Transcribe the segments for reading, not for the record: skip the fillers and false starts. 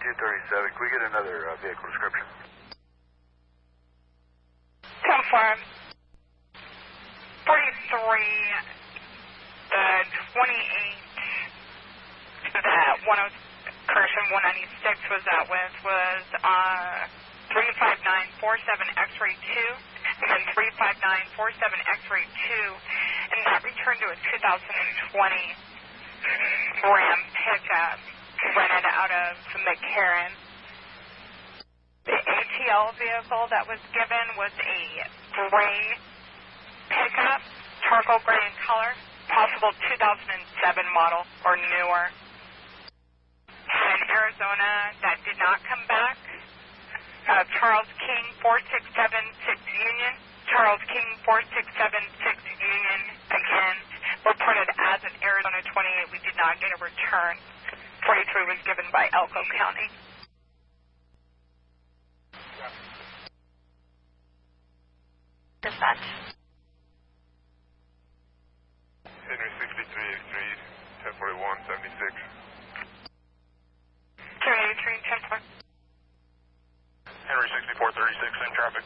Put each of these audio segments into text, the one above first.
4237. Can we get another vehicle description? Confirm. 43, 28, that 10, correction, 196 was that with, was 35947 X-ray 2, and then 35947 X-ray 2, and that returned to a 2020 Ram pickup rented out of McCarran. The ATL vehicle that was given was a gray pickup, charcoal gray in color, possible 2007 model or newer. In Arizona, that did not come back. Charles King 4676 Union, Charles King 4676 Union, again, reported as an Arizona 28. We did not get a return. 43 was given by Elko County. Dispatch. Henry 6383, 1041, 76. Henry 83, 10 Henry 6436, same traffic.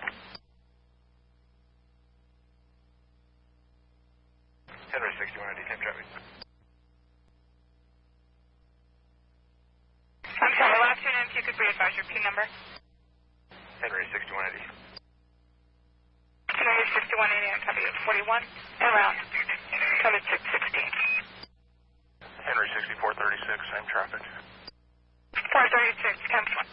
Henry 6180, same traffic. I'm sorry, last two names, you could re-advise your P number. Henry 6180. Henry 6180, I'm copy 41, and around, code 616. Henry 6436, same traffic. 436, come on.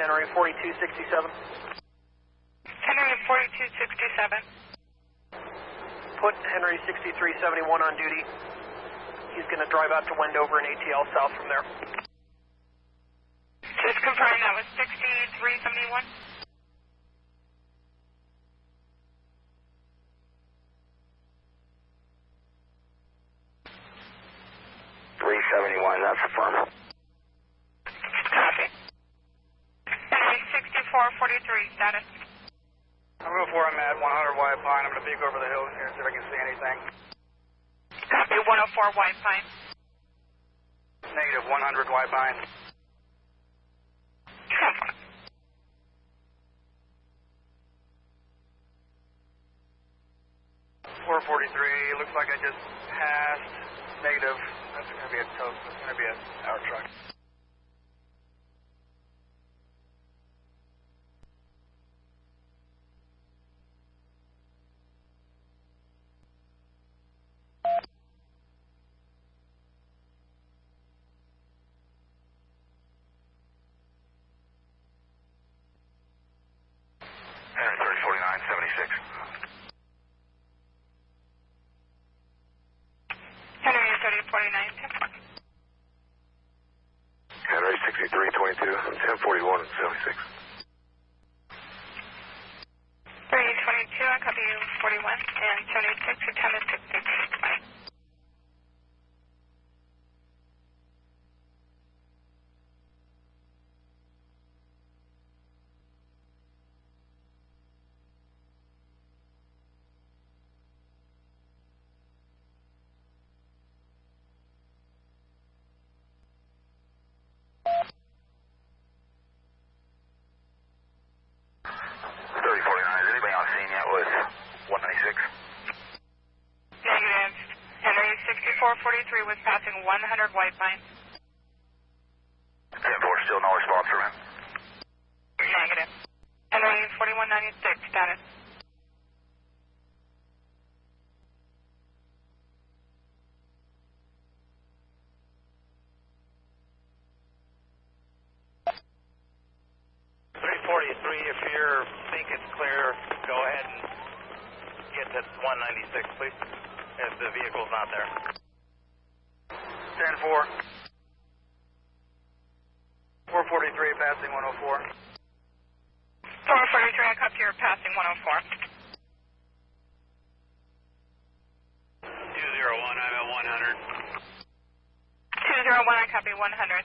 Henry 4267. Henry 4267. Put Henry 6371 on duty. He's going to drive out to Wendover and ATL south from there. Just confirming that was 6371. That's affirmative. Copy. Henry 6443, status. I'm going for, I'm at 100 White Pine. I'm going to peek over the hill here and see if I can see anything. Copy, 104 White Pine. Negative 100 White Pine. 443, looks like I just passed. Negative. That's going to be a toast. That's going to be our truck. Henry 3049, 76. Henry 3049, 10. Henry 6322, 1041, 76. 3022, I copy you 41, and 76, your time is 6:60. Negative. Henry 6443 was passing 100 White Pine. 10-4, still no response from him. Negative. Henry 4196, status. If you think it's clear, go ahead and get to 196, please, if the vehicle's not there. 10-4. 443, passing 104. 443, I copy your passing 104. copy 100.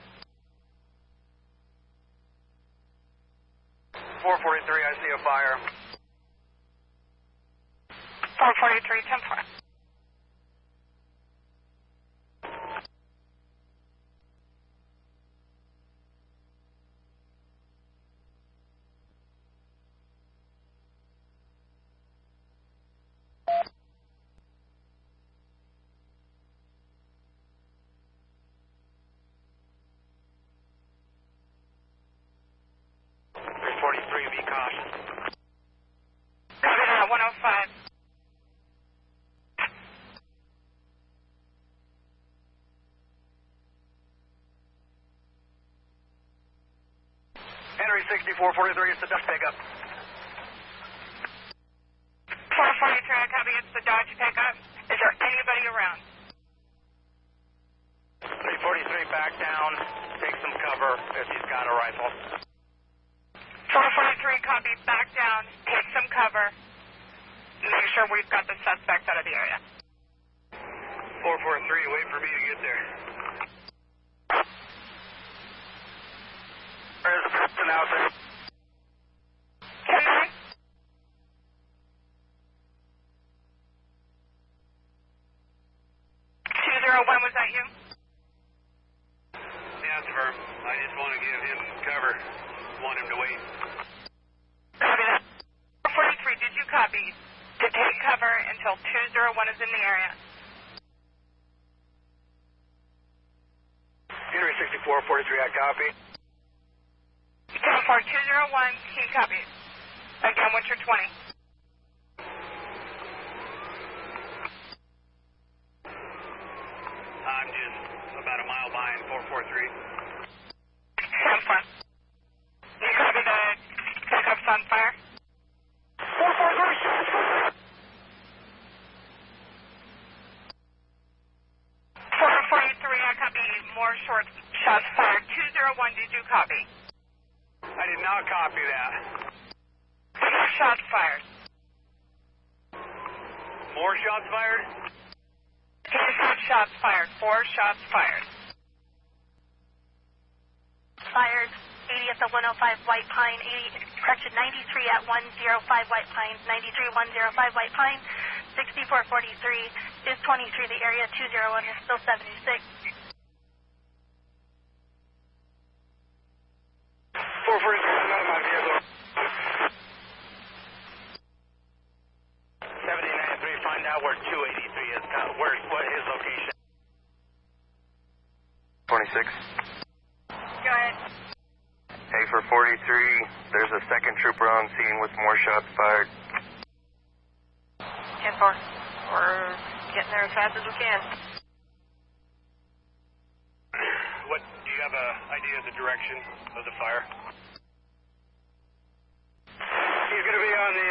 443, I see a fire. 443, 10-4. Be cautious. Copy that, 105. Henry 6443, it's the Dodge pickup. 443, I copy, it's the Dodge pickup. Is there anybody around? 343, back down. Take some cover if he's got a rifle. 443, copy, back down, take some cover. Make sure we've got the suspect out of the area. 443, wait for me to get there. There's a person out there. 10-9. 201, was that you? Yes, sir. I just want to give him cover. Want him to wait. Copy that. 443, did you copy to take cover until 201 is in the area? Henry 6443, I copy. 10-4, 201, can you copy? Again, what's your 20? I'm just about a mile behind 443. 10-4. You copy the pickup's on fire? 443, 443, I copy more short shots fired. 201, did you copy? I did not copy that. Shots fired. More shots fired? He said shots fired. 4 shots fired. Fired 80 at the 105 White Pine, 93 at 105 White Pine, 93 105 White Pine, 6443 is 23 the area, 201 is still 76. 443, I'm out of my vehicle. 7093, find out where 283 is. What his location? 26. Go ahead. Hey, for 43, there's a second trooper on scene with more shots fired. 10-4. We're getting there as fast as we can. What, do you have an idea of the direction of the fire? He's going to be on the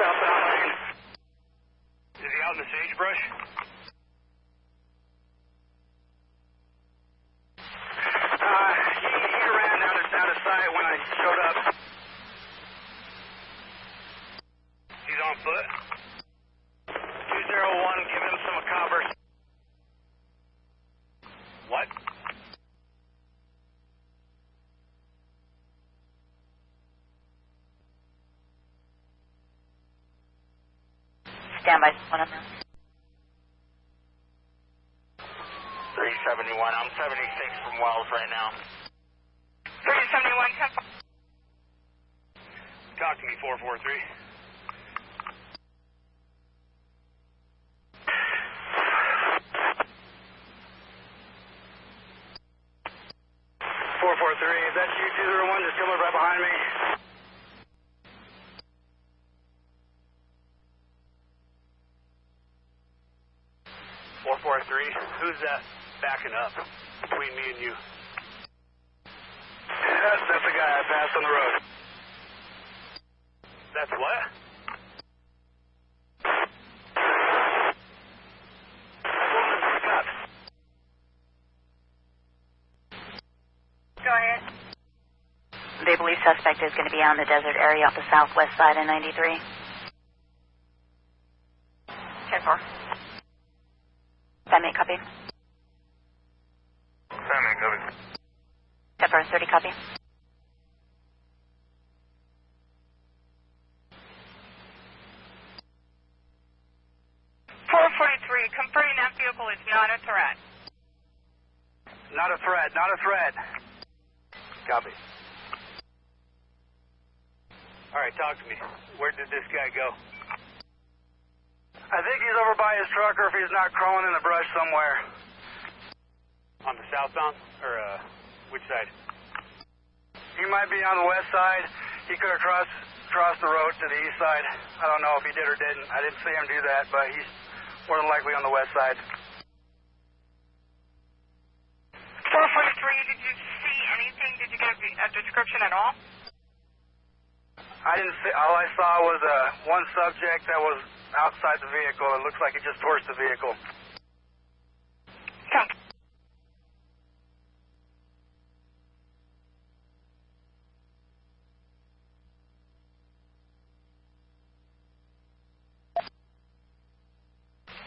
southbound lane. Is he out in the sagebrush? He ran out of sight when I showed up. He's on foot? 201, give him some cover. What? Stand by, 1 of them. 371, I'm 76 from Wells right now. 371, 10-4. Talk to me, 443. Is that you, 201? Just come up right behind me. Who's that backing up between me and you? That's the guy I passed on the road. That's what? Go ahead. They believe suspect is going to be on the desert area off the southwest side of 93. 10-4. That may copy. Sammy, go 630, copy. 443, confirming that vehicle is not a threat. Not a threat, not a threat. Copy. All right, talk to me. Where did this guy go? I think he's over by his truck, or if he's not crawling in the brush somewhere. On the southbound, or which side? He might be on the west side. He could have crossed the road to the east side. I don't know if he did or didn't. I didn't see him do that, but he's more than likely on the west side. 443, did you see anything? Did you get a description at all? I didn't see. All I saw was one subject that was outside the vehicle. It looks like he just torched the vehicle. Copy.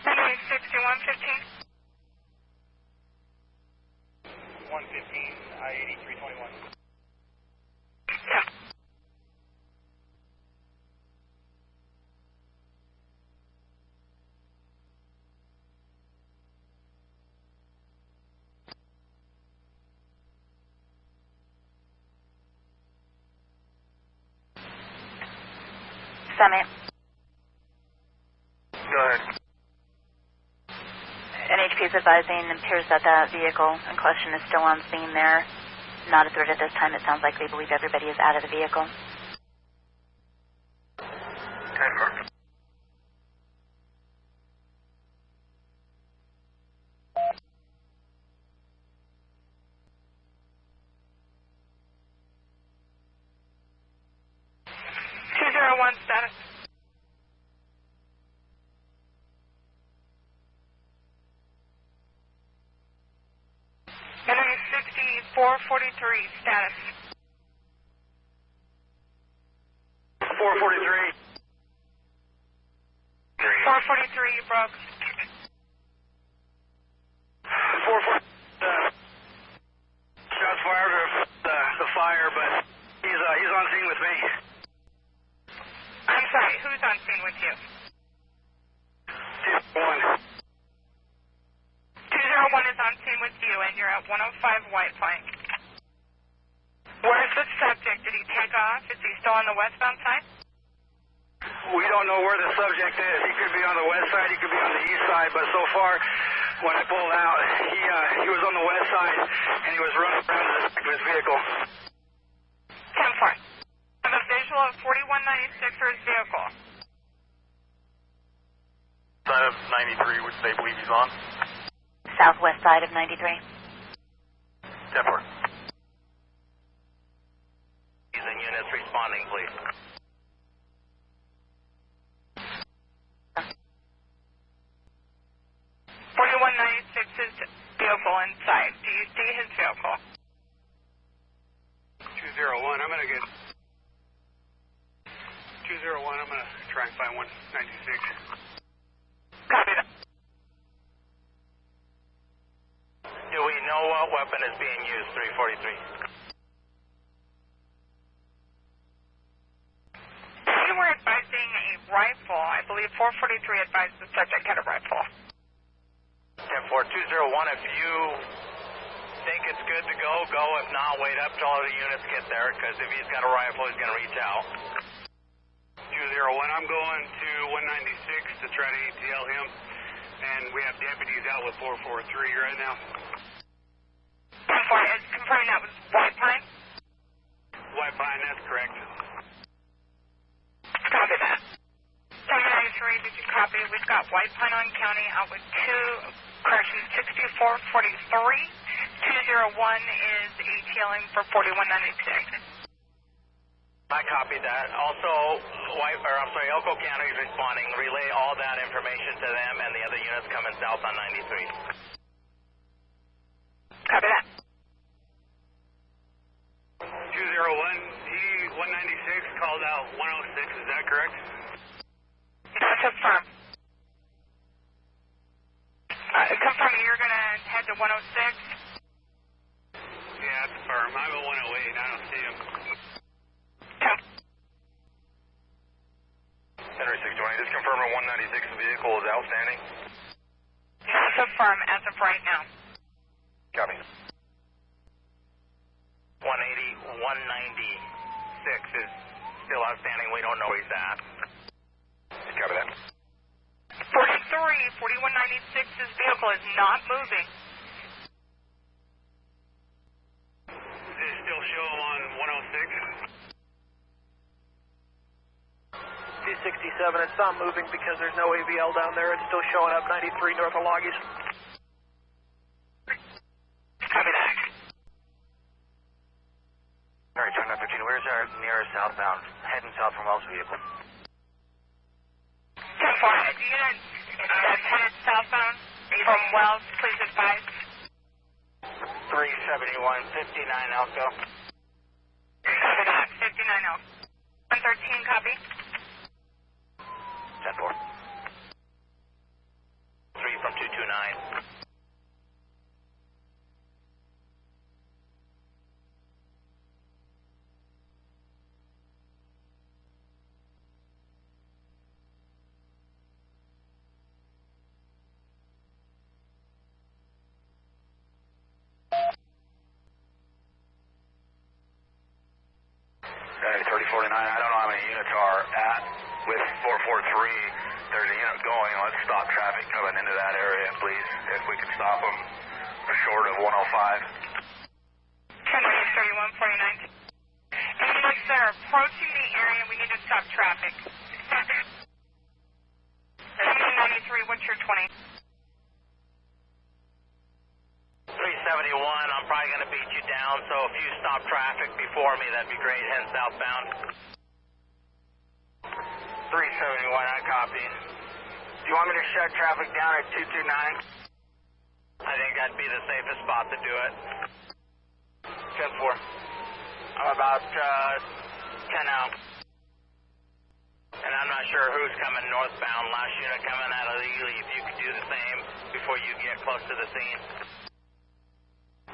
Runway 6115. 115, I-8321. Yeah. Summit. Go ahead. NHP is advising it appears that that vehicle in question is still on scene there. Not a threat at this time. It sounds like they believe everybody is out of the vehicle. 10-4. Status. Runway 6443, status. 443. 443, you broke. 443. Shots fired of the fire, but he's on scene with me. I'm sorry, who's on scene with you? 201. 201 is on scene with you, and you're at 105 White Pine. Where's the subject? Did he take off? Is he still on the westbound side? We don't know where the subject is. He could be on the west side, he could be on the east side, but so far, when I pulled out, he was on the west side, and he was running around to the back of his vehicle. 10-4. I have a visual of 4196er's vehicle. Side of 93, which they believe he's on. Southwest side of 93. 10-4. He's in units responding, please. 4196's vehicle inside. Do you see his vehicle? 201, I'm going to get... 201, I'm going to try and find 196. Copy that. Do we know what weapon is being used, 343? You were advising a rifle. I believe 443 advised the subject had a rifle. 10-4, 201, if you think it's good to go, go. If not, wait up till all the units get there, because if he's got a rifle, he's going to reach out. 201, I'm going to 196 to try to ATL him, and we have deputies out with 443 right now. 10-4 is confirming that was White Pine? White Pine, that's correct. Copy that. 793, did you copy? We've got White Pine on county out with 6443. 201 is ATLing for 4196. I copied that. Also, Elko County is responding. Relay all that information to them and the other units coming south on 93. Copy that. 201, 196 called out 106, is that correct? That's confirmed. Confirming you're going to head to 106? Yeah, that's firm. I'm at just confirming 196 vehicle is outstanding. Confirm as of right now. Copy. 180, 196 is still outstanding. We don't know where he's at. Copy that. 4196's vehicle is not moving. Does it still show on 106? 267, it's not moving because there's no AVL down there. It's still showing up 93 north of Loggies. Copy that. All right, John Virginia, where's our nearest southbound? Heading south from Wells vehicle. 10-4, unit that's headed southbound from Wells, please advise. 371, 59 Elko. Copy that, 59 Elko. 113, copy. 10-4. 3 from 229. Okay, 3049, I don't know how many units are at with 443. There's a unit going. Let's stop traffic coming into that area, please. If we can stop them short of 105. 10-3149. Any units that are approaching the area, we need to stop traffic. 93, what's your 20? 371, I'm probably going to beat you down, so if you stop traffic before me, that'd be great, heading southbound. 371, I copy. Do you want me to shut traffic down at 229? I think that'd be the safest spot to do it. 10-4. I'm about 10 out. And I'm not sure who's coming northbound. Last unit coming out of the Ely, if you could do the same before you get close to the scene.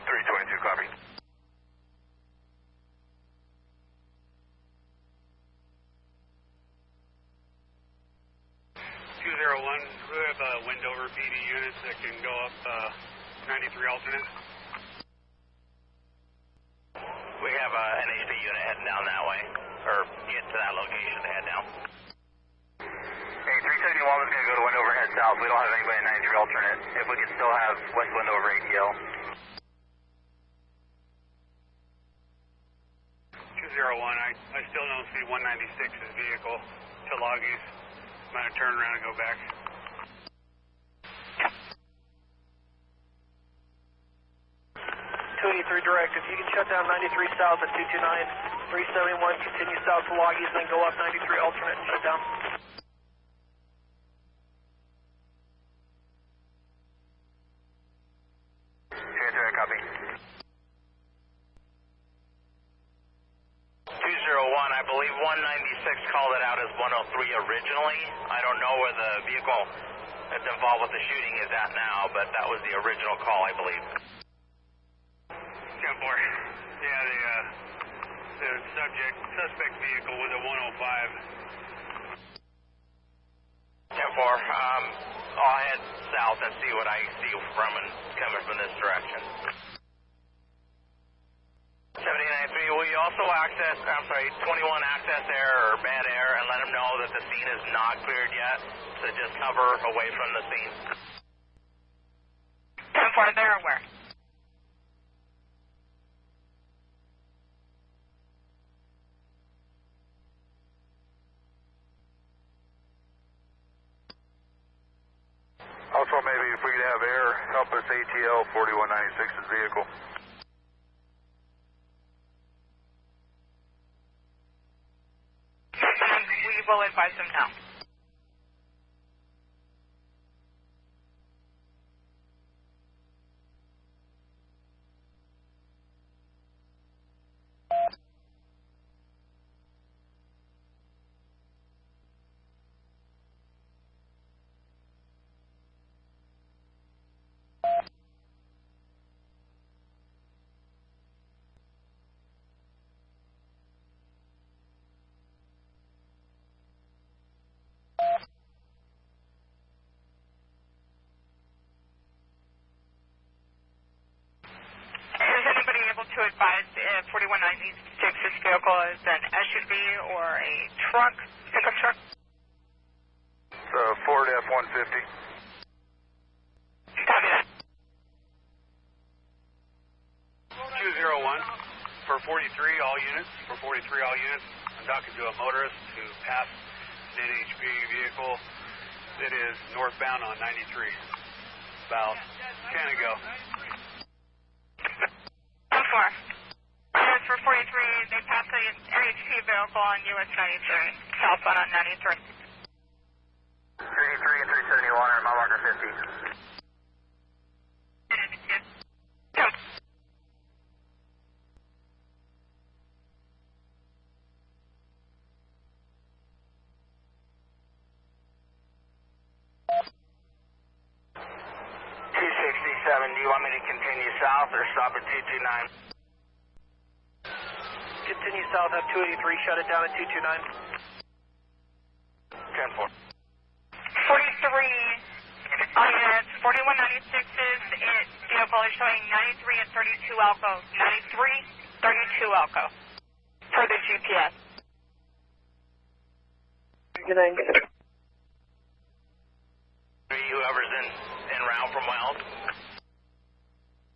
322, copy. 201, we have Wendover PD units that can go up 93 alternate. We have an HP unit heading down that way, or get to that location to head down. Hey, 371 is going to go to Wendover, head south. We don't have anybody in 93 alternate. If we can still have West Wendover ATL. 201, I still don't see 196's vehicle to Loggies. I'm going to turn around and go back. Direct. If you can shut down 93 south at 229, 371 continue south to Loggies, then go up 93 alternate and shut down. Copy. 201, I believe 196 called it out as 103 originally. I don't know where the vehicle that's involved with the shooting is at now, but that was the original call, I believe. 10-4. Yeah, the suspect vehicle was a 105. 10-4, I'll head south and see what I see coming from this direction. 79-3, will you also 21 access air or bad air and let them know that the scene is not cleared yet, so just cover away from the scene. 10-4, they're aware. Also, maybe if we could have air help us ATL 4196's vehicle. We will advise them now. 4196. This vehicle is an SUV or a truck, pickup truck. It's a Ford F-150. Copy that. 201 for 43 all units. For 43 all units, I'm talking to a motorist who passed an NHP vehicle that is northbound on 93. About 10 ago. 10-4. Units for 43, they passed an NHP vehicle on US 93, southbound on 93. 33 and 371 are mile marker 50. Do you want me to continue south or stop at 229? Continue south, have 283, shut it down at 229. 10-4. 43 units, 4196's vehicle is showing 93 and 32 Elko. 93, 32 Elko. For the GPS. Good night. Whoever's en route from Wells?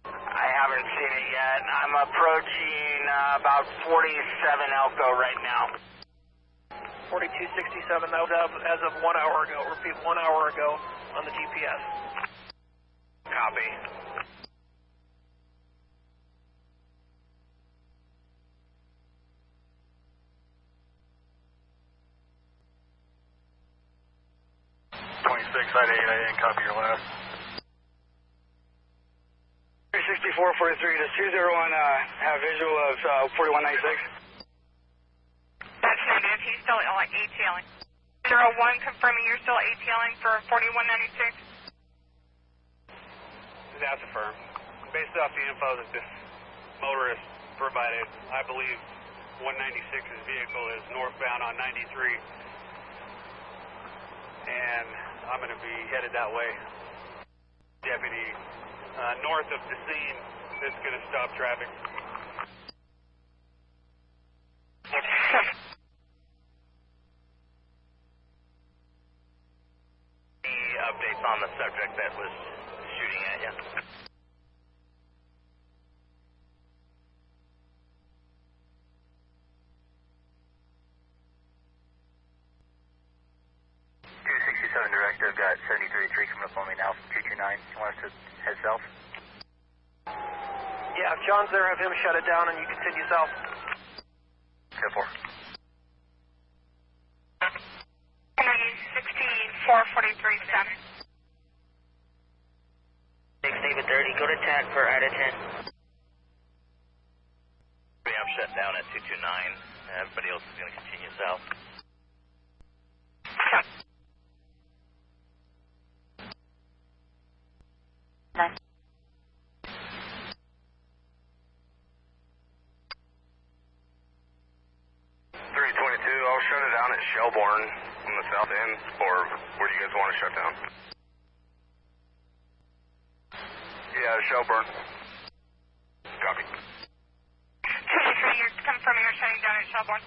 I haven't seen it yet. I'm approaching about 47 Elko right now. 4267, that was as of 1 hour ago. Repeat, 1 hour ago on the GPS. Copy. I didn't copy your last. 364-43, does 201 have visual of 4196? That's negative. He's still ATLing. 01 confirming you're still ATLing for 4196. That's affirmed. Based off the info that this motorist provided, I believe 196's vehicle is northbound on 93. And I'm going to be headed that way. Deputy north of the scene that's going to stop traffic. Any updates on the subject that was shooting at you? Director, I've got 7033 coming up on me now from 229. You want us to head south? Yeah, if John's there, have him shut it down and you continue south. 10-4. 64-43-7. 6 David 30, go to 10 for out of 10. I'm shut down at 229. Everybody else is going to continue south. Nine. 322, I'll shut it down at Shelbourne on the south end, or where do you guys want to shut down? Yeah, Shelbourne. Copy. 23, you're confirming you're shutting down at Shelbourne.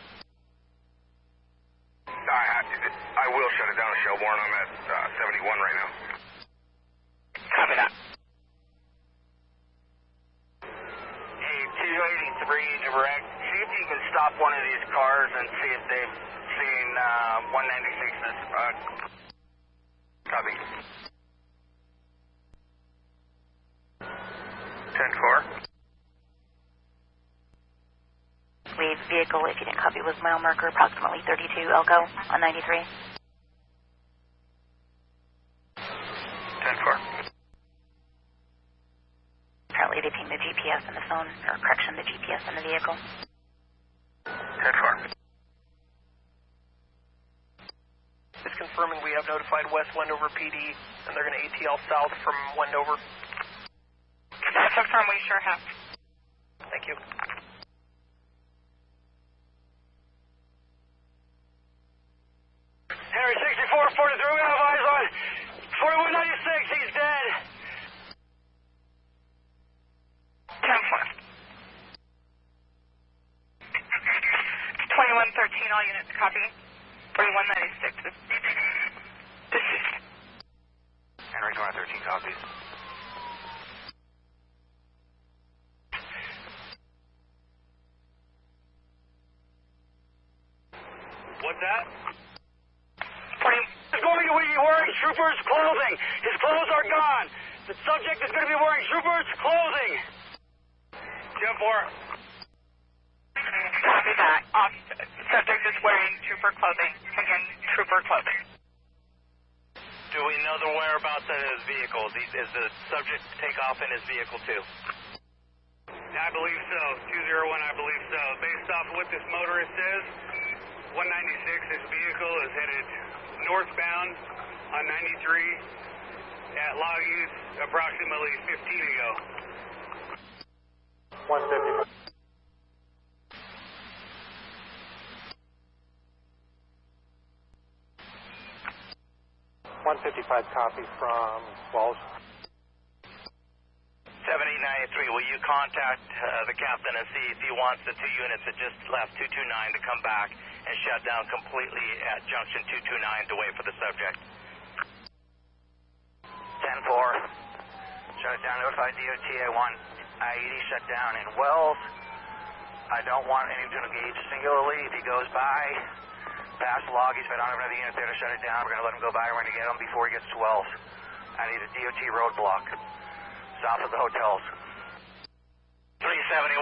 I will shut it down at Shelbourne. I'm at 71 right now. Copy that. Hey, 283 direct. See if you can stop one of these cars and see if they've seen 196's. Copy. 10-4. Lead vehicle, if you didn't copy, was mile marker approximately 32 Elko on 93. 10-4. Apparently they pinged the GPS in the phone, or correction, the GPS in the vehicle. 10-4. Just confirming we have notified West Wendover PD, and they're going to ATL south from Wendover. That's confirmed, we sure have. Thank you. Henry 64-43, we have eyes on 4196, he's dead. 10-4. 13 copies. What's that? 40. He's going to be wearing trooper's clothing. His clothes are gone. The subject is going to be wearing trooper's clothing. 10-4. Copy that. Subject is wearing trooper clothing. Again, trooper clothing. Do we know the whereabouts of his vehicle? Is the subject take off in his vehicle too? I believe so. 201, I believe so. Based off what this motorist says, 196, his vehicle is headed northbound on 93 at log use approximately 15 ago. 150. 155 copy from Walsh. 7893, will you contact the captain and see if he wants the two units that just left 229 to come back and shut down completely at junction 229 to wait for the subject? 10-4. Shut it down. Notify DOT. I want I-80 shut down in Wells. I don't want anyone to engage singularly. If he goes by, past loggies, if I don't have another unit there to shut it down, we're going to let him go by. We're going to get him before he gets to Wells. I need a DOT roadblock south of the hotels. 371,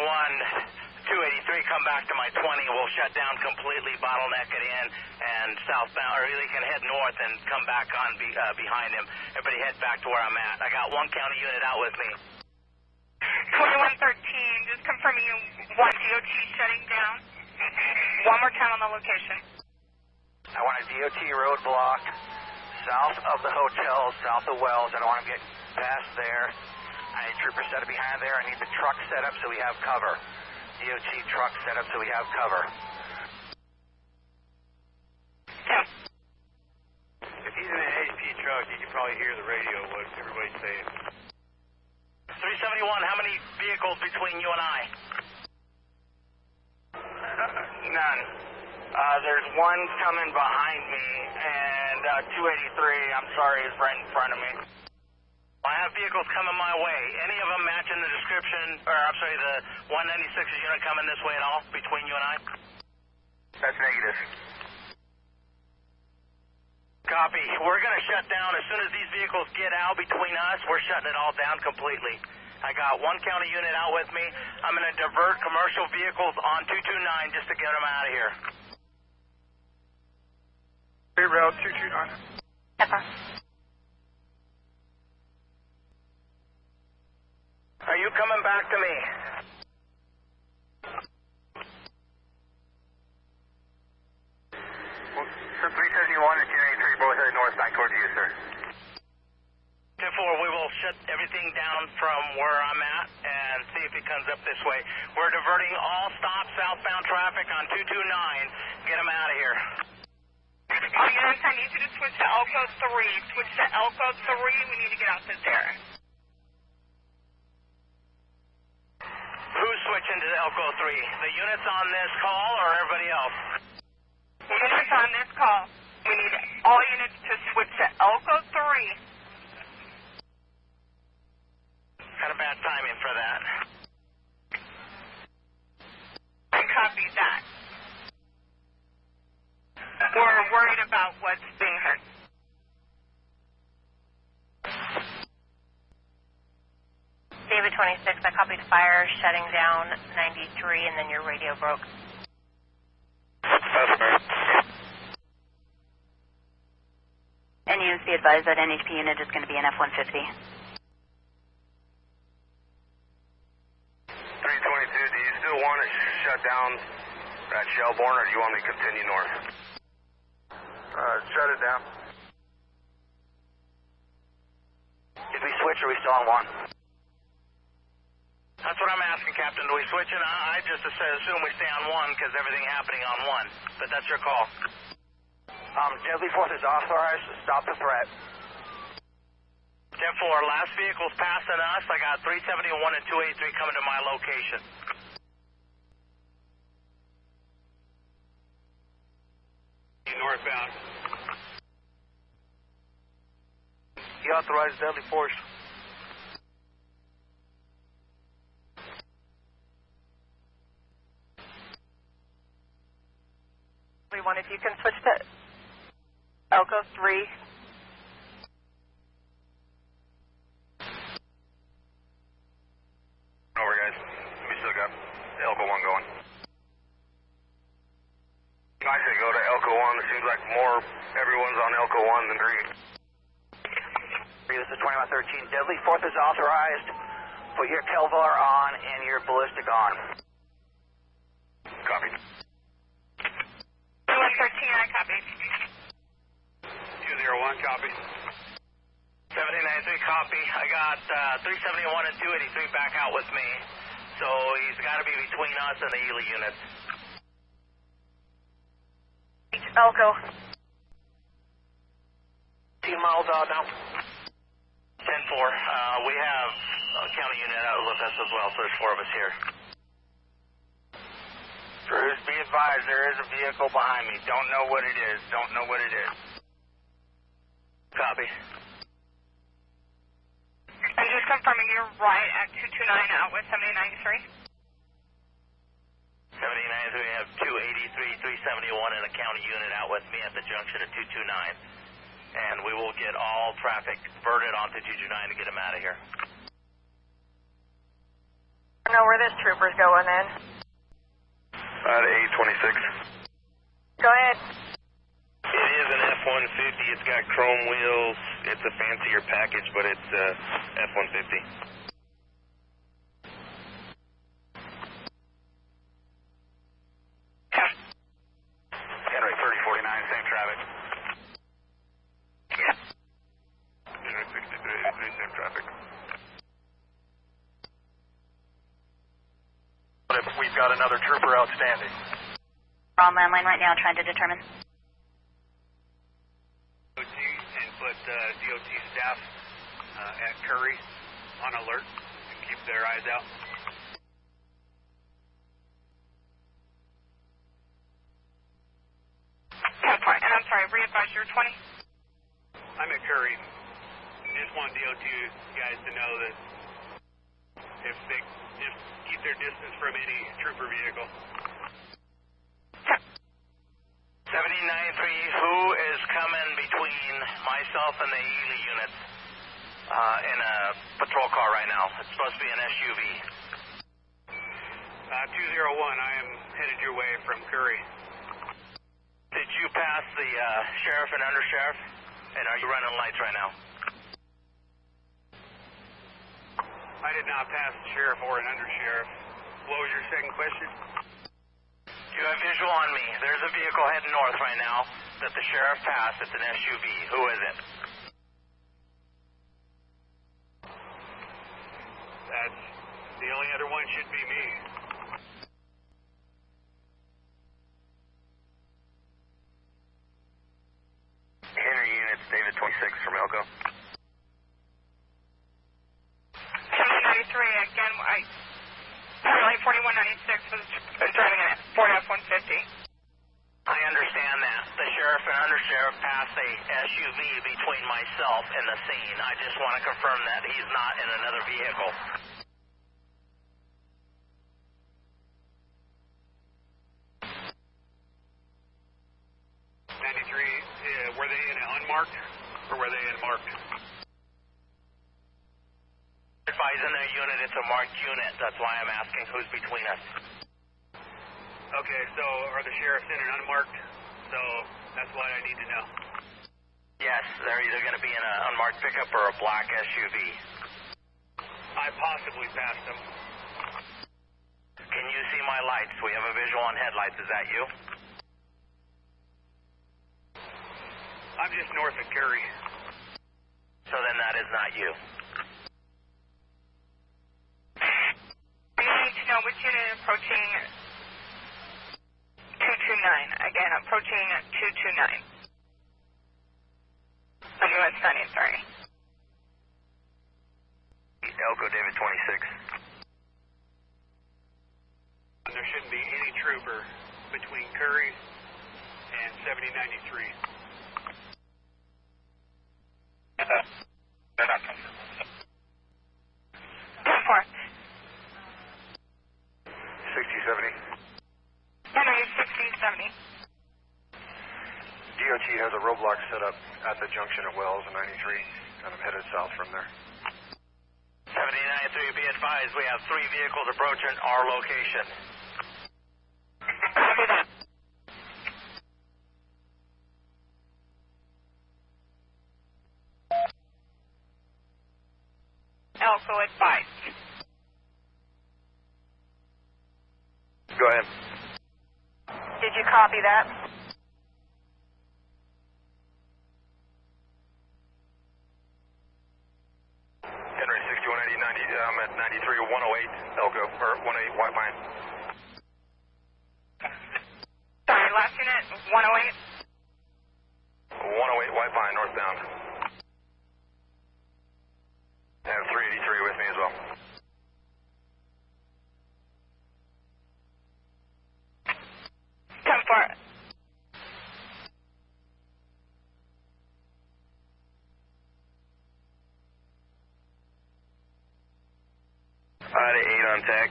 283, come back to my 20. We'll shut down completely, bottleneck it in, and southbound, or you can head north and come back on behind him. Everybody head back to where I'm at. I got one county unit out with me. 2113, just confirming you want DOT shutting down. One more time on the location. I want a DOT roadblock south of the hotels, south of Wells. I don't want him getting past there. I need troopers set up behind there. I need the truck set up so we have cover. DOT truck set up so we have cover. If he's in an HP truck, you can probably hear the radio, what everybody's saying. 371, how many vehicles between you and I? None. There's one coming behind me, and 283, I'm sorry, is right in front of me. I have vehicles coming my way. Any of them matching the description, or I'm sorry, the 196 unit coming this way at all between you and I? That's negative. Copy. We're going to shut down. As soon as these vehicles get out between us, we're shutting it all down completely. I got one county unit out with me. I'm going to divert commercial vehicles on 229 just to get them out of here. Route 229. Pepper. Are you coming back to me? So 371 and 283 both headed northbound towards you, sir. 10-4, we will shut everything down from where I'm at and see if he comes up this way. We're diverting all stop southbound traffic on 229. Get him out of here. All units, I need you to switch to Elko 3. Switch to Elko 3. We need to get out this area. Who's switching to Elko 3? The units on this call or everybody else? Units on this call. We need all units to switch to Elko 3. Kind of bad timing for that. I copy that. We're worried about what's being heard. David 26, I copied fire shutting down 93, and then your radio broke. And you be advised that NHP unit is going to be an F-150. 322, do you still want to shut down at Shelbourne, or do you want me to continue north? Shut it down. Did we switch, or are we still on one? That's what I'm asking, Captain. Do we switch it? I just assume we stay on one because everything happening on one. But that's your call. Deadly force is authorized to stop the threat. 10-4, last vehicle's passing us. I got 371 and 283 coming to my location. Northbound. He authorized deadly force. If you can switch to Elko 3. Over, guys. We still got Elko 1 going. I say go to Elko 1. It seems like everyone's on Elko 1 than 3. This is 2113. Deadly fourth is authorized. Put your Kelvar on and your ballistic on. Copy. 2113, I copy. 201, copy. 7093, copy. I got 371 and 283 back out with me. So he's got to be between us and the Ely units. Elko. 10 miles out now. 10-4. We have a county unit out with us as well, so there's 4 of us here. Bruce, be advised, there is a vehicle behind me. Don't know what it is. Don't know what it is. Copy. I'm just confirming you're right at 229 out with 7093. 7093, we have 283, 371 and a county unit out with me at the junction of 229. And we will get all traffic diverted onto 229 to get them out of here. I know where this trooper's going in. 826. Go ahead. It is an F-150. It's got chrome wheels. It's a fancier package, but it's F-150. Henry 3049, same traffic. Henry 6383, same traffic. We've got another trooper outstanding. We're on landline right now trying to determine. DOT and put DOT staff at Curry on alert and keep their eyes out. And I'm sorry, re-advise you're 20? I'm at Curry. Just want DOT guys to know that if they just keep their distance from any trooper vehicle. 7093, who is coming between myself and the Ely units in a patrol car right now? It's supposed to be an SUV. 201, I am headed your way from Curry. Did you pass the sheriff and undersheriff? And are you running lights right now? I did not pass the sheriff or an undersheriff. What was your second question? You have visual on me. There's a vehicle heading north right now that the sheriff passed. It's an SUV. Who is it? That's the only other one should be me. Henry units, David 26 from Elko. 7093, again, Charlie 4196 was driving a Ford F-150. I understand that. The sheriff and undersheriff passed a SUV between myself and the scene. I just want to confirm that he's not in another vehicle. Were they in unmarked or were they in marked? Advising their unit, it's a marked unit. That's why I'm asking who's between us. Okay, so are the sheriffs in an unmarked? So that's what I need to know. Yes, they're either going to be in an unmarked pickup or a black SUV. I possibly passed them. Can you see my lights? We have a visual on headlights. Is that you? I'm just north of Curry. So then that is not you. I need to know which unit approaching 229. Again, approaching 229. On US 93. Elko, David 26. There shouldn't be any trooper between Curry and 7093. set up at the junction at Wells and 93, and I'm headed south from there. 79-3, be advised, we have 3 vehicles approaching our location. Copy that. Elko advised. Go ahead. Did you copy that? Henry 6180, 90, I'm at 93, 108, Elko, or 108, White Pine. Sorry, last unit, 108. 108, White Pine, northbound. I have 383 with me as well. Come for it. I had an 8 on tag.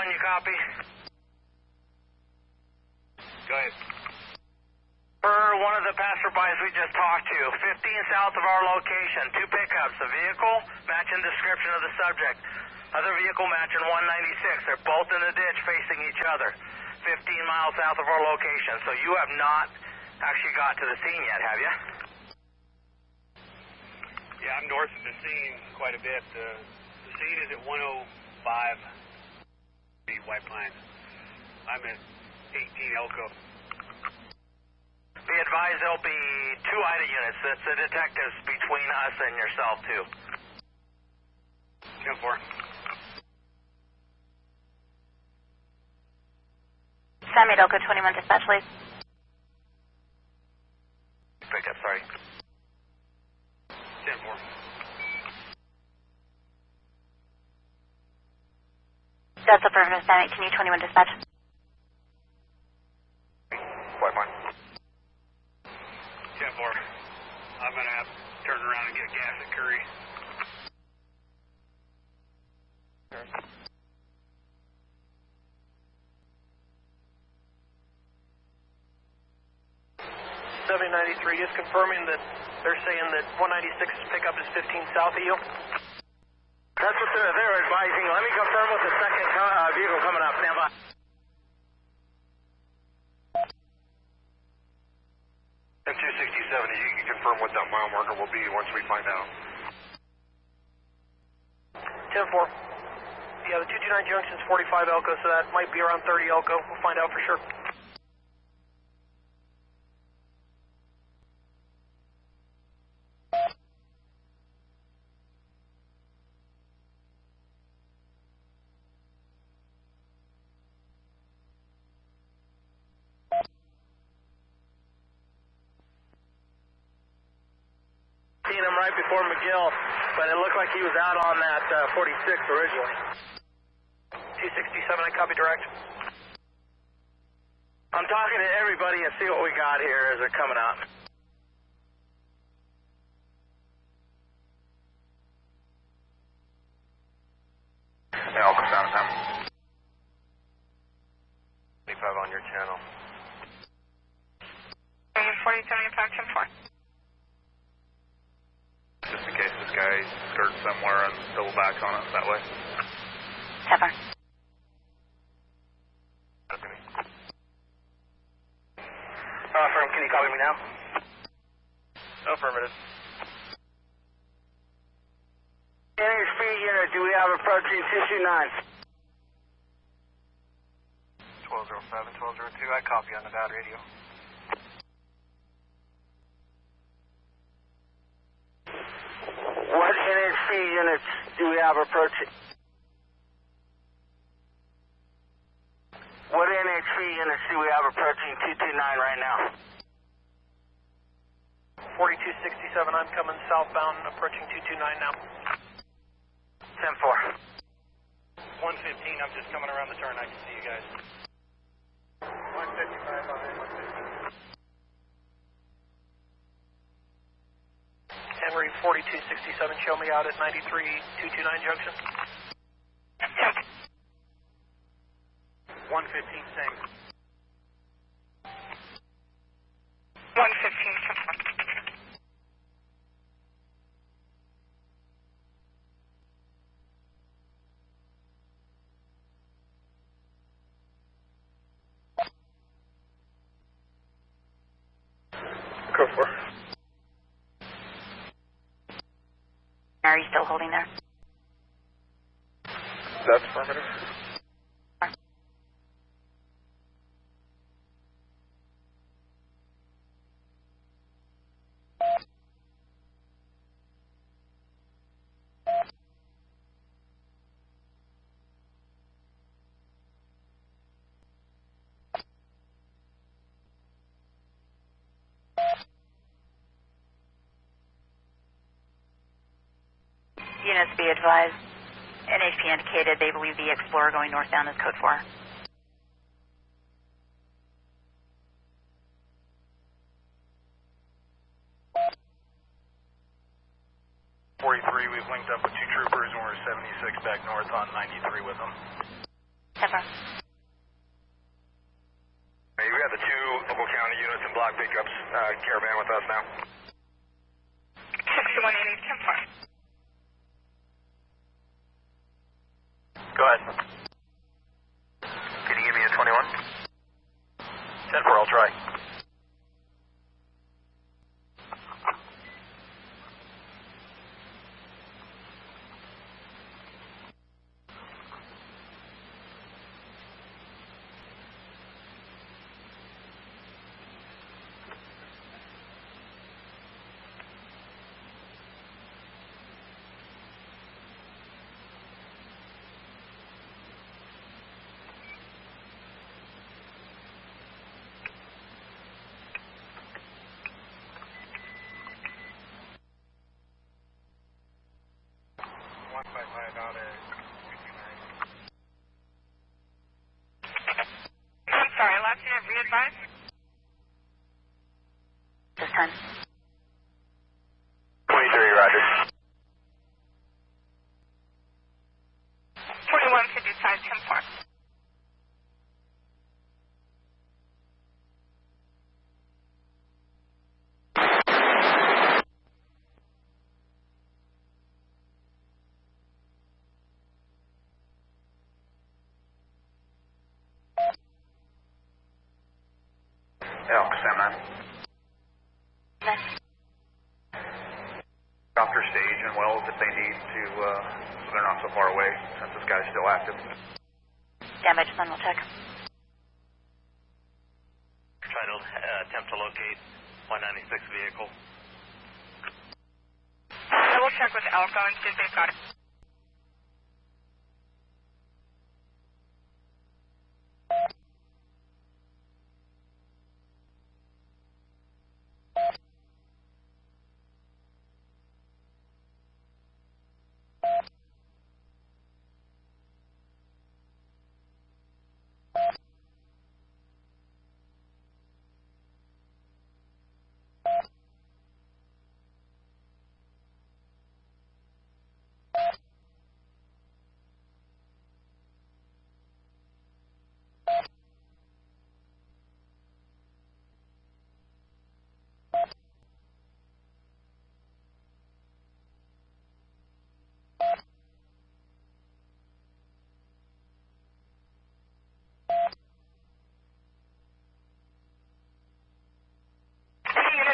You copy? Go ahead. Per one of the passerbys we just talked to, 15 south of our location, 2 pickups, a vehicle matching description of the subject, other vehicle matching 196. They're both in the ditch facing each other, 15 miles south of our location. So you have not actually got to the scene yet, have you? Yeah, I'm north of the scene quite a bit. The scene is at 105 White Pine. I'm at 18 Elko. Be advised there'll be 2 IDA units. That's the detectives between us and yourself, too. 10-4. Sammy at Elko 21 dispatch, please. Pick up, sorry. 10-4. That's affirmative, Sammy. Can you 21 dispatch? White Pine. 10-4. I'm going to have to turn around and get gas at Curry. .93 is confirming that they're saying that 196's pickup is 15 south of you. That's what they're advising. Let me confirm with the second vehicle coming up. Stand by. And 267, you can confirm what that mile marker will be once we find out. 10-4. Yeah, the 229 junction's 45 Elko, so that might be around 30 Elko. We'll find out for sure. Seen him right before McGill, but it looked like he was out on that 46 originally. 267, I copy direct. I'm talking to everybody and see what we got here as they're coming out. Yeah, I'll come down to town. 25 on your channel. 40, 75, 10-4. Just in case this guy skirts somewhere and double backs on it that way. Pepper. Firm, can you copy me now? Affirmative. NHP unit, do we have approaching 229? 1207, 1202, I copy on the bad radio. What NHP units do we have approaching? What NHP units do we have approaching 229 right now? 4267, I'm coming southbound, approaching 229 now. 10-4. 115, I'm just coming around the turn, I can see you guys. 155 on 150. Henry 4267, show me out at 93 229 junction. 115, 115, same. 115, 10-4. Go for. Are you still holding there? That's affirmative. Units be advised. NHP indicated they believe the Explorer going northbound is code 4. 43, we've linked up with 2 troopers and we're 76 back north on 93 with them. 10-4. Hey, we got the 2 local county units and block pickups caravan with us now. 6180, 10-4. Go ahead. Can you give me a 21? 10-4, I'll try. I'm sorry, last unit re-advised. This time. 23, roger. 4155, 10-4. Elko, Sam 9. Nice. Off their stage and wells if they need to, so they're not so far away since this guy's still active. Damage sun will check. Try to attempt to locate 196 vehicle. I will check with Elko and see if they've got it.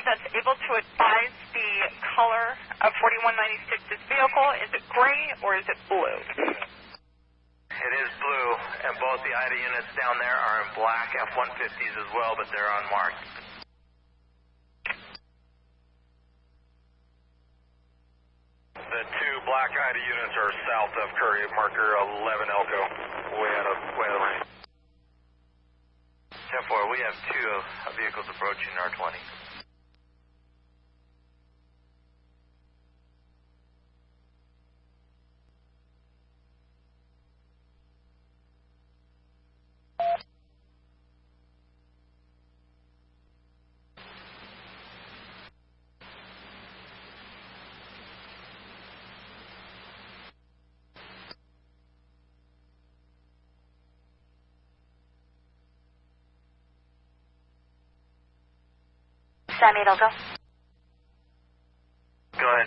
That's able to advise the color of 4196's vehicle. Is it gray or is it blue? It is blue, and both the IDA units down there are in black F-150s as well, but they're unmarked. The 2 black IDA units are south of Curry, marker 11 Elko, way out of the range. 10-4, we have 2 vehicles approaching R20. Sam 8 Elko. Go ahead.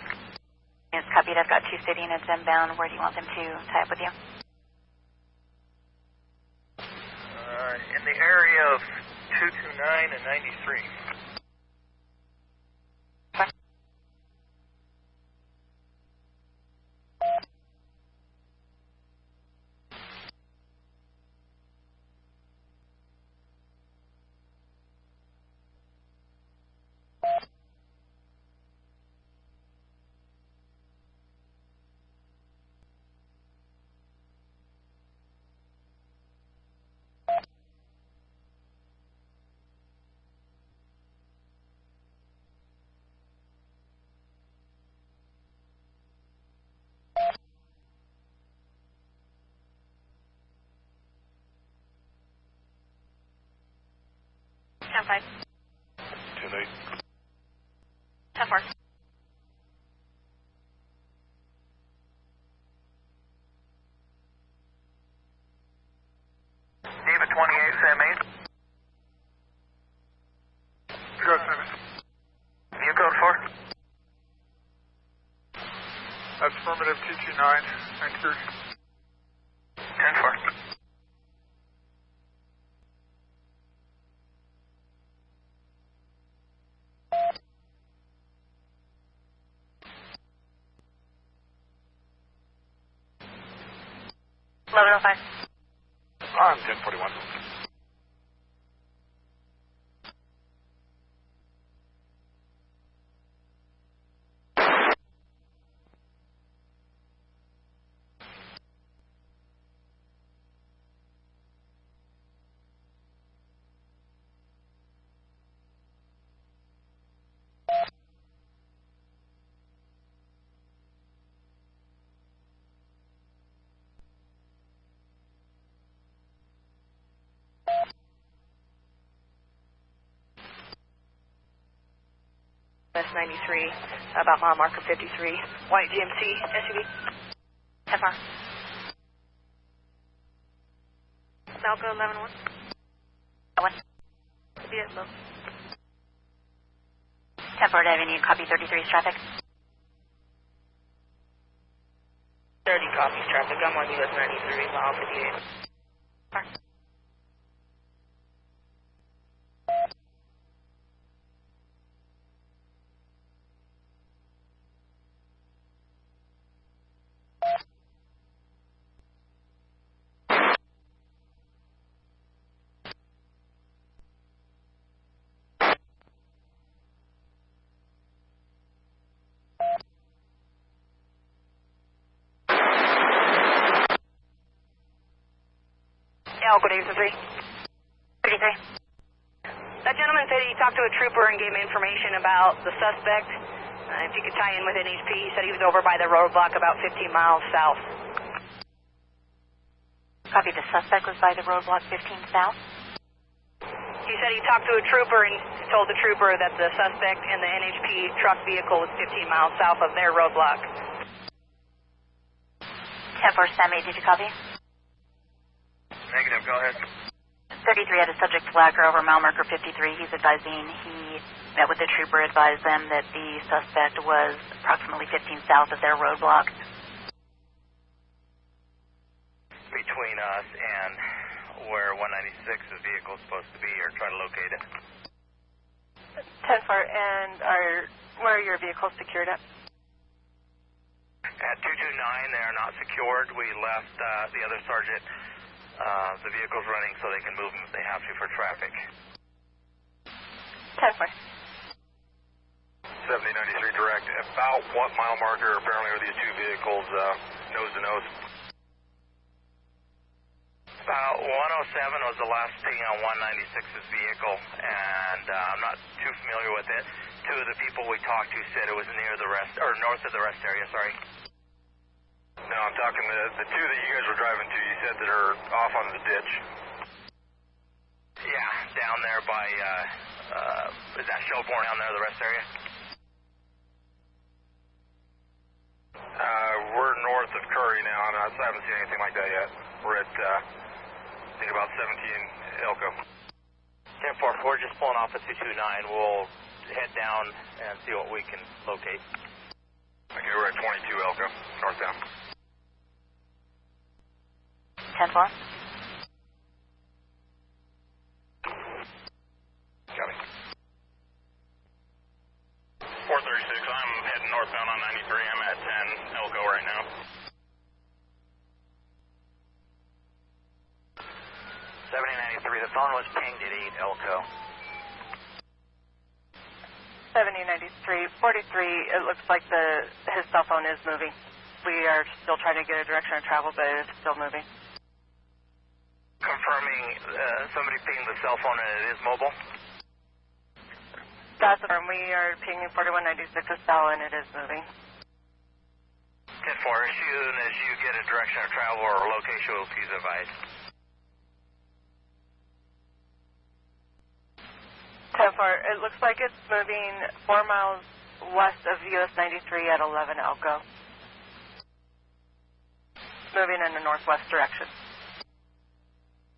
It's copied. I've got 2 city units inbound. Where do you want them to tie up with you? In the area of 229 and 93. Ten five. 10-8. 10-4. David 28, Sam 8. Go, Sam. View code 4. Affirmative 229, 93. 10-4. I'm 1041. S93, about mile marker 53. White GMC SUV. 10-4. Elko 11-1. 1. Viet low. 10-4 Avenue, copy 33's traffic. 30 copies traffic. I'm on US 93, mile 58. Elko Davidson 3. 33. That gentleman said he talked to a trooper and gave him information about the suspect. If you could tie in with NHP, he said he was over by the roadblock about 15 miles south. Copy, the suspect was by the roadblock 15 south. He said he talked to a trooper and told the trooper that the suspect in the NHP truck vehicle was 15 miles south of their roadblock. 10-4 Sam 8, did you copy? Negative, go ahead. 33 had a subject flagger over mile marker 53. He's advising he met with the trooper, advised them that the suspect was approximately 15 south of their roadblock. Between us and where 196's vehicle is supposed to be, or try to locate it. 10-4, and where are your vehicles secured at? At 229, they are not secured. We left the other sergeant the vehicle's running so they can move them if they have to for traffic. 10-4. 7093 direct. About what mile marker apparently are these two vehicles nose to nose? About 107 was the last thing on 196's vehicle, and I'm not too familiar with it. Two of the people we talked to said it was near the rest, or north of the rest area, sorry. No, I'm talking the two that you guys were driving to, you said that are off on the ditch. Yeah, down there by, is that Shelbourne down there, the rest area? We're north of Curry now, and I haven't seen anything like that yet. We're at, I think about 17 Elko. 10-4, we're just pulling off at 229. We'll head down and see what we can locate. Okay, we're at 22 Elko, northbound. 10-4. Copy. 436, I'm heading northbound on 93. I'm at 10 Elko right now. 7093, the phone was pinged at 8 Elko. 7093, 43, it looks like his cell phone is moving. We are still trying to get a direction of travel, but it's still moving. Confirming somebody pinged the cell phone and it is mobile? That's confirmed. We are pinging 4196 cell and it is moving. 10-4, as soon as you get a direction of travel or location, we'll please advise. 10-4, it looks like it's moving 4 miles west of US 93 at 11 Elko. Moving in the northwest direction.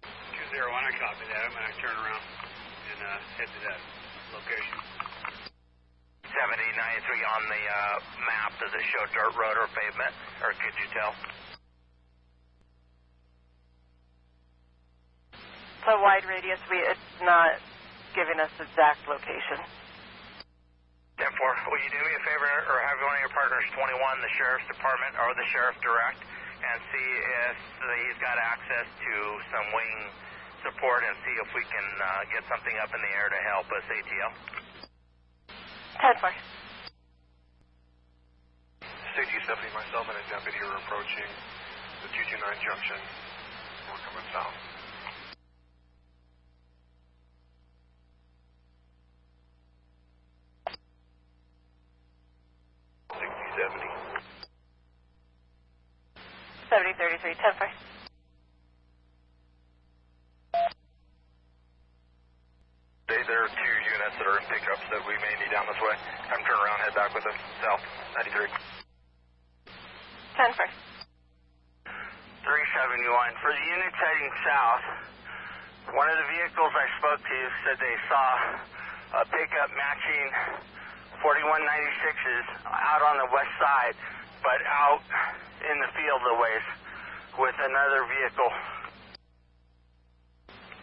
201, I copy that. I'm going to turn around and head to that location. 7093 on the map, does it show dirt road or pavement, or could you tell? It's a wide radius. It's not giving us exact location. 10-4, will you do me a favor or have one of your partners, 21, the Sheriff's Department or the Sheriff Direct, and see if he's got access to some wing support and see if we can get something up in the air to help us ATL? 10-4. Safety 70, myself and a deputy are approaching the 229 junction. We're coming south. Seventy 33, 10-4. There are 2 units that are in pickups that we may need down this way. I'm turning around, head back with them. South, 93. 10-4. 371, for the units heading south, one of the vehicles I spoke to said they saw a pickup matching 4196s out on the west side, but out in the field a ways with another vehicle.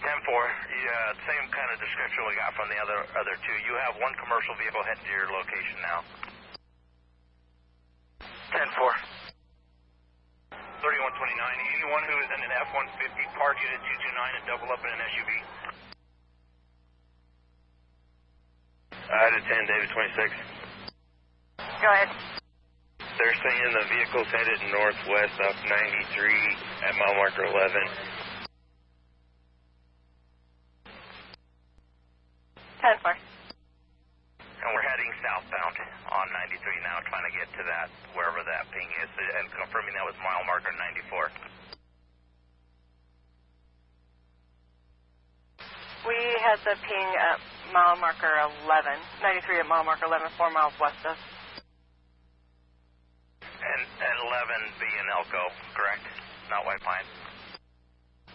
10-4, same kind of description we got from the other 2. You have one commercial vehicle heading to your location now. 10-4. 3129, anyone who is in an F-150, park unit 229 and double up in an SUV. Out of 10, David 26. Go ahead. They're saying the vehicle's headed northwest up 93 at mile marker 11. 10-4. And we're heading southbound on 93 now, trying to get to that, wherever that ping is, and confirming that was mile marker 94. We had the ping at mile marker 11, 93 at mile marker 11, 4 miles west of. And 11 being Elko, correct? Not White Pine?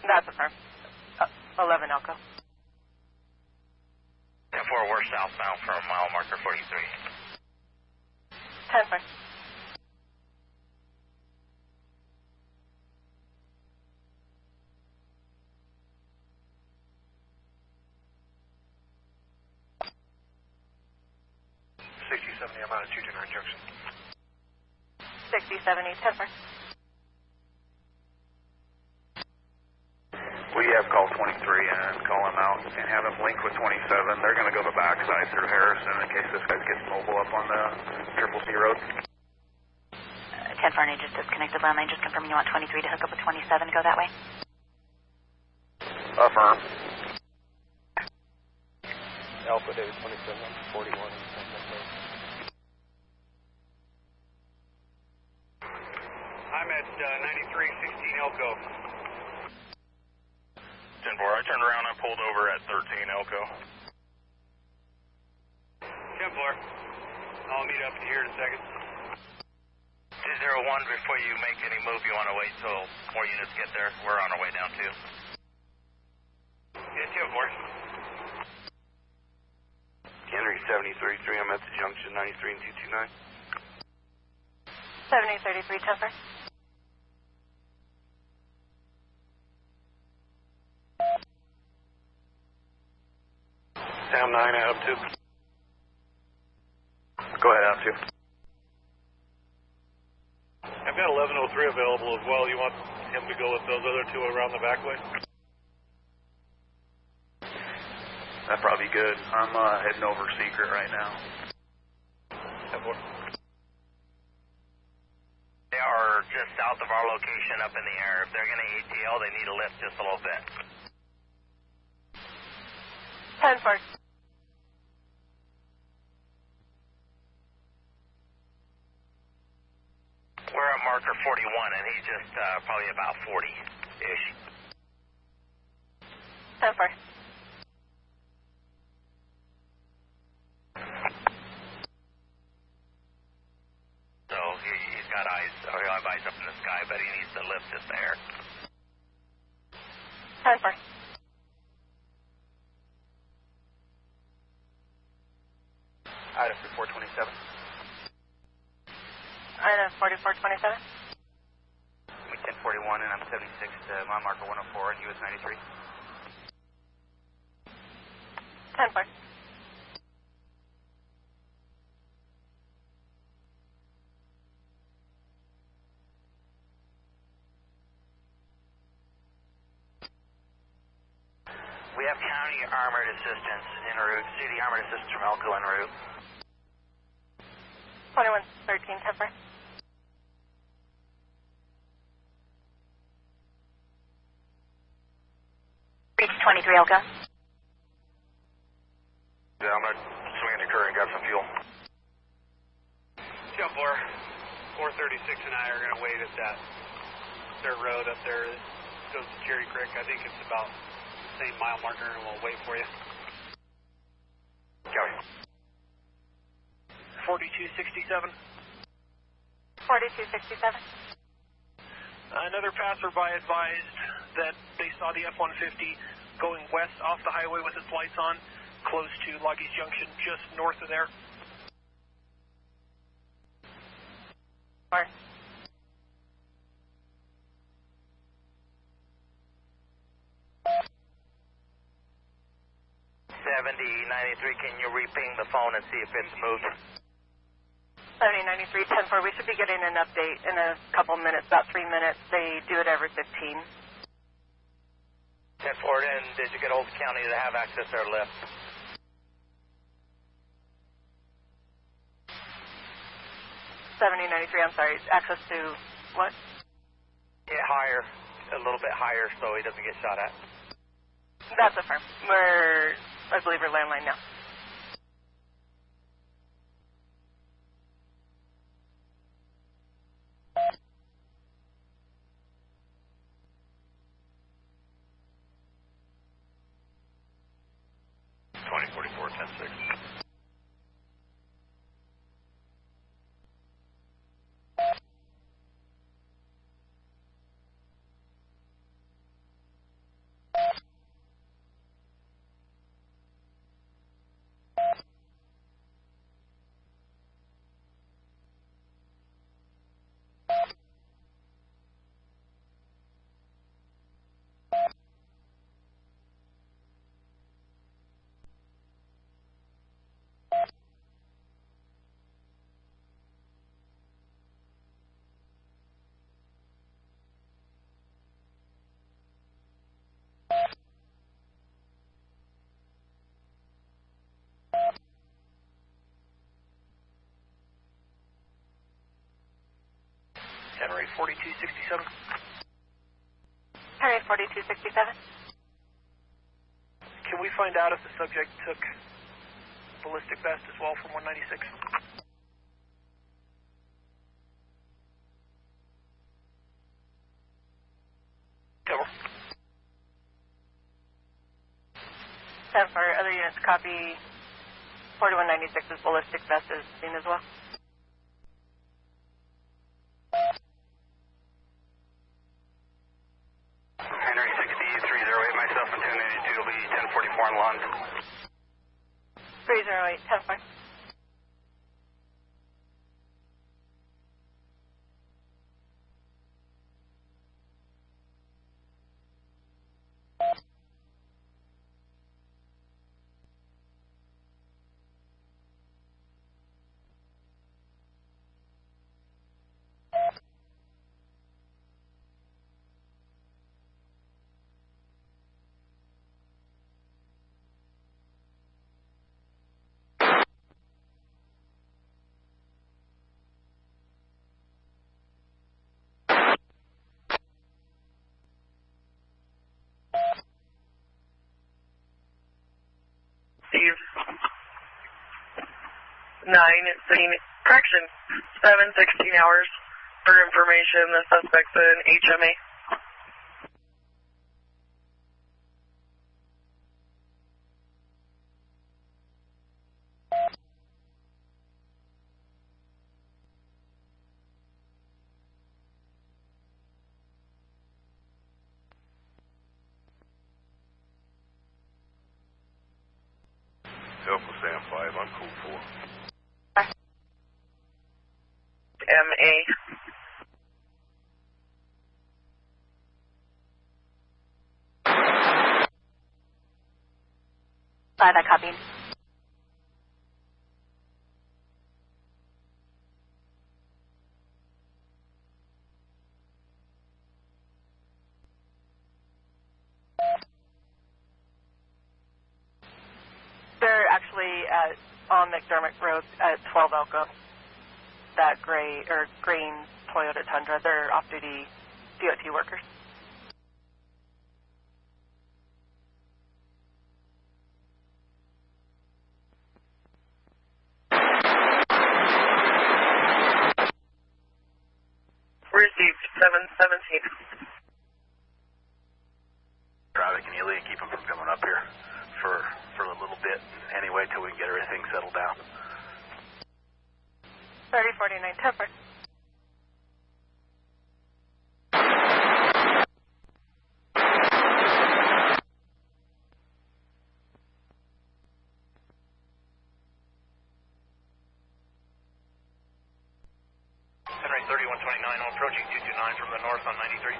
That's affirmed. 11 Elko. 10-4, we're southbound from mile marker 43. 10-4. 6070, I'm out at 229 junction. 6070, 10-4. We have call 23 and call him out and have him link with 27. They're going to go the backside through Harrison in case this guy gets mobile up on the Triple C road. 10-4, and just disconnected landline. Just confirming you want 23 to hook up with 27 to go that way. Affirm. Alpha David 27, 41. I'm at 9316 Elko. 10-4, I turned around, I pulled over at 13 Elko. 10-4. I'll meet up here in a second. 201, before you make any move, you want to wait till more units get there? We're on our way down too. Yeah, 10-4. Henry 7033, I'm at the junction, 93 and 229. 7033, 10 4. Sam 9, Adam 2. Go ahead, Adam 2. I've got 1103 available as well. You want him to go with those other two around the back way? That'd probably be good. I'm heading over Secret right now. They are just south of our location up in the air. If they're going to ATL, they need to lift just a little bit. 10 4. We're at marker 41, and he's just probably about 40-ish. 10 4. So he's got eyes, or he'll have eyes up in the sky, but he needs to lift just there. 10 4. Item 427. Item 4427. Me 1041 and I'm 76 to mile marker 104 and US 93. 10 4. We have county armored assistance en route, city armored assistance from Elko en route. 2113, 10 4. Reach 23 Elko. Yeah, I'm going to swing into Curry and grab some fuel. Jump 436 and I are going to wait at that dirt road up there that goes to Cherry Creek. I think it's about the same mile marker, and we'll wait for you. Copy. 4267. 4267. Another passerby advised that they saw the F-150 going west off the highway with its lights on, close to Loggy's Junction, just north of there. Or 7093, can you re-ping the phone and see if it's moved? 7093, 10 4. We should be getting an update in a couple minutes, about 3 minutes. They do it every 15. 10-4, and did you get Old County to have access to our lift? 7093, I'm sorry, access to what? Yeah, higher, a little bit higher so he doesn't get shot at. That's a firm. I believe we're landline now. Henry 4267. Harry 4267. Can we find out if the subject took ballistic vest as well from 196? Cover. 10 4. Other units copy 4196's ballistic vest is seen as well. Henry 6308, myself and 1082 will be 1044 on lawn. 308, 10-4. Steve. 9, 7, 16 hours. For information, the suspect's an HMA. Elko Sam 5, I'm cool 4. MA. I copied. They're actually on McDermott Road at 12 Elko. That gray or green Toyota Tundra. They're off-duty DOT workers. Received 717. Traffic, can you leave, keep them from coming up here for a little bit anyway till we can get everything settled down. 3049, 10-4. Henry 3129, I'm approaching 229 from the north on 93.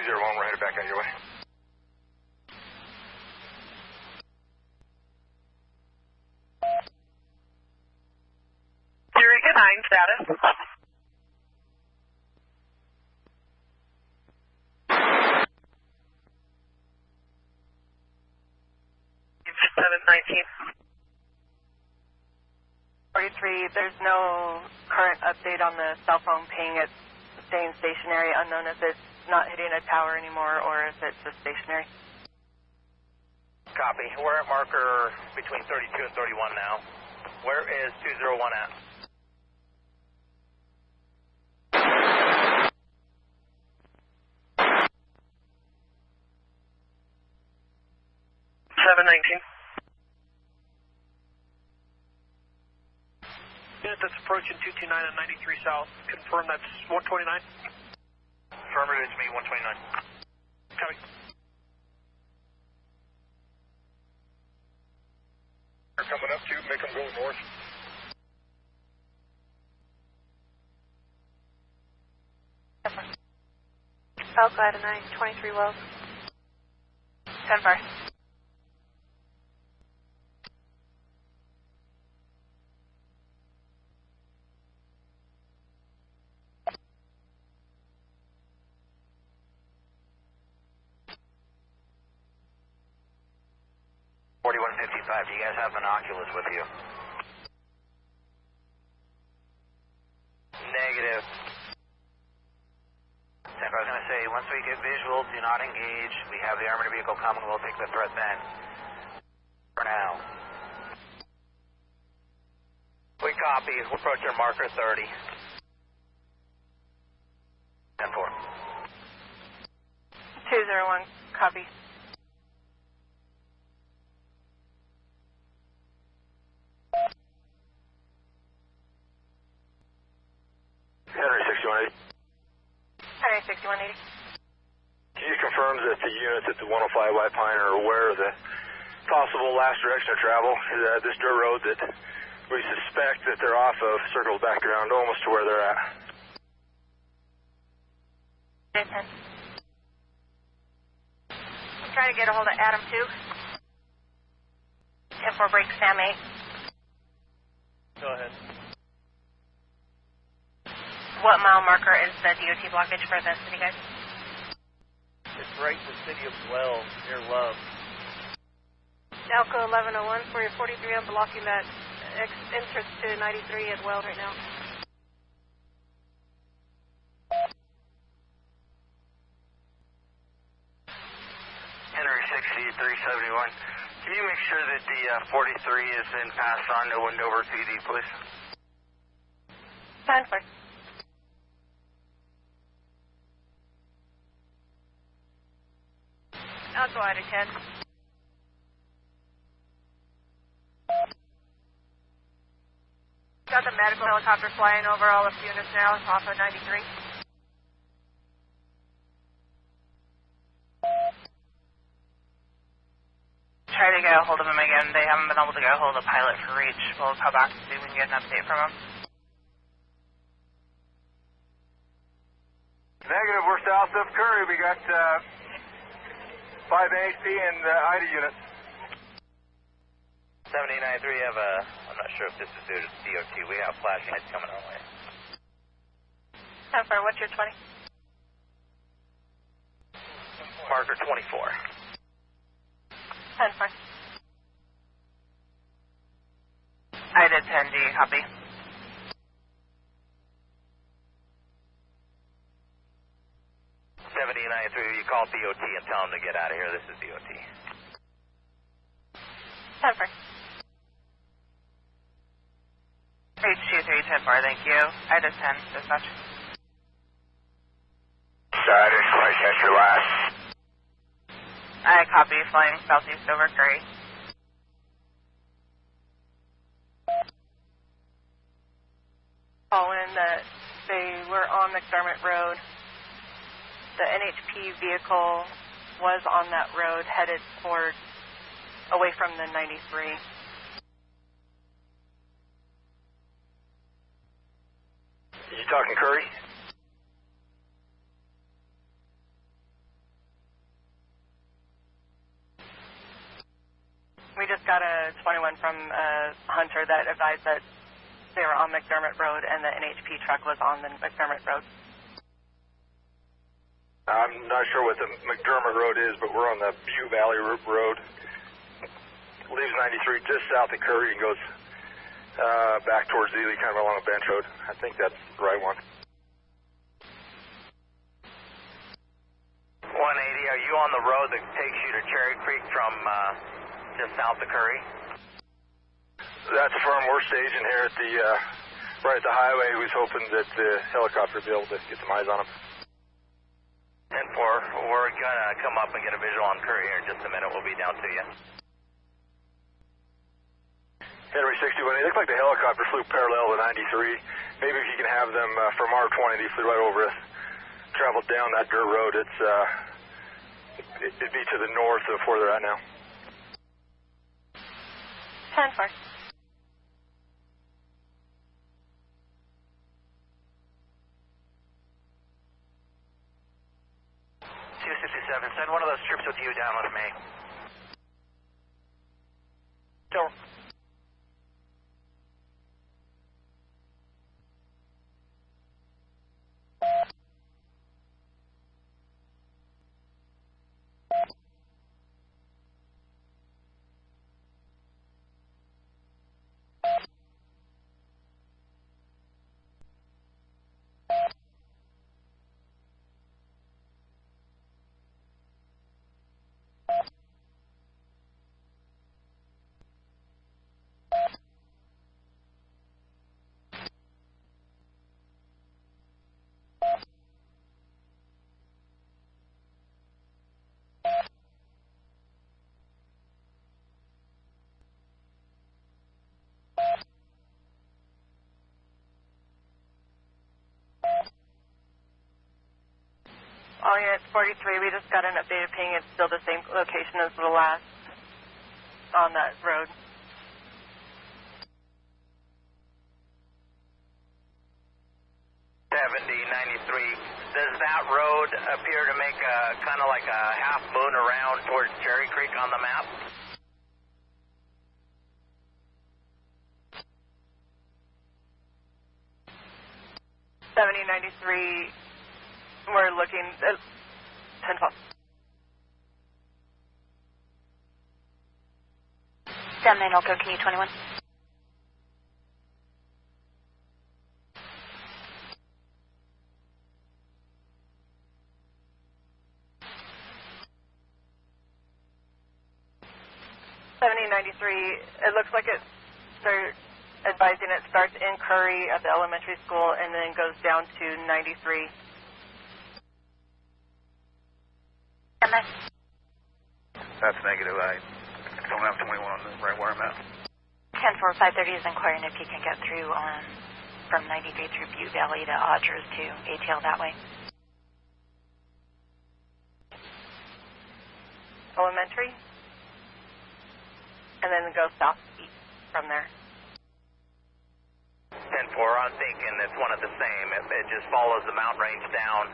We're headed back out your way. Eureka 9 status. $719. 43, there's no current update on the cell phone ping. It's staying stationary, unknown if it's not hitting a tower anymore or if it's just stationary. Copy. We're at marker between 32 and 31 now. Where is 201 at? Unit that's approaching 229 and 93 south. Confirm that's 129. Affirmative, it's me, 129. Copy. They're coming up to you, make them go north. Elko at a 923 Wells. 10-4. 4155, do you guys have binoculars with you? Negative. I was going to say, once we get visual, do not engage. We have the armored vehicle coming. We'll take the threat then. For now. We copy. We're approaching marker 30. 10-4. 201, copy. Henry 6180. Henry 6180. Can you confirm that the units at the 105 White Pine are aware of the possible last direction of travel? This dirt road that we suspect that they're off of circled back around almost to where they're at. Jason. I'm trying to get a hold of Adam 2. 10-4 break Sam 8. Go ahead. What mile marker is the DOT blockage for the city, guys? It's right in the city of Wells, near Love. Elko 1101 for your 43. I'm blocking that entrance to 93 at Wells right now. Henry 6371. Can you make sure that the 43 is then passed on to Wendover PD, please? 10-4. I'll go out of 10. Got the medical helicopter flying over all of units now. It's off of 93. Try to get a hold of him again. They haven't been able to get a hold of the pilot for reach. We'll call back and see if we can get an update from him. Negative, we're south of Curry. We got 5 NHP and IDA units. 79.3, we have a, I'm not sure if this is due to DOT. We have flashing lights coming our way. 10-4, what's your 20? Marker 24. 10-4. I did 10. Do you copy? You call DOT and tell them to get out of here. This is DOT. 10-4. H2310-4, thank you. I did 10, dispatch. Sorry, I didn't quite catch your last. I copy, flying southeast over Curry. Call in that they were on McDermott Road. The NHP vehicle was on that road headed toward, away from the 93. You talking Curry? We just got a 21 from Hunter that advised that they were on McDermott Road and the NHP truck was on the McDermott Road. I'm not sure what the McDermott Road is, but we're on the View Valley Road. Leaves 93 just south of Curry and goes back towards Ely, kind of along a bench road. I think that's the right one. 180, are you on the road that takes you to Cherry Creek from just south of Curry? That's the firm we're staging here at the right at the highway. We was hoping that the helicopter would be able to get some eyes on him. 10-4, we're gonna come up and get a visual on Curry here in just a minute. We'll be down to you. Henry 61, it looked like the helicopter flew parallel to 93. Maybe if you can have them from R20, they flew right over us, traveled down that dirt road. It'd be to the north of where they're at now. 10-4. 267, send one of those trips with you down with me. Sure. All units 43, we just got an updated ping. It's still the same location as the last on that road. Does that road appear to make a kind of like a half moon around towards Cherry Creek on the map? We're looking at 10-12. 79 Elko, can you 21? It looks like they're advising it starts in Curry at the elementary school and then goes down to 93. That's negative. I don't have 21 on the right where I'm at. 10-4, 530 is inquiring if you can get through on from 93 through Butte Valley to Odgers to ATL that way. Elementary. And then go southeast from there. 10-4, I'm thinking it's one of the same. It just follows the mountain range down,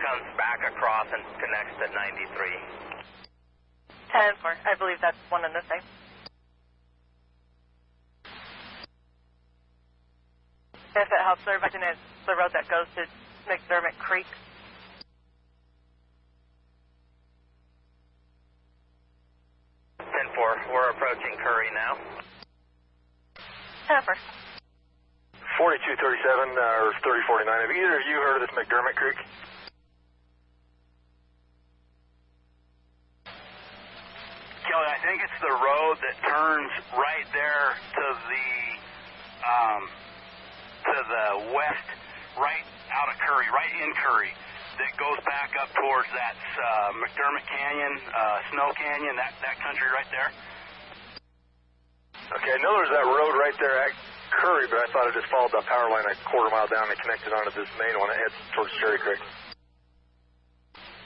comes back across and connects to 93. 10-4, I believe that's one and the same. If it helps, they're advising it's the road that goes to McDermott Creek. We're approaching Curry now. 10-4. 4237 or 3049. Have either of you heard of this McDermott Creek? Kelly, I think it's the road that turns right there to the west, right out of Curry, right in Curry, that goes back up towards that McDermott Canyon, Snow Canyon, that country right there. Okay, I know there's that road right there at Curry, but I thought it just followed that power line a quarter mile down and connected onto this main one that heads towards Cherry Creek.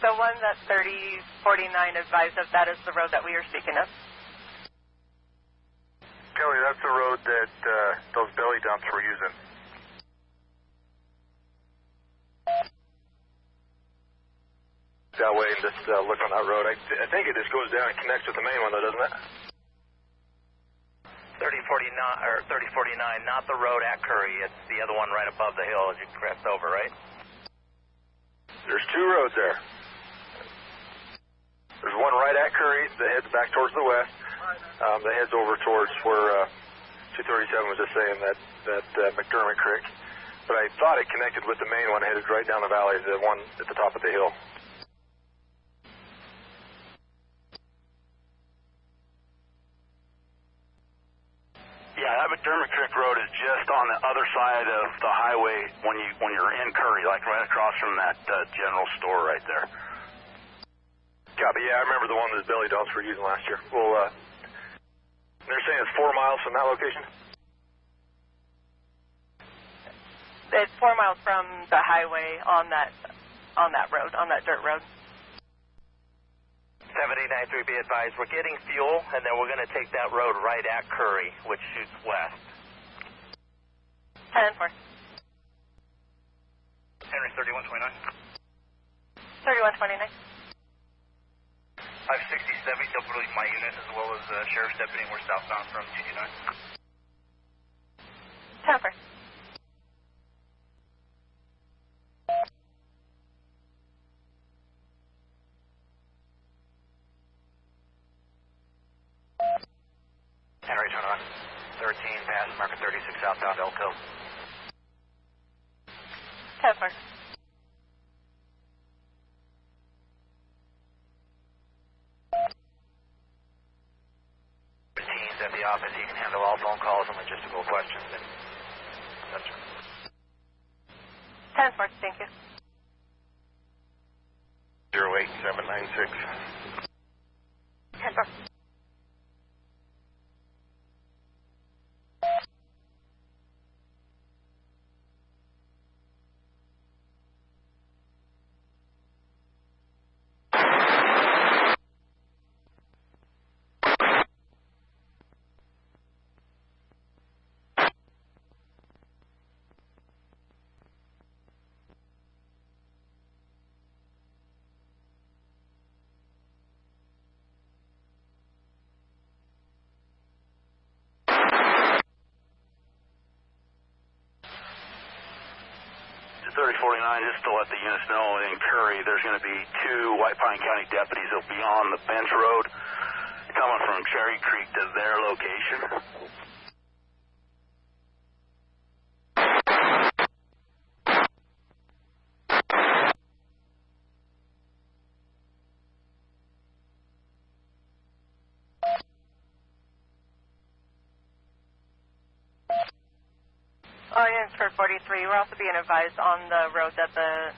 The one that 3049 advised of, that is the road that we are speaking of. Kelly, that's the road that those belly dumps were using. That way and just look on that road. I think it just goes down and connects with the main one, though, doesn't it? 3049, or 3049, not the road at Curry. It's the other one right above the hill as you crest over, right? There's two roads there. There's one right at Curry that heads back towards the west. That heads over towards where 237 was just saying that McDermott Creek. But I thought it connected with the main one, headed right down the valley, the one at the top of the hill. Yeah, that McDermott Creek Road is just on the other side of the highway when you're in Curry, like right across from that general store right there. Copy. Yeah, I remember the one that the belly dumps were using last year. Well, they're saying it's 4 miles from that location? It's 4 miles from the highway on that road, on that dirt road. 7093, be advised, we're getting fuel, and then we're going to take that road right at Curry, which shoots west. 10-4. Henry, 3129. 3129. 567, double relief my unit, as well as Sheriff's Deputy, we're southbound from 229. 10-4. Henry, turn on. 13, pass, marker 36, southbound Elko. 10-4. Teams at the office, he can handle all phone calls and logistical questions. That's right. 10-4, thank you. 08796. 10-4. 3049, just to let the units know, in Curry, there's going to be 2 White Pine County deputies that will be on the bench road coming from Cherry Creek to their location. Units for 43, we're also being advised on the road that the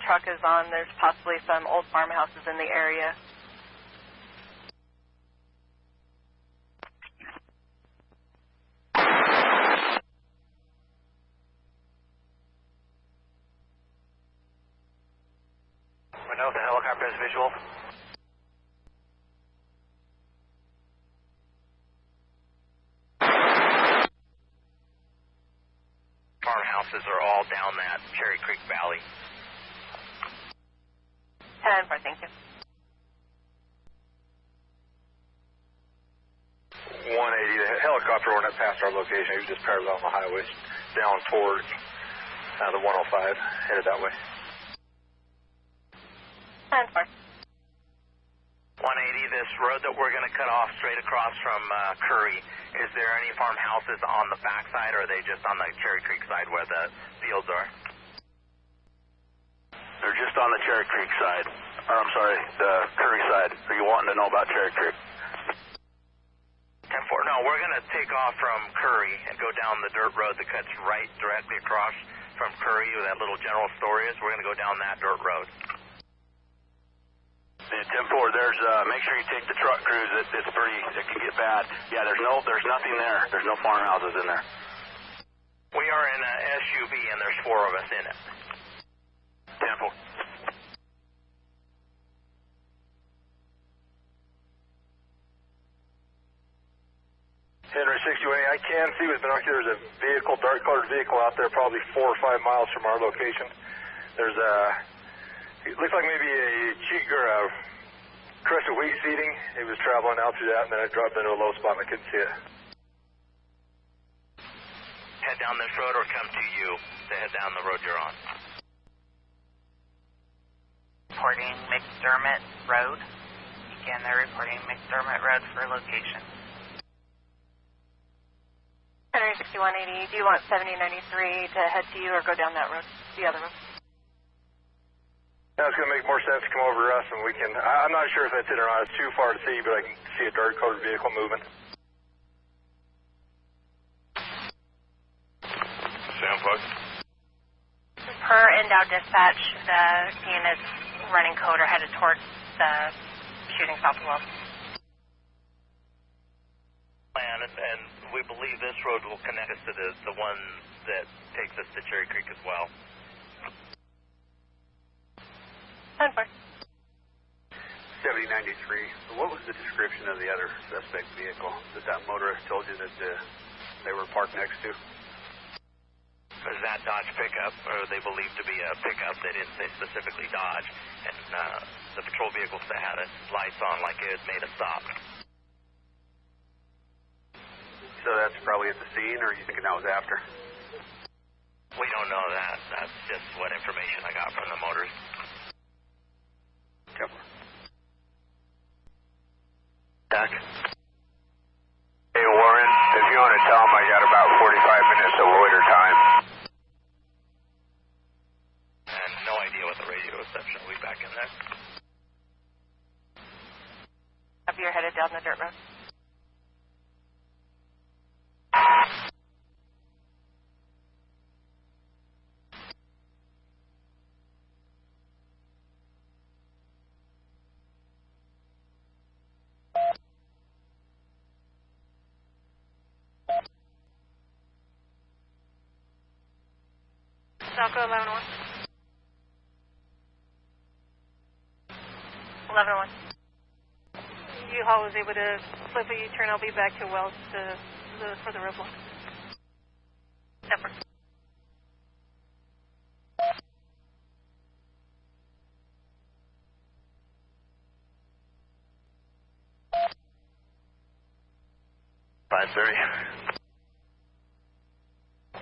truck is on, there's possibly some old farmhouses in the area. We know if the helicopter has visual. Farmhouses are all down that Cherry Creek Valley. 10-4, thank you. 180, the helicopter went up past our location. He was just parallel on the highway, down towards the 105, headed that way. 10-4. 180, this road that we're going to cut off straight across from Curry, is there any farmhouses on the backside, or are they just on the Cherry Creek side where the fields are? They're just on the Cherry Creek side. Or, I'm sorry, the Curry side. Are you wanting to know about Cherry Creek? 10-4. No, we're going to take off from Curry and go down the dirt road that cuts right directly across from Curry where that little general store is. We're going to go down that dirt road. Yeah, 10-4, there's, make sure you take the truck crews. It can get bad. Yeah, there's nothing there. There's no farmhouses in there. We are in a SUV and there's 4 of us in it. 10-4. Henry 61, I can see with binoculars a vehicle, dark-colored vehicle out there, probably 4 or 5 miles from our location. There's it looks like maybe a cheek or a crested wheat seeding. It was traveling out through that, and then it dropped into a low spot, and I couldn't see it. Head down this road or come to you to head down the road you're on. Reporting McDermott Road. Again, they're reporting McDermott Road for location. Henry 6180, do you want 7093 to head to you or go down that road, the other road? Now it's going to make more sense to come over to us, and we can. I'm not sure if that's it or not. It's too far to see, but I can see a dark-colored vehicle moving. Sound plug. Per inbound dispatch, the units running code are headed towards the shooting south of Wells. And we believe this road will connect us to the one that takes us to Cherry Creek as well. 10-4. 7093. What was the description of the other suspect vehicle that motorist told you that they were parked next to? Is that Dodge pickup, or they believe to be a pickup? They didn't say specifically Dodge. And the patrol vehicles that had its lights on like it had made a stop. So that's probably at the scene, or are you thinking that was after? We don't know that. That's just what information I got from the motorist. Yep. Doc? Hey, Warren, if you want to tell them I got about 45 minutes of loiter time. And no idea what the radio reception will be back in there. Have you headed down the dirt road? Elko 11-1. 11-1. U-Haul was able to flip a U-turn. I'll be back to Wells for the roadblock. Separate.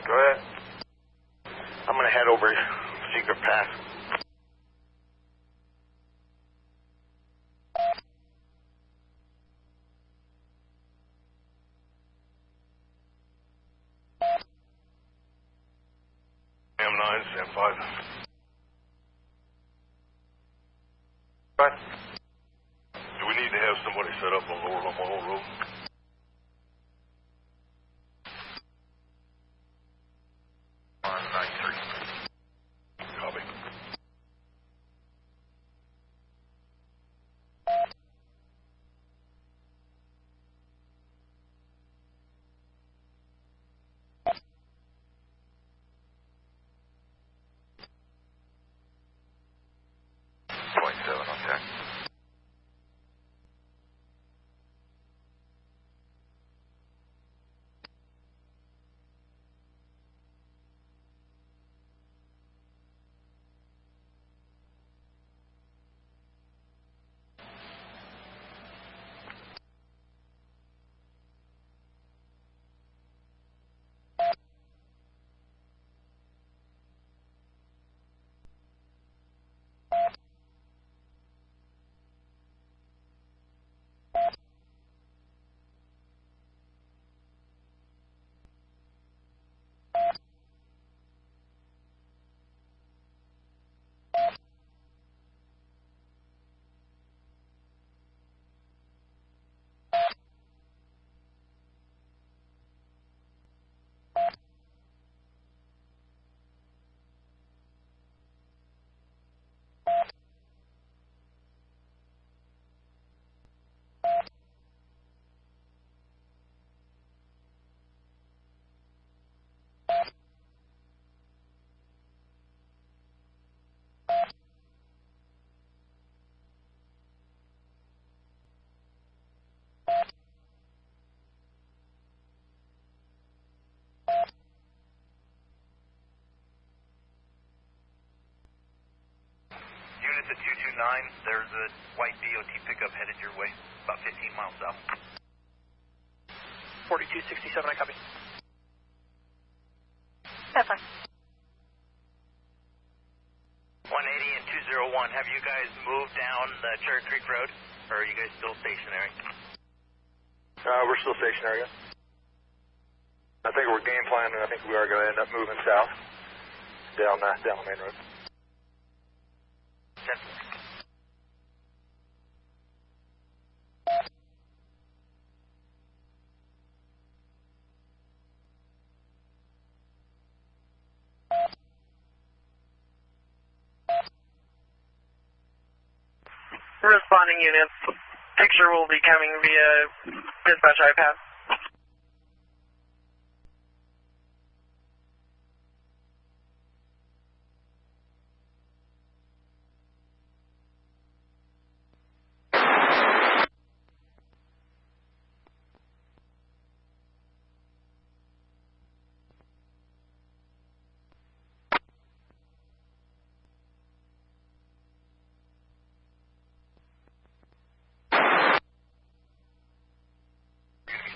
Go ahead. I'm going to head over Secret Pass. M9, stand 5. What? Do we need to have somebody set up on Lower Lamoille Road? On 93. Copy. Units at 229, there's a white DOT pickup headed your way, about 15 miles south. 4267, I copy. That's fine. 180 and 201, have you guys moved down the Cherry Creek Road, or are you guys still stationary? We're still stationary. I think we're game planning, and I think we are going to end up moving south down the main road. Yes. Responding units. Picture will be coming via dispatch iPad.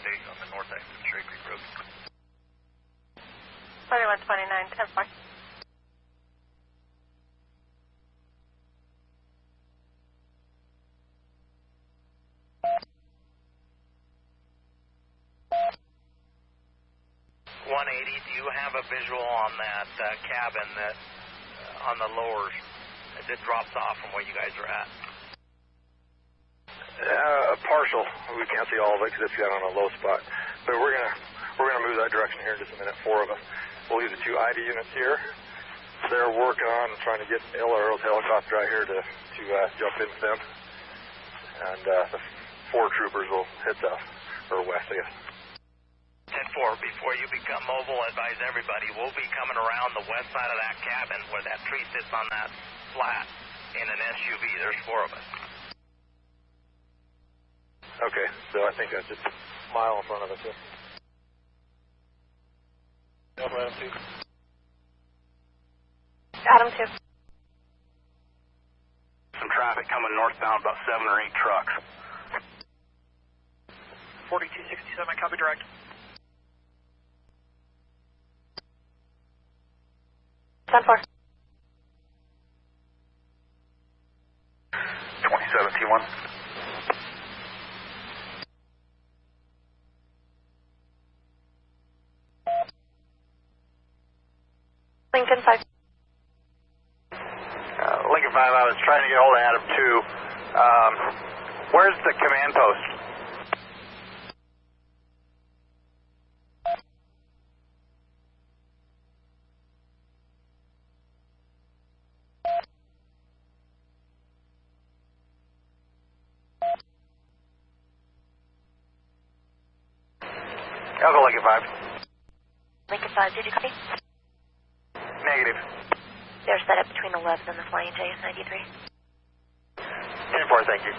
On the north exit of Cherry Creek Road. 3129, 10-4. Do you have a visual on that cabin that on the lower that drops off from where you guys are at? Partial. We can't see all of it because it's got on a low spot. But we're gonna move that direction here in just a minute. 4 of us. We'll leave the 2 ID units here. They're working on trying to get LRO's helicopter out here to jump in with them. And the 4 troopers will head south or west, I guess. 10-4, before you become mobile, advise everybody, we'll be coming around the west side of that cabin where that tree sits on that flat in an SUV. There's 4 of us. Okay, so I think that's just a mile in front of us. Adam 2. Adam 2. Some traffic coming northbound, about 7 or 8 trucks. 4267, copy direct. 10-4. 27 T1. Lincoln 5. Lincoln 5, I was trying to get hold of Adam 2. Where's the command post? Elko, Lincoln 5. Lincoln 5, did you copy? Negative. They're set up between the 11 and the flying J 93. 10-4, thank you.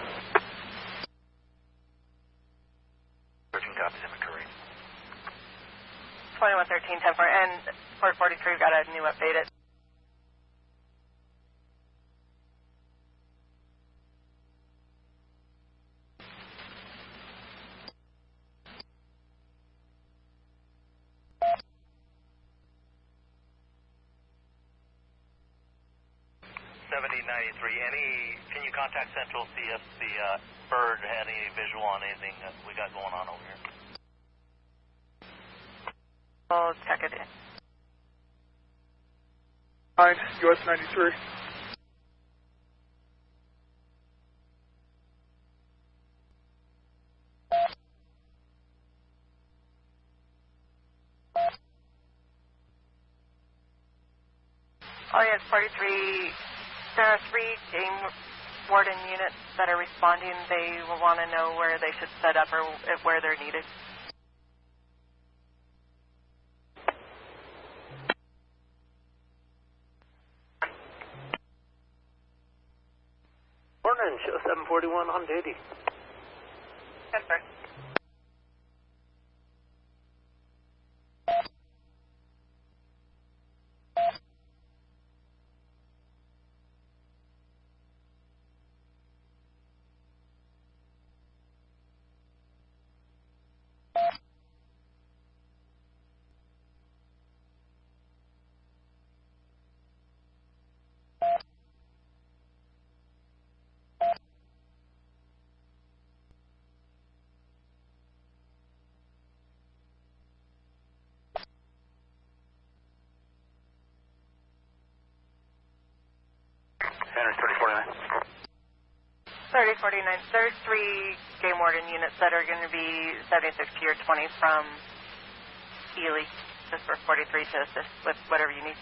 13 copies in McCurry. 2113, 10-4, and 443 got a new update. 7093. Can you contact Central, see if the bird had any visual on anything that we got going on over here? I'll check it in. Fine, US 93. Oh, yes, 43. There are 3 game warden units that are responding. They will want to know where they should set up or where they're needed. Morning, show 741 on duty. Yes, sir. Center's 3049. 3049. There's 3 game warden units that are going to be 76 Tier 20 from Ely, just for 43 to assist with whatever you need.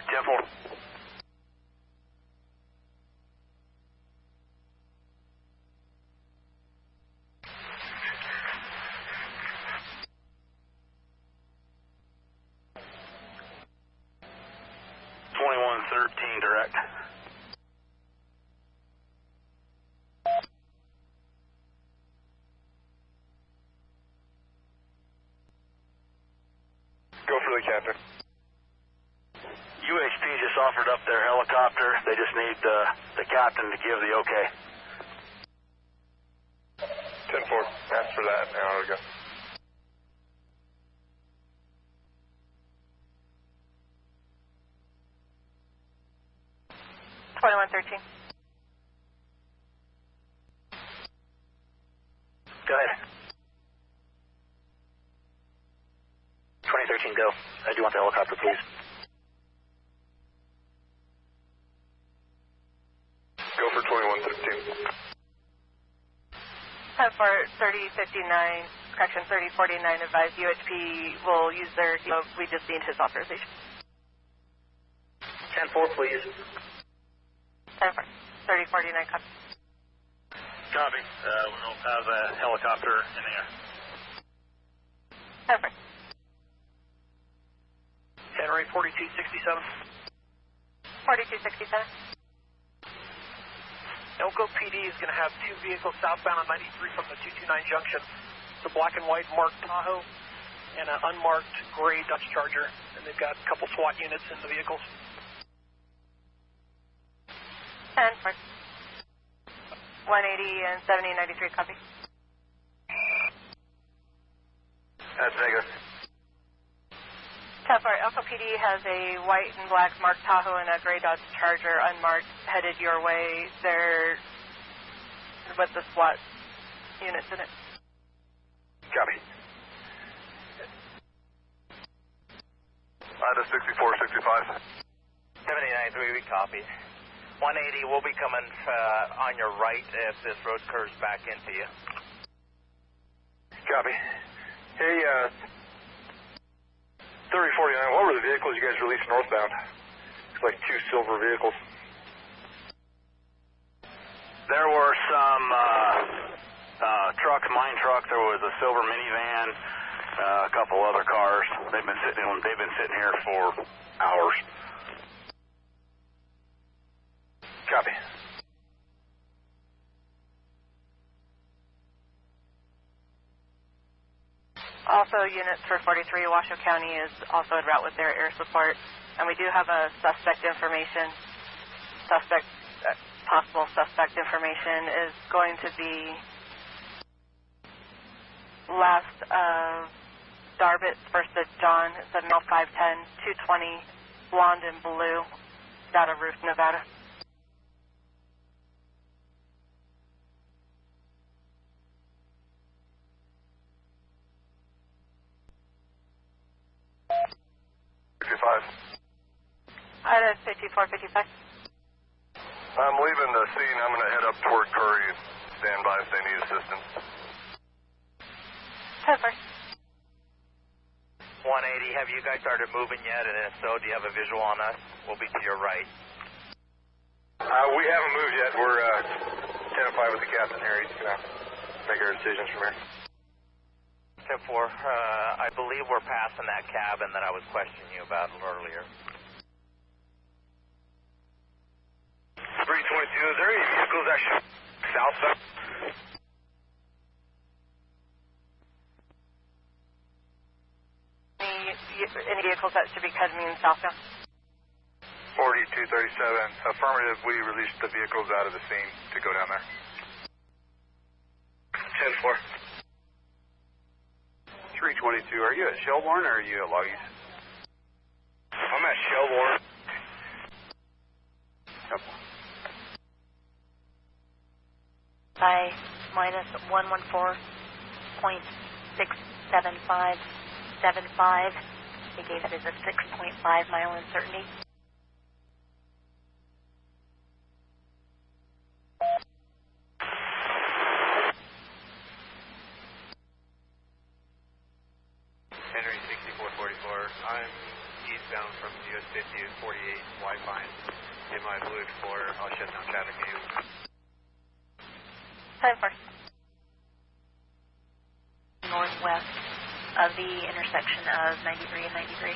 10-4. Direct. Go for the captain. UHP just offered up their helicopter. They just need the captain to give the okay. 10-4. Asked for that an hour ago. Go ahead. 2013, go. I do want the helicopter, please. Go for 2113. For 3059, correction, 3049, advised UHP will use their, we just need his authorization. 10-4, please. 10-4. 3049, copy. Copy. We'll have a helicopter in the air. 10-4. Henry 4267. 4267. Elko PD is going to have 2 vehicles southbound on 93 from the 229 junction. It's a black and white marked Tahoe and an unmarked gray Dodge Charger, and they've got a couple SWAT units in the vehicles. 10-4. 180 and 7093, copy. That's negative. 10-4. Elko PD has a white and black marked Tahoe and a gray Dodge Charger unmarked headed your way. They're with the SWAT units in it. Copy. To 6465. 79-3, we copy. 180, we'll be coming on your right if this road curves back into you. Copy. Hey, 3049, what were the vehicles you guys released northbound? Looks like two silver vehicles. There were some trucks, mine truck. There was a silver minivan, a couple other cars. They've been sitting here for hours. Copy. Also, units for 43 Washoe County is also en route with their air support, and we do have a possible suspect information is going to be last of Darbit versus John, 70510, 220, blonde and blue, out of Ruth, Nevada. Out of 5455. I'm leaving the scene. I'm going to head up toward Curry. Stand by if they need assistance. 180, have you guys started moving yet? And if so, do you have a visual on us? We'll be to your right. We haven't moved yet. We're 10-5 with the captain here. He's going to make our decisions from here. 10-4, I believe we're passing that cabin that I was questioning you about earlier. 322, is there any vehicles actually southbound? Any vehicles that should be coming southbound? 4237, affirmative. We released the vehicles out of the scene to go down there. 10-4. 322, are you at Shelbourne or are you at Loggies? I'm at Shelbourne. By minus 114.67575. They gave it as a 6.5 mile uncertainty. Henry 6444. I'm eastbound from US 50 to 48 Wi-Fi in my Blue Explorer. I'll shut down traffic to you. 10-4. Northwest of the intersection of 93 and 93.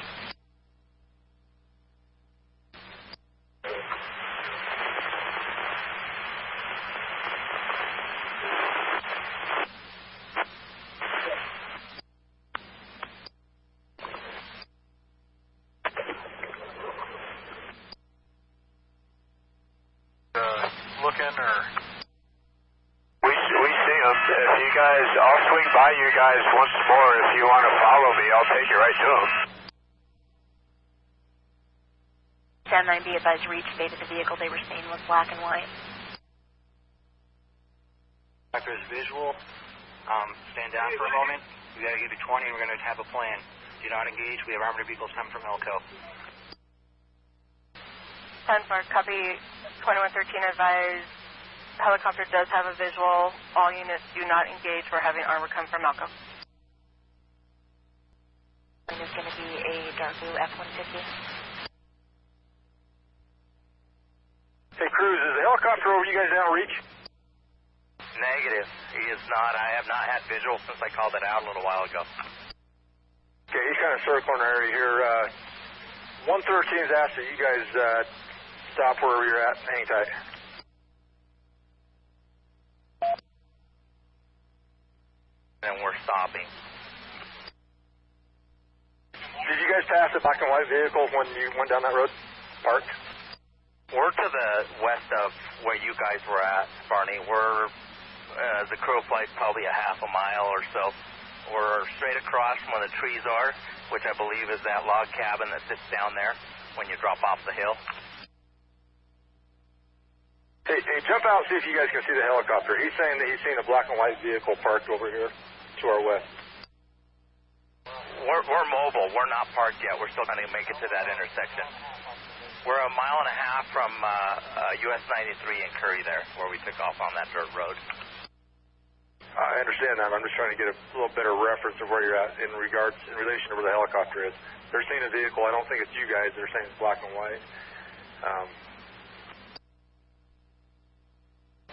Looking or... We see them. If you guys, I'll swing by you guys once more. If you want to follow me, I'll take you right to them. 10-9, be advised, reach stated the vehicle they were seeing was black and white. After this visual, stand down for a moment. We got to give you 20 and we're going to have a plan. Do not engage. We have armored vehicles coming from Elko. 10-4, copy 2113 advised. Helicopter does have a visual. All units do not engage. We're having armor come from Elko. And it's going to be a dark blue F-150. Hey, Cruz, is the helicopter over you guys now reach? Negative. He is not. I have not had visual since I called it out a little while ago. Okay, he's kind of circling our area here. 113's asked that you guys stop wherever you're at and hang tight. And we're stopping. Did you guys pass the black and white vehicle when you went down that road? Parked? We're to the west of where you guys were at, Barney. We're, the crow flight's probably a half a mile or so We're straight across from where the trees are, which I believe is that log cabin that sits down there when you drop off the hill. Hey, jump out and see if you guys can see the helicopter. He's saying that he's seen a black and white vehicle parked over here to our west. We're mobile. We're not parked yet. We're still trying to make it to that intersection. We're a mile and a half from US 93 in Curry there, where we took off on that dirt road. I understand that. I'm just trying to get a little better reference of where you're at in relation to where the helicopter is. They're seeing a vehicle. I don't think it's you guys. They're saying it's black and white.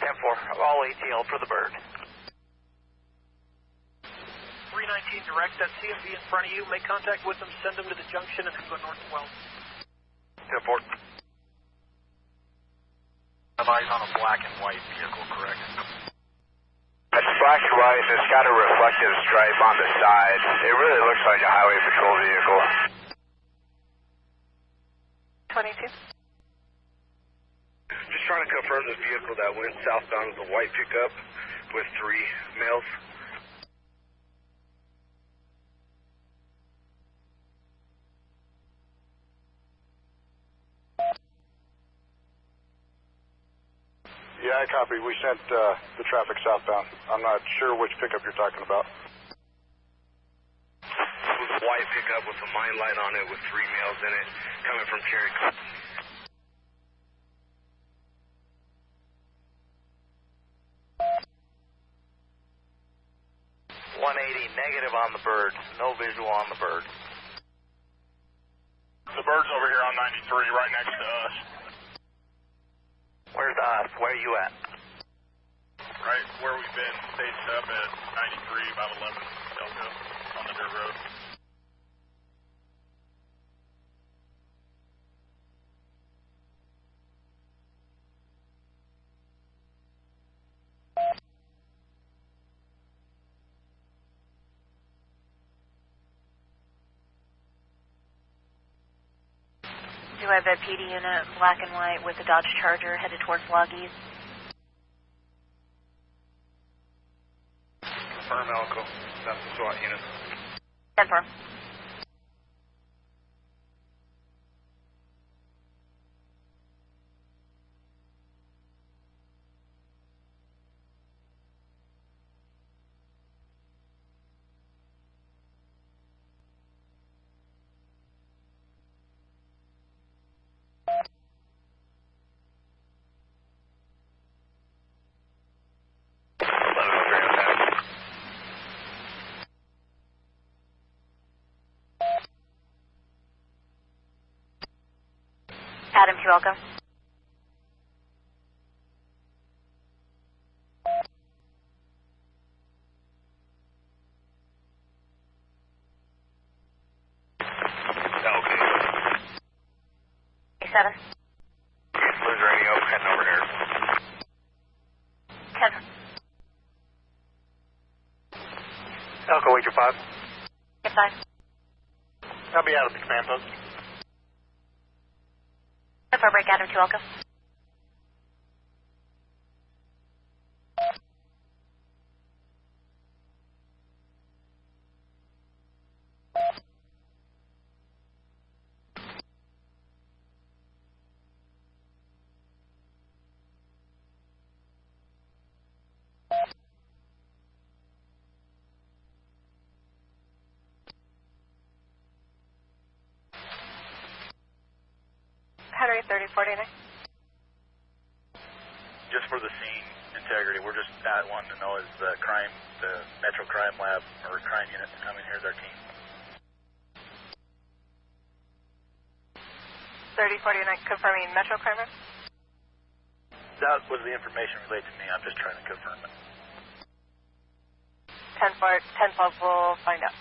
10-4, all ATL for the bird. 319 direct, that CMV in front of you. Make contact with them, send them to the junction, and go north to Wells. 10-4. Have eyes on a black and white vehicle, correct? It's black and white, and it's got a reflective stripe on the side. It really looks like a highway patrol vehicle. 22. Just trying to confirm this vehicle that went southbound is a white pickup with 3 males. Yeah, I copy. We sent the traffic southbound. I'm not sure which pickup you're talking about. It was a white pickup with a mine light on it with 3 males in it coming from Cherry Creek. 180 negative on the bird. No visual on the bird. The bird's over here on 93, right next to us. Where's us? Where are you at? Right where we've been, staged up at 93, about 11 Elko on the dirt road. Do I have a PD unit, black and white, with a Dodge Charger headed towards Loggies? Confirm Elko. That's the SWAT unit. Confirm. Adam, you're welcome. Okay. 7. Blues radio, heading over here. 10. Elko, wait your 5. Get 5. I'll be out of the command post. For break, Adam, to Elko. Henry, 3049. Just for the scene integrity, we're just wanting to know is the Metro Crime Lab or crime unit coming here as our team. 3049, confirming Metro Crime Lab? That was the information relayed to me. I'm just trying to confirm it. 10-12, we'll find out.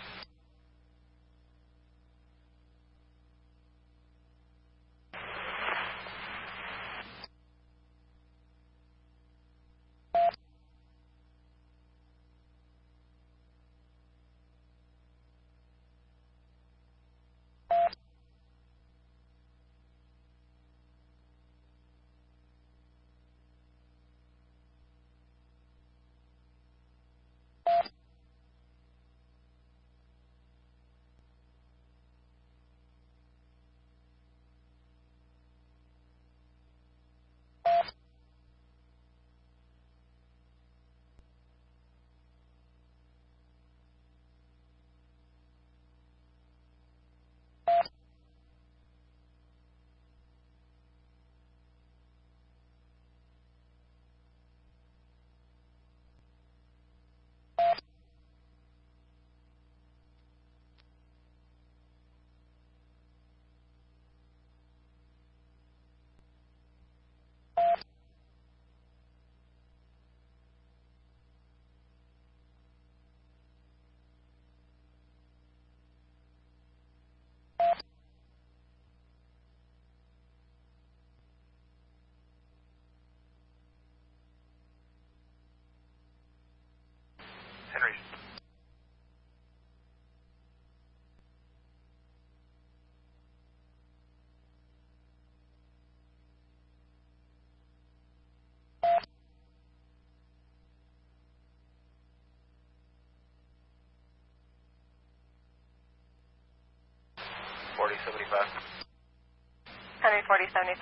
Henry 4075.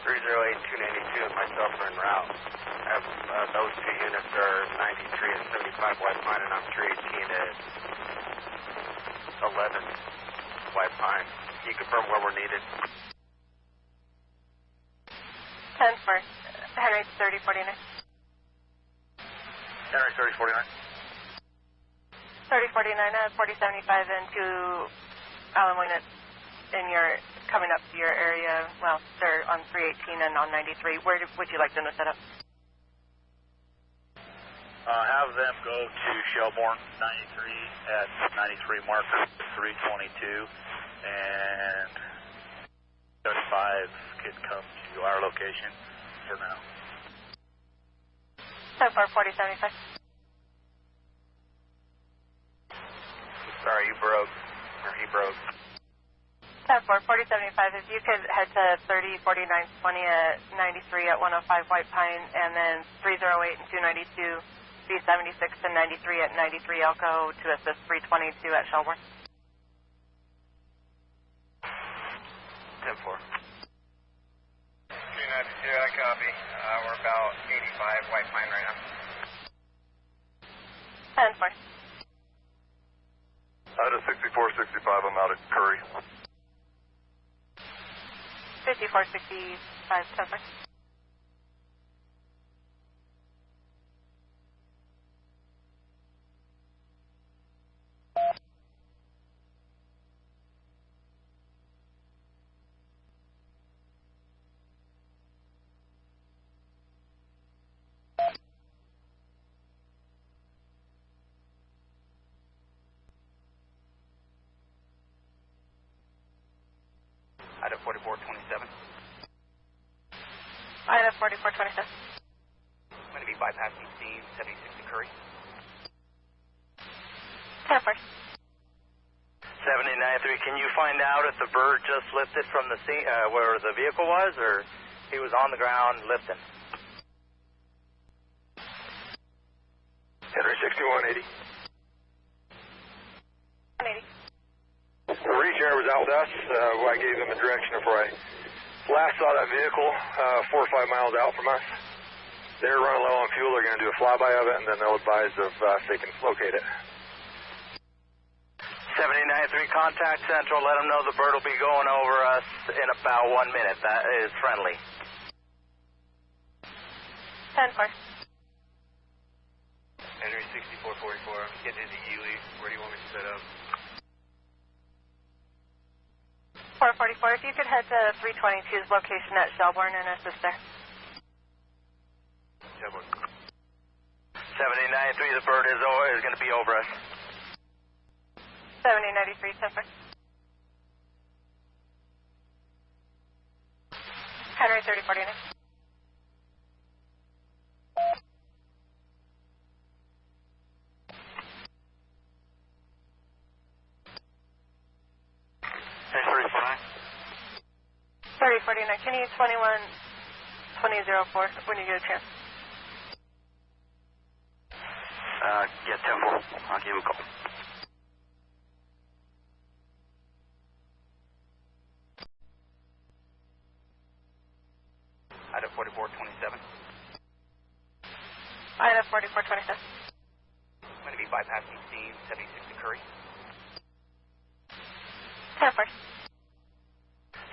308 and 292 and myself are en route. I have, those two units are 93 and 75 White Pine, and I'm 318 at 11 White Pine. Can you confirm where we're needed? 10-4. Henry 3049. Henry 3049. 3049, 4075, and 2 Allen units in your, coming up to your area. Well, they're on 318 and on 93. Where would you like them to set up? Have them go to Shelbourne 93 at 93 marker 322, and 35 can come to our location for now. 10-4, 4075. Sorry, you broke. Or he broke. 10-4, 4075. If you could head to 304920 at 93 at 105 White Pine, and then 308 and 292 B76 and 93 at 93 Elko to assist 322 at Shelbourne. 10-4. 292, I copy. We're about 85 White Pine right now. 10-4. Out of 6465, I'm out at Curry. 5465, 10-4. Out of 4427. Ida 4427. I'm going to be bypassing scene 76 to Curry. 10-4. 7093, can you find out if the bird just lifted from the scene, where the vehicle was, or he was on the ground lifting? Henry 6180. 180. The region was out with us. I gave them a direction of where I last saw that vehicle 4 or 5 miles out from us. They're running low on fuel. They're going to do a flyby of it, and then they'll advise if they can locate it. 7093, contact Central. Let them know the bird will be going over us in about 1 minute. That is friendly. 10-4. Henry 6444, I'm getting into Ely. Where do you want me to set up? 444, if you could head to 322's location at Shelbourne and assist there. Shelbourne. 7093, the bird is going to be over us. 7093, 10-4. Henry 3049. Henry 3049. Can you 21-2004 when you get a chance? Yeah, 10-4. I'll give him a call. Out of 4427. Ida 4427. I'm going to be bypassing scene 76 to Curry. 10-4.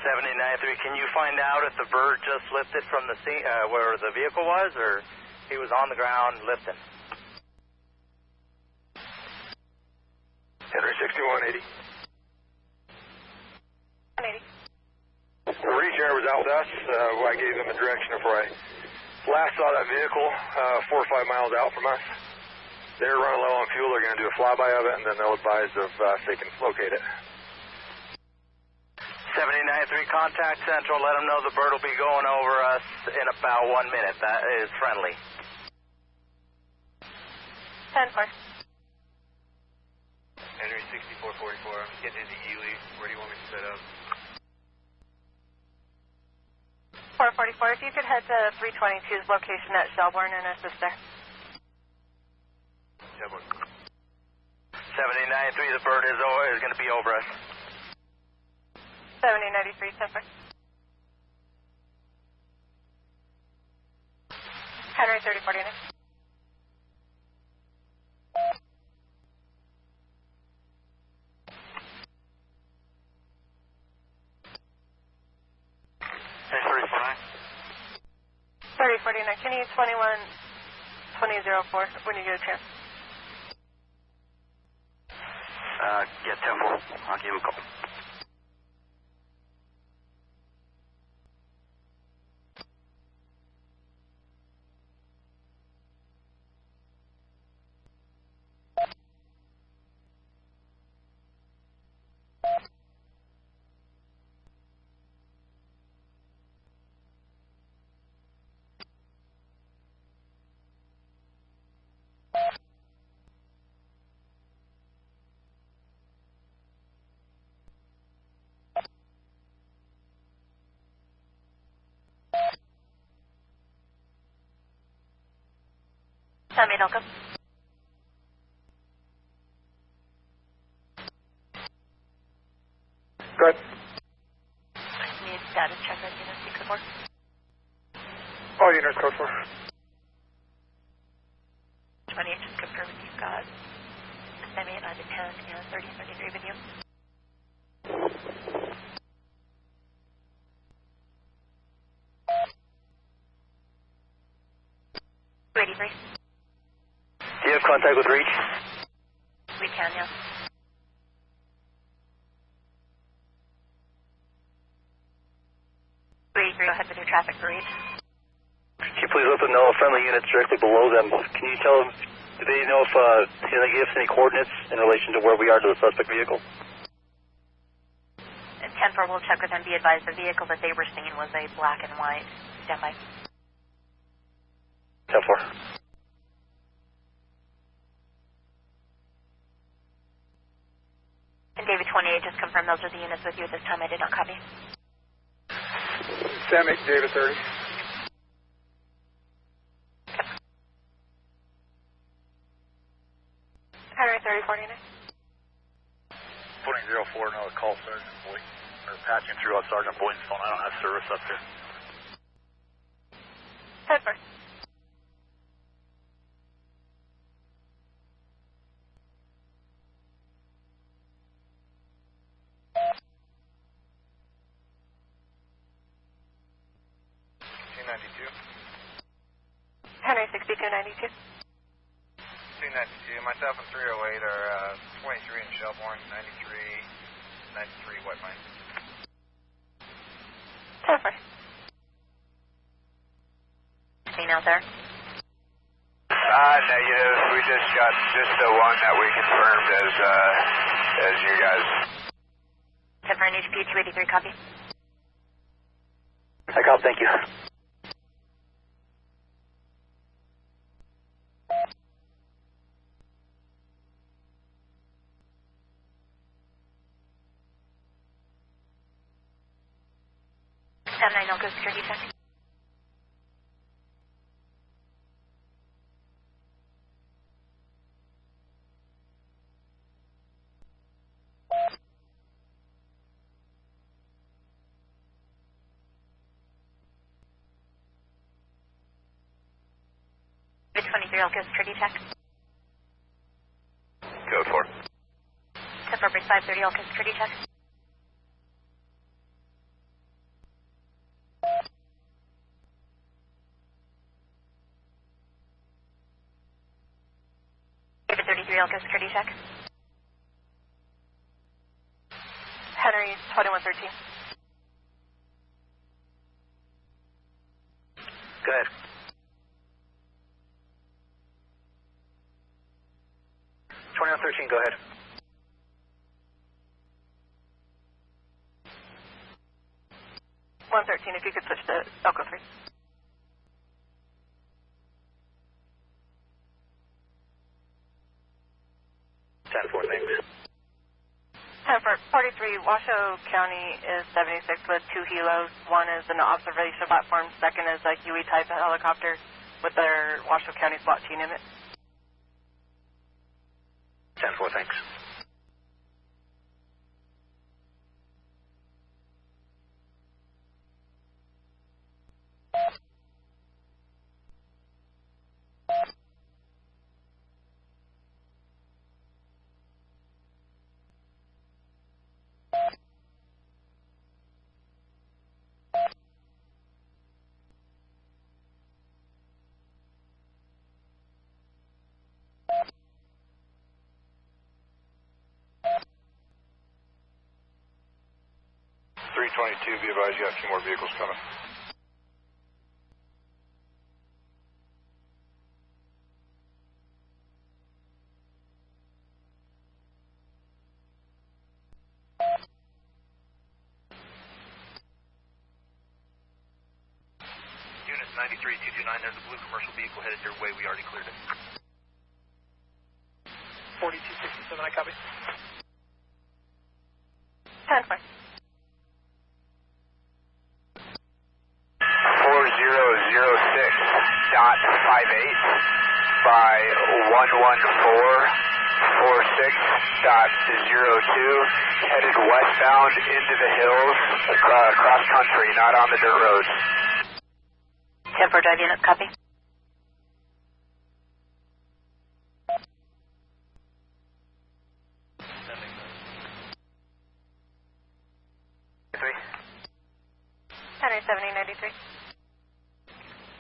7093, can you find out if the bird just lifted from the scene, where the vehicle was, or he was on the ground lifting? Henry 6180. 180. The region was out with us. I gave them a direction of where I last saw that vehicle 4 or 5 miles out from us. They're running low on fuel. They're going to do a flyby of it, and then they'll advise if they can locate it. 7093, contact Central. Let them know the bird will be going over us in about 1 minute. That is friendly. 10-4. Henry 6444, I'm getting into Ely. Where do you want me to set up? 444, if you could head to 322's location at Shelbourne and assist there. Shelbourne. 7093, the bird is going to be over us. 7093, 10-4. Henry 3049. Hey, 3049. 3049, can you 21-2004 when you get a chance? Yeah, 10-4. I'll give him a call. Elko. Good. Need status check on unit 6-4. All units, code 4. 28, just confirming you've got semi at 9 to 10 and 3033 with you. Do you have contact with Reach? We can, yeah. Go ahead with your traffic for Reach. Can you please let them know friendly units directly below them? Can you tell them, do they know if, can they give us any coordinates in relation to where we are to the suspect vehicle? And 10-4 will check with them. Be advised the vehicle that they were seeing was a black and white. Stand by. 10-4. And David 28, just confirm those are the units with you at this time. I did not copy. Sam 8, David 30. Henry 3049. 2004, another call, Sergeant Boyd. Or patching through on Sergeant Boyd's phone. I don't have service up there. 10-4. Henry 6292. 292. Myself and 308 are 23 in Shelbourne, 93 White Pine. 10-4. Seen out there? Negative. We just got the one that we confirmed as you guys. 10-4 HP 283, copy. I call, thank you. Elko security check. David 23, Elko security check. Code 4. 10-4, bridge 530, Elko security check. Elko security check. Henry 2113. Go ahead. Go ahead. 113, if you could switch to Elko 3. For 43, Washoe County is 76 with 2 helos. One is an observation platform. Second is a Huey type of helicopter with their Washoe County SWAT team in it. 10-4, thanks. 322, be advised, you got a few more vehicles coming. Units 93, 229, there's a blue commercial vehicle headed your way. We already cleared it. 4267, I copy. 10-4. 4006.58 by 11446.02, headed westbound into the hills, cross country, not on the dirt roads. 10-4 drive units, copy. Henry 7093.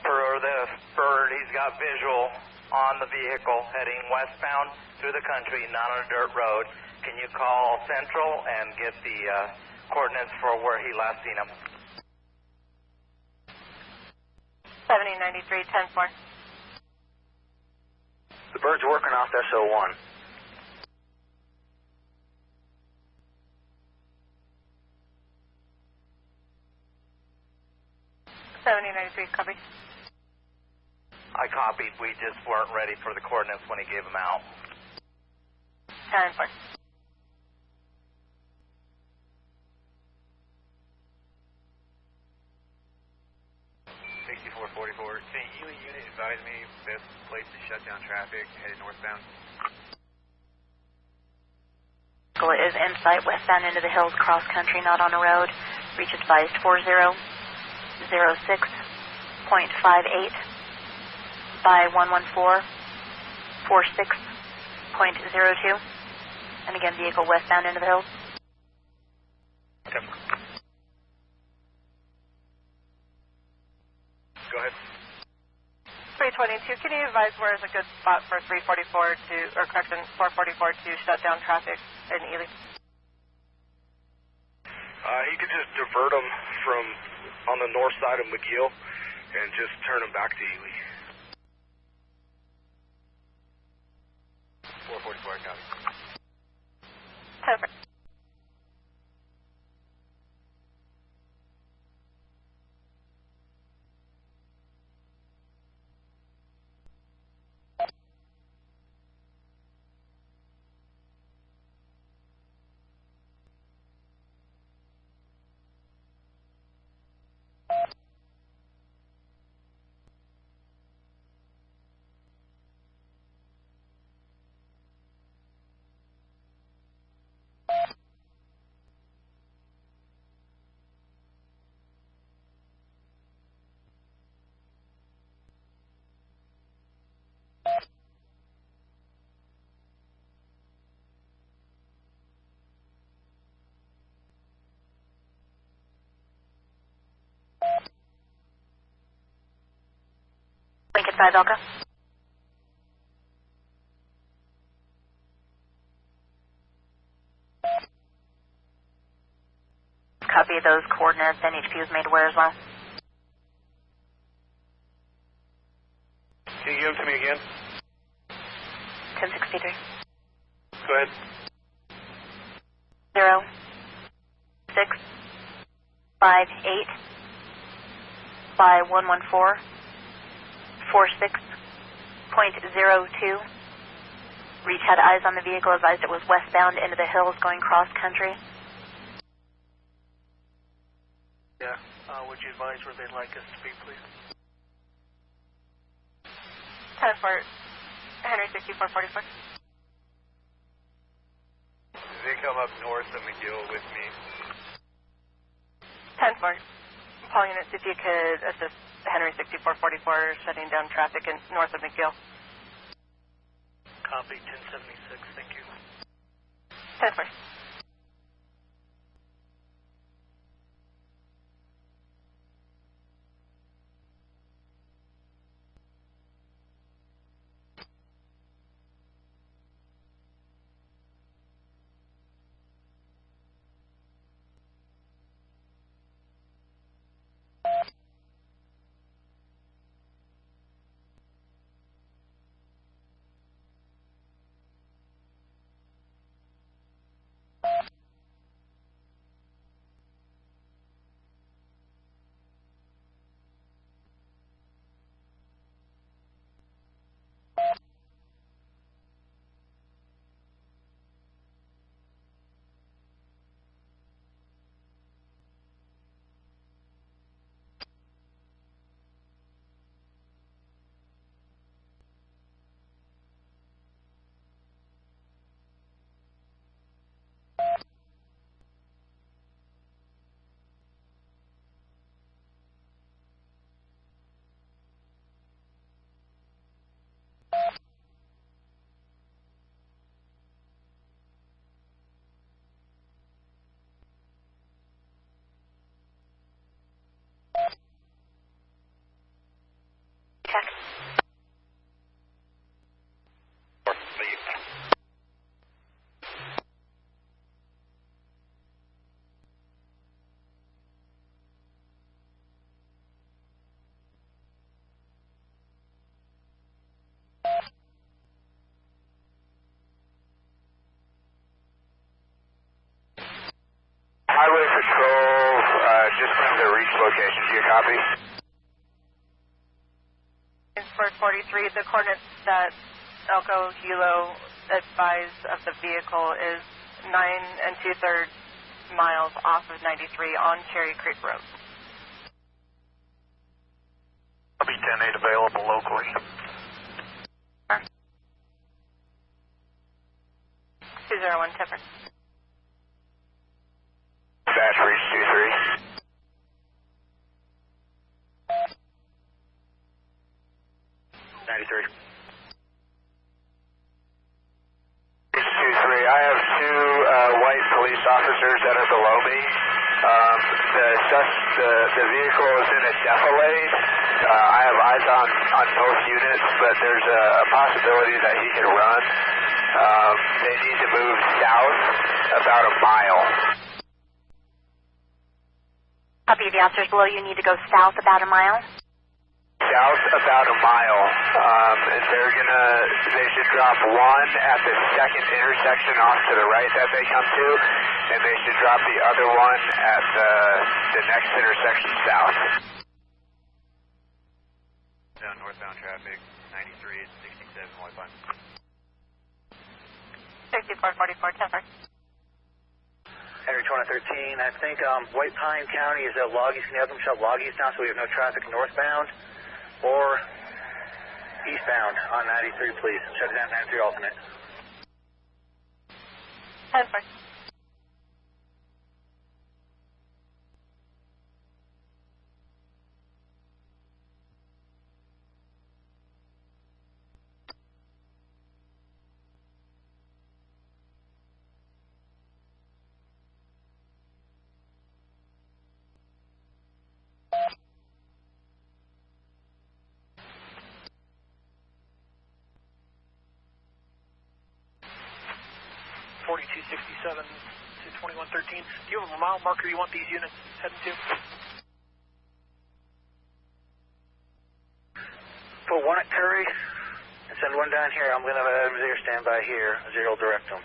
Per the bird, he's got visual on the vehicle heading westbound through the country, not on a dirt road. Can you call Central and get the coordinates for where he last seen him? 7093, 10-4. The bird's working off SO1. 7093, copy. I copied. We just weren't ready for the coordinates when he gave them out. 10-4. Can you unit advise me best place to shut down traffic headed northbound? Vehicle is in sight westbound into the hills, cross country, not on a road. Reach advised 4006.58 by 11446.02. And again, vehicle westbound into the hills. Okay. Go ahead. 322, can you advise where is a good spot for 444 to shut down traffic in Ely? He could just divert them from on the north side of McGill and just turn them back to Ely. 444, copy. 10-4. Lincoln 5 Elko. Copy those coordinates. NHP was made aware as well. Can you give them to me again? 1063. Go ahead. 0658 by 11446.02. Reach had eyes on the vehicle, advised it was westbound into the hills going cross country. Yeah. Would you advise where they'd like us to be, please? 10-4. Henry 6444. They come up north of McGill with me. 10-4. Paul units, if you could assist Henry 6444 shutting down traffic in north of McGill. Copy 1076, thank you. 10-4. patrol just went to reach location. Do you copy? For 43, the coordinates that Elko Hilo advised of the vehicle is 9 2/3 miles off of 93 on Cherry Creek Road. I'll be 10-8 available locally. 201 Tipper. Dispatch, reach 23. I have two white police officers that are below me. The vehicle is in a defilade. I have eyes on both units, but there's a possibility that he can run. They need to move south about a mile. Copy, the officers below you need to go south about a mile. South about a mile, and they should drop one at the second intersection off to the right that they come to, and they should drop the other one at the next intersection south. Down northbound traffic, 93 and 67 white line. 6444 Tipper. Henry 2013, I think White Pine County is at Loggies. Can you have them shut Loggies down so we have no traffic northbound or eastbound on 93, please? Shut it down 93 alternate. 10-4. .67 to 2113. Do you have a mile marker you want these units heading to? Put one at Curry and send one down here. I'm going to have Adam Zero stand by here. Zero direct them.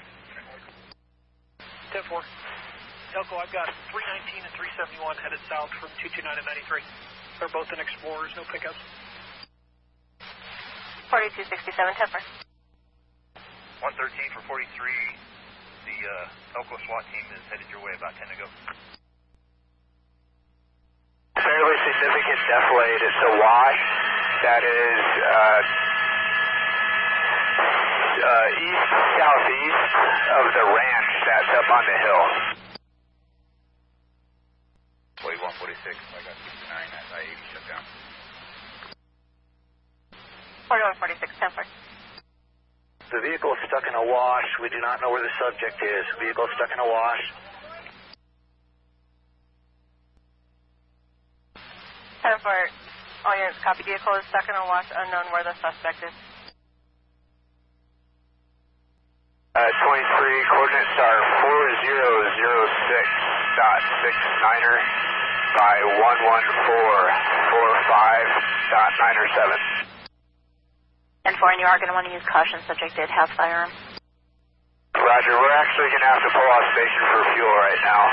10-4. Elko, I've got 319 and 371 headed south from 229 and 93. They're both in Explorers, no pickups. 4267 Tipper. 113 for 43. The Elko SWAT team is headed your way about 10 to go. Fairly significant defilade. It's a wash that is east-southeast of the ranch that's up on the hill. 4146, I got 69 at I-80 shut down. 4146 Tipper. The vehicle is stuck in a wash. We do not know where the subject is. Vehicle is stuck in a wash. 10-4. All units copy. Vehicle is stuck in a wash. Unknown where the suspect is. 23, coordinates are 4006.69er by 11445.97. And 4, and you are going to want to use caution. Subject did have firearm. Roger, we're actually going to have to pull off station for fuel right now.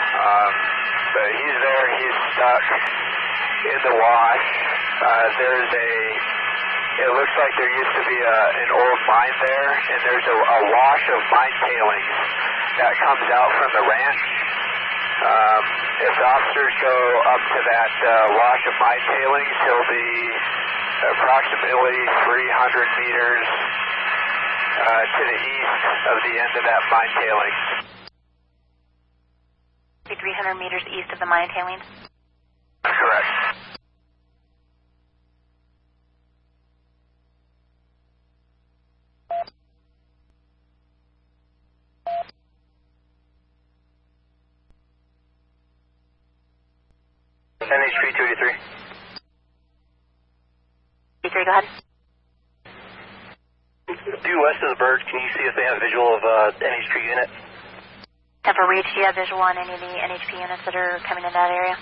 But he's there, he's stuck in the wash. It looks like there used to be an old mine there, and there's a wash of mine tailings that comes out from the ranch. If the officers go up to that wash of mine tailings, he'll be approximately 300 meters to the east of the end of that mine tailing. 300 meters east of the mine tailings? Correct. NHP 283. 283, go ahead. Due west of the bird, can you see if they have a visual of NHP unit? Temper Reach, do you have visual on any of the NHP units that are coming in that area?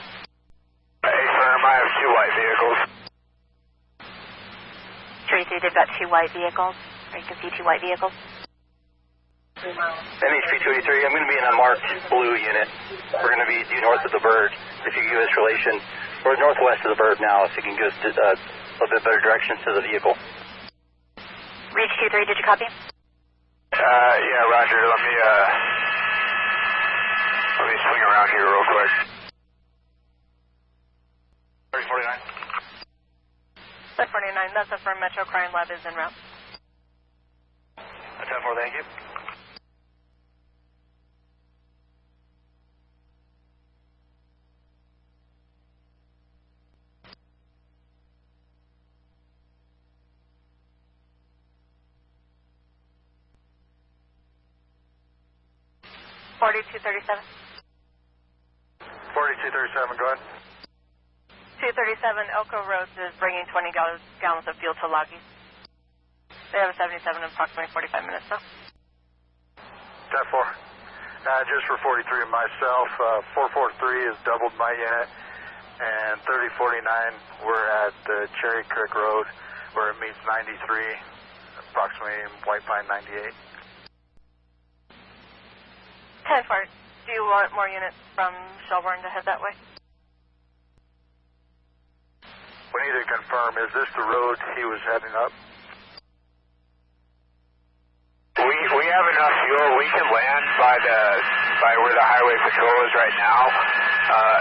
Hey, firm, I have two white vehicles. 33, they've got two white vehicles, or you can see two white vehicles. NHP 283, I'm going to be in a marked blue unit. We're going to be due north of the bird. If you can give us relation, we're northwest of the bird now, if you can give us a little bit better directions to the vehicle. Reach 23, did you copy? Yeah, roger. Let me swing around here real quick. 1049, that's a firm Metro Crime Lab is en route. 10-4, thank you. $42.37. 4237, go ahead. 237 Elko Roads is bringing 20 gallons of fuel to Loggies. They have a 77 in approximately 45 minutes now. 10-4. Just for 43 and myself, 443 has doubled my unit, and 3049, we're at Cherry Creek Road, where it meets 93, approximately White Pine 98. 10-4, do you want more units from Shelburne to head that way? We need to confirm, is this the road he was heading up? We have enough fuel. We can land by where the highway patrol is right now,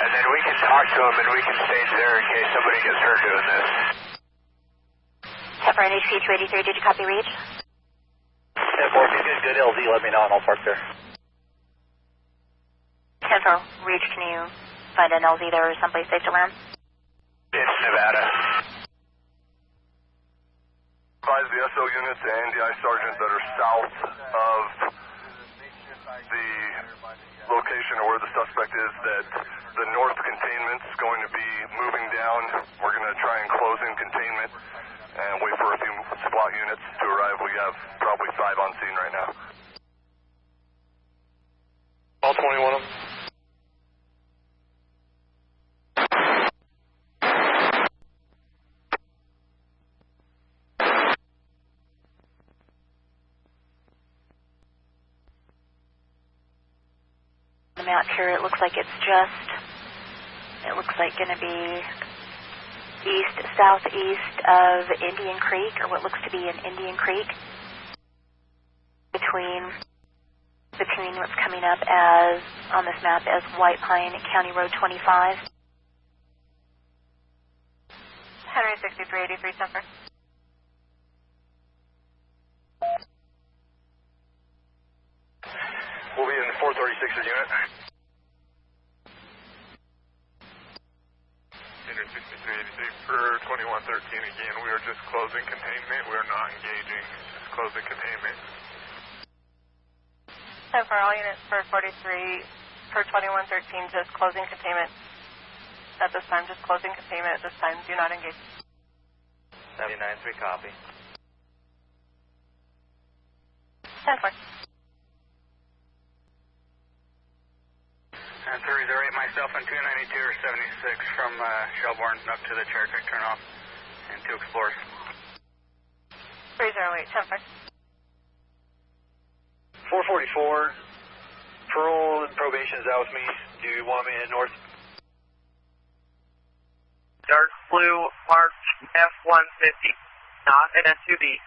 and then we can talk to them and we can stage there in case somebody gets hurt doing this. Pepper NHP 283, did you copy reach? 10-4, if you get good LZ, let me know and I'll park there. 10-4, reach, can you find an LZ there or someplace safe to land? It's Nevada. Advise the SO units and the I sergeant that are south of the location of where the suspect is that the north containment's going to be moving down. We're going to try and close in containment and wait for a few SWAT units to arrive. We have probably 5 on scene right now. All 21 of them. Map here, it looks like it's going to be southeast of Indian Creek, or what looks to be an Indian Creek, between what's coming up as on this map as White Pine County Road 25. Henry 6383, Semper. We'll be in 436's unit. Henry 6383 for 2113 again. We are just closing containment. We are not engaging. Just closing containment. So for all units for 43, for 2113, just closing containment. At this time, just closing containment at this time. Do not engage. 793, copy. 10-4. And 308, myself and 292 or 76 from Shelburne up to the Cherry Creek turnoff and 2 Explorers. 308, 10-4. 444, parole and probation is out with me. Do you want me to head north? Dark blue, marked F-150, not an SUV.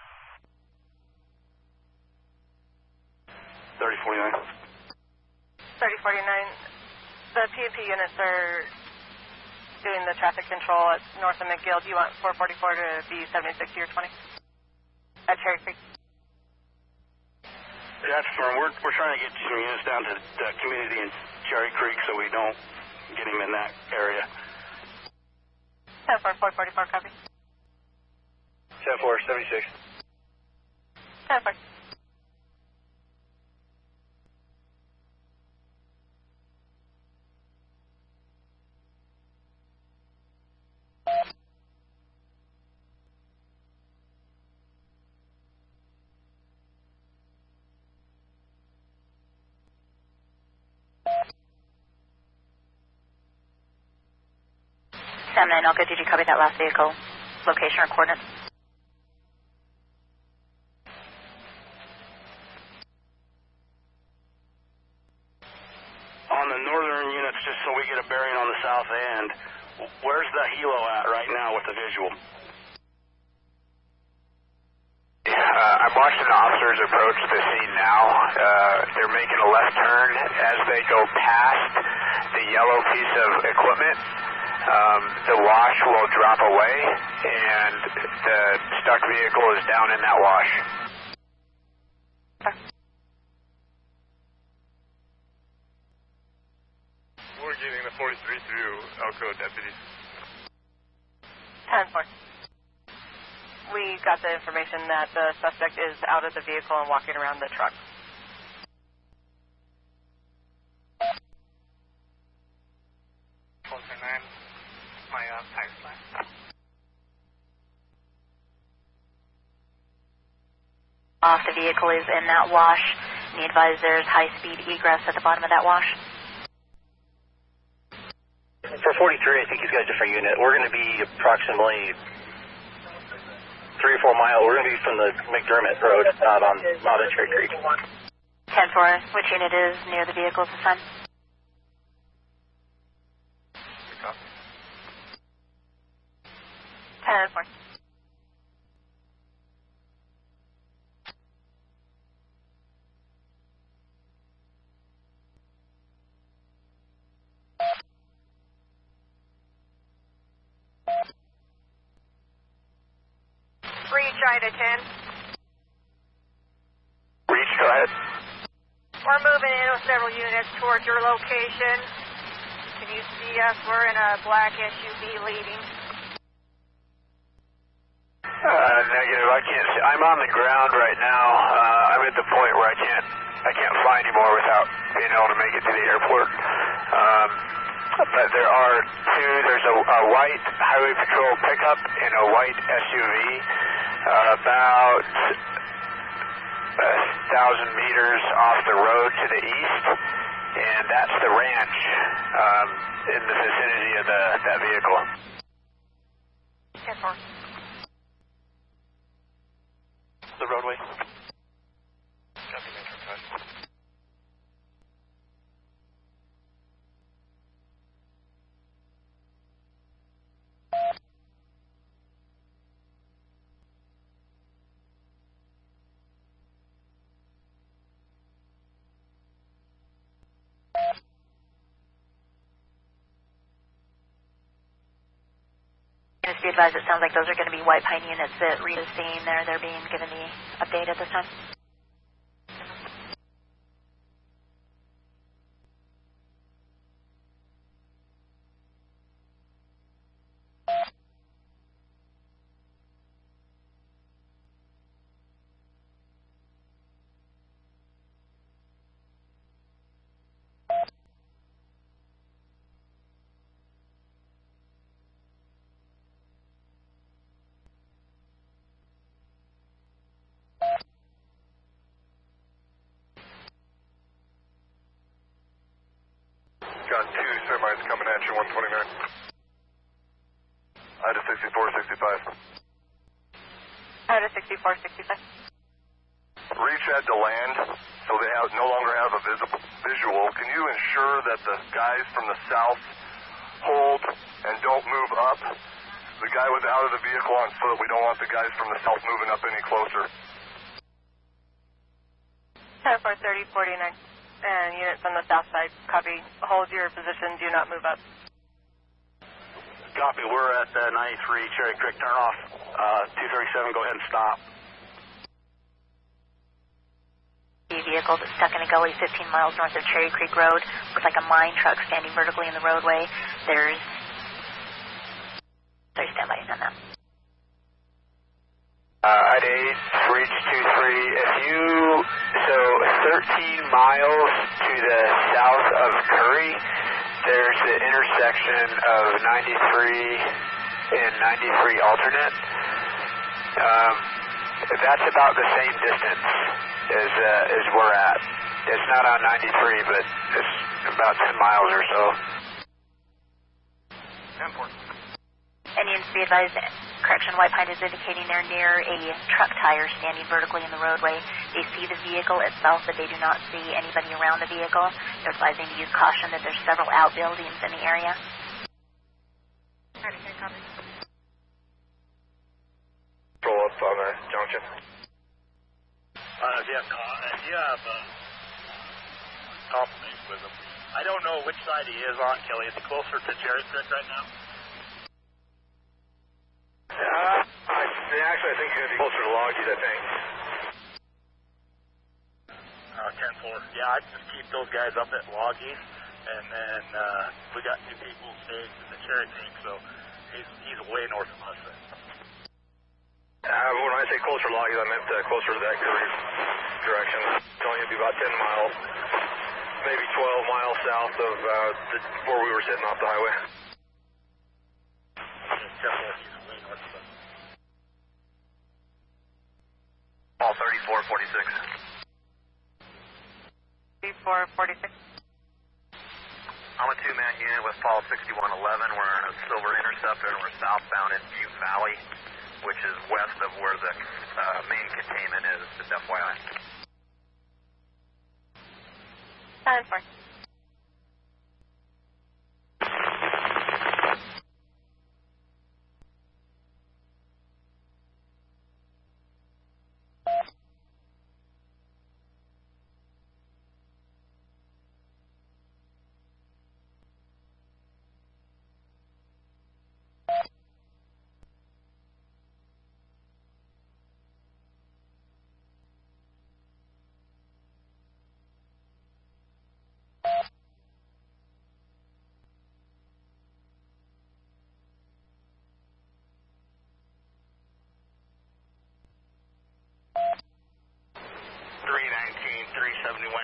3049. 3049. The P&P units are doing the traffic control at north of McGill. Do you want 444 to be 76 or 20? At Cherry Creek. That's firm. We're trying to get some units down to the community in Cherry Creek so we don't get him in that area. 10-4, 444, copy. 10-4, 76. 10-4. Elko, did you copy that last vehicle location or coordinates? turn units just so we get a bearing on the south end. Where's the helo at right now with the visual? I'm watching the officers approach the scene now. They're making a left turn. As they go past the yellow piece of equipment, the wash will drop away, and the stuck vehicle is down in that wash. We're getting the 43 through Elko deputies. 10-4. We got the information that the suspect is out of the vehicle and walking around the truck. My tire flat. Off the vehicle is in that wash. Be advised there's high-speed egress at the bottom of that wash. For 43, I think he's got a different unit. We're going to be approximately 3 or 4 miles. We're going to be from the McDermott Road, not on Cherry Creek. 10-4, which unit is near the vehicle at this time? Ten-4. Reach, Ida 10. Reach, go ahead. We're moving in with several units towards your location. Can you see us? We're in a black SUV leading. Negative. I can't see. I'm on the ground right now. I'm at the point where I can't fly anymore without being able to make it to the airport. But there are two. There's a white highway patrol pickup and a white SUV about 1,000 meters off the road to the east, and that's the ranch in the vicinity of that vehicle. 10-4. The roadway. Copy, Metro 5. Just be advised, it sounds like those are going to be White Pine units that Rita's seeing there. They're being given the update at this time. Got two semis coming at you, 129. Ida 6465. Ida 6465. Reach had to land, so they no longer have a visual. Can you ensure that the guys from the south hold and don't move up? The guy was out of the vehicle on foot. We don't want the guys from the south moving up any closer. 10-4, 3049. And units on the south side, copy. Hold your position. Do not move up. Copy. We're at 93 Cherry Creek turnoff. 237, go ahead and stop. The vehicle that's stuck in a gully 15 miles north of Cherry Creek Road. Looks like a mine truck standing vertically in the roadway. There's standby on that. Ida 8, Reach 23. So 13 miles to the south of Curry, there's the intersection of 93 and 93 alternate. That's about the same distance as we're at. It's not on 93, but it's about 10 miles or so. 10-4. Indians be advised, correction, White Pine is indicating they're near a truck tire standing vertically in the roadway. They see the vehicle itself, but they do not see anybody around the vehicle. They're advising to use caution that there's several outbuildings in the area. Roll up on the junction. Do you have confirmation with him? I don't know which side he is on, Kelly. Is he closer to Cherry Creek right now? Actually, I think he's going to be closer to Loggies, I think. 10-4. Yeah, I'd just keep those guys up at Loggies, and then we got 2 people staying in the Cherry Creek, so he's way north of us. When I say closer to Loggies, I meant closer to that Curry direction. It's only going to be about 10 miles, maybe 12 miles south of where we were sitting off the highway. All 3446. 3446. I'm a 2-man unit with Paul 6111. We're in a Silver Interceptor and we're southbound in Butte Valley, which is west of where the main containment is, just FYI. 10-4.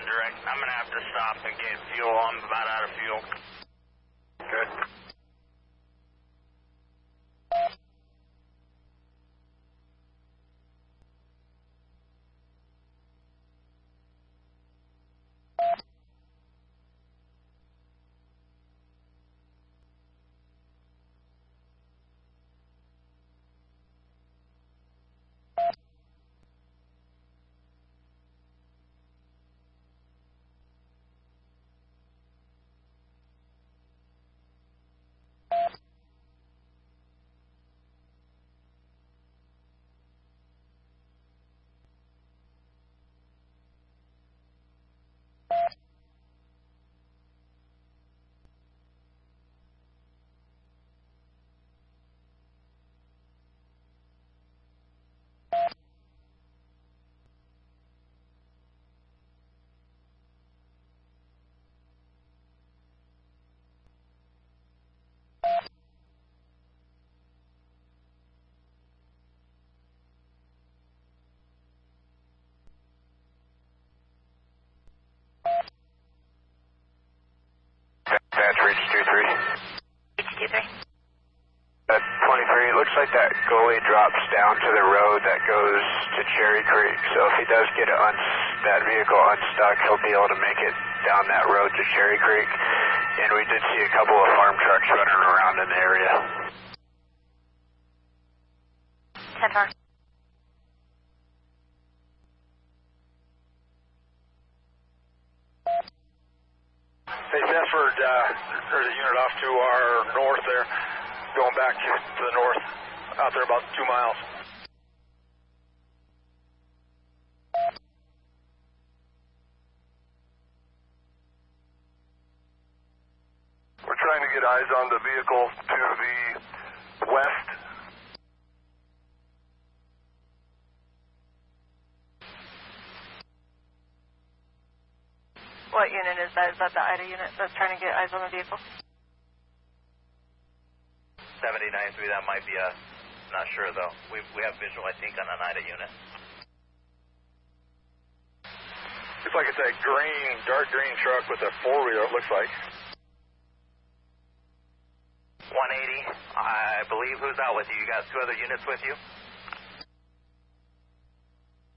Direct. I'm going to have to stop and get fuel. I'm about out of fuel. Good. Reach 23. Reach 23. 23, it looks like that gully drops down to the road that goes to Cherry Creek, so if he does get that vehicle unstuck, he'll be able to make it down that road to Cherry Creek, and we did see a couple of farm trucks running around in the area. 10-4. Hey, Thetford, there's a unit off to our north there, going back to the north, out there about 2 miles. We're trying to get eyes on the vehicle to the west. What unit is that? Is that the IDA unit that's trying to get eyes on the vehicle? 79-3, that might be us. Not sure, though. We have visual, I think, on an IDA unit. Looks like it's a dark green truck with a 4-wheeler, it looks like. 180, I believe. Who's out with you? You got 2 other units with you?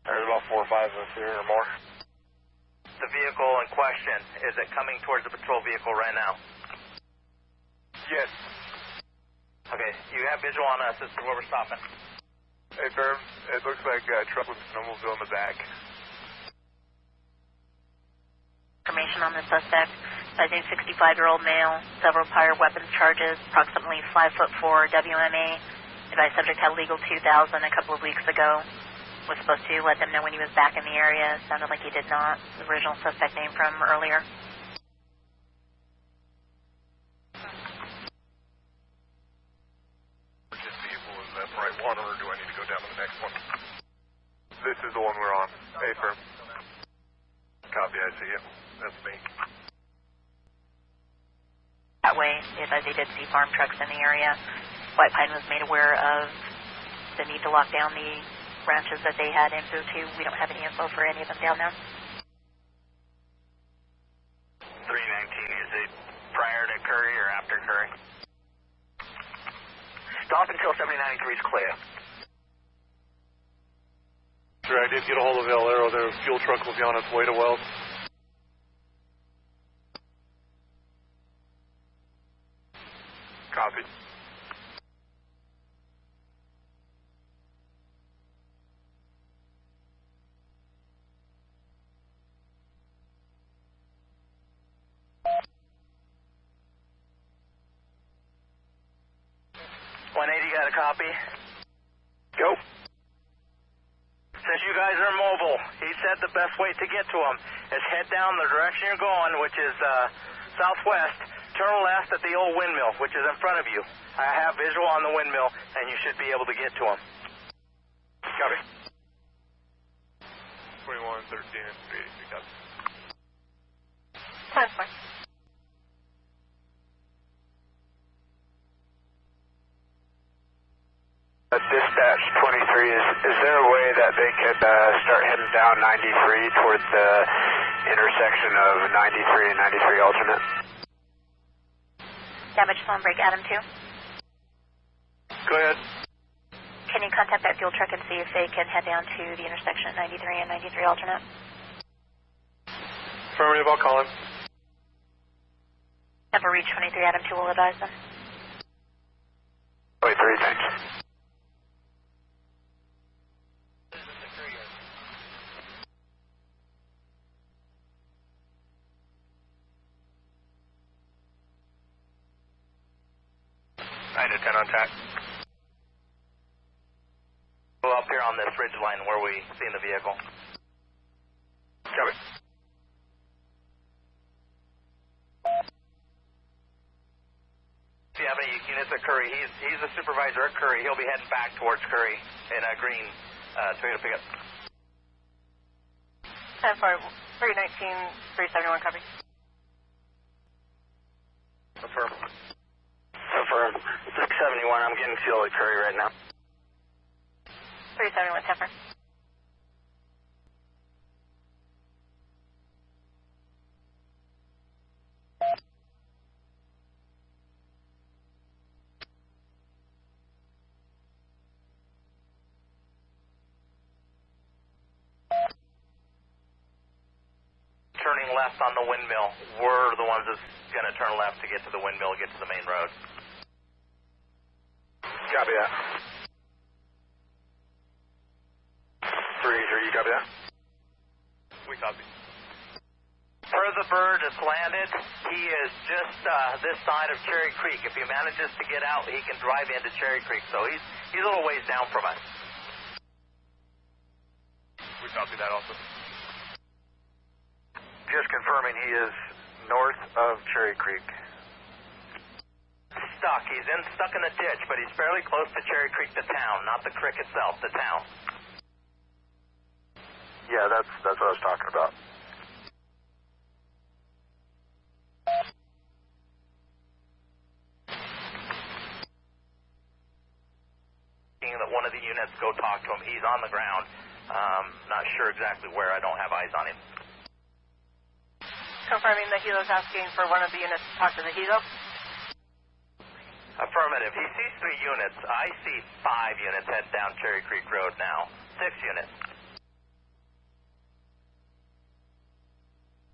There's about 4 or 5 of us here or more. The vehicle in question, is it coming towards the patrol vehicle right now? Yes. Okay, you have visual on us as to where we're stopping. Hey, firm, it looks like a truck with a snowmobile in the back. Information on the suspect. I think 65-year-old male, several prior weapons charges, approximately 5'4" WMA. Advised subject had legal 2000 a couple of weeks ago. Was supposed to let them know when he was back in the area. Sounded like he did not. The original suspect name from earlier. Which vehicle is that, the right one, or do I need to go down to the next one? This is the one we're on. Hey, firm. Copy, I see you. That's me. That way, as they did see farm trucks in the area, White Pine was made aware of the need to lock down the branches that they had info to. We don't have any info for any of them down there. 319, is it prior to Curry or after Curry? Stop until 7093 is clear. Sure, I did get a hold of El Arrow. Their fuel truck will be on its way to Wells. Copy. Got a copy? Go. Since you guys are mobile, he said the best way to get to him is head down the direction you're going, which is southwest, turn left at the old windmill, which is in front of you. I have visual on the windmill, and you should be able to get to him. Copy. 21, 13, and 383, copy. That's fine. Dispatch 23, is there a way that they could start heading down 93 towards the intersection of 93 and 93 alternate? Damage phone break, Adam 2. Go ahead. Can you contact that fuel truck and see if they can head down to the intersection at 93 and 93 alternate? Affirmative, I'll call him. Never reach 23, Adam 2 will advise them. 23, thanks. I had a 10 on track. Go up here on this ridge line where we seen the vehicle. Copy. If you have any units at Curry, he's the supervisor at Curry. He'll be heading back towards Curry in a green Toyota pickup. 10-4, 319, 371, copy. Affirm. Affirm. 671, I'm getting fuel at Curry right now. 371, 10-4. Turning left on the windmill. We're the ones that's going to turn left to get to the windmill, get to the main road. Copy that. 3-3, you copy that? We copy. Per the bird has landed. He is just this side of Cherry Creek. If he manages to get out, he can drive into Cherry Creek. So he's a little ways down from us. We copy that also. Just confirming he is north of Cherry Creek. Stuck. He's stuck in the ditch, but he's fairly close to Cherry Creek, the town, not the creek itself, the town. Yeah, that's what I was talking about. That one of the units go talk to him. He's on the ground. Not sure exactly where. I don't have eyes on him. Confirming that Helo's asking for one of the units to talk to the Helo. Affirmative. He sees 3 units. I see 5 units head down Cherry Creek Road now. 6 units.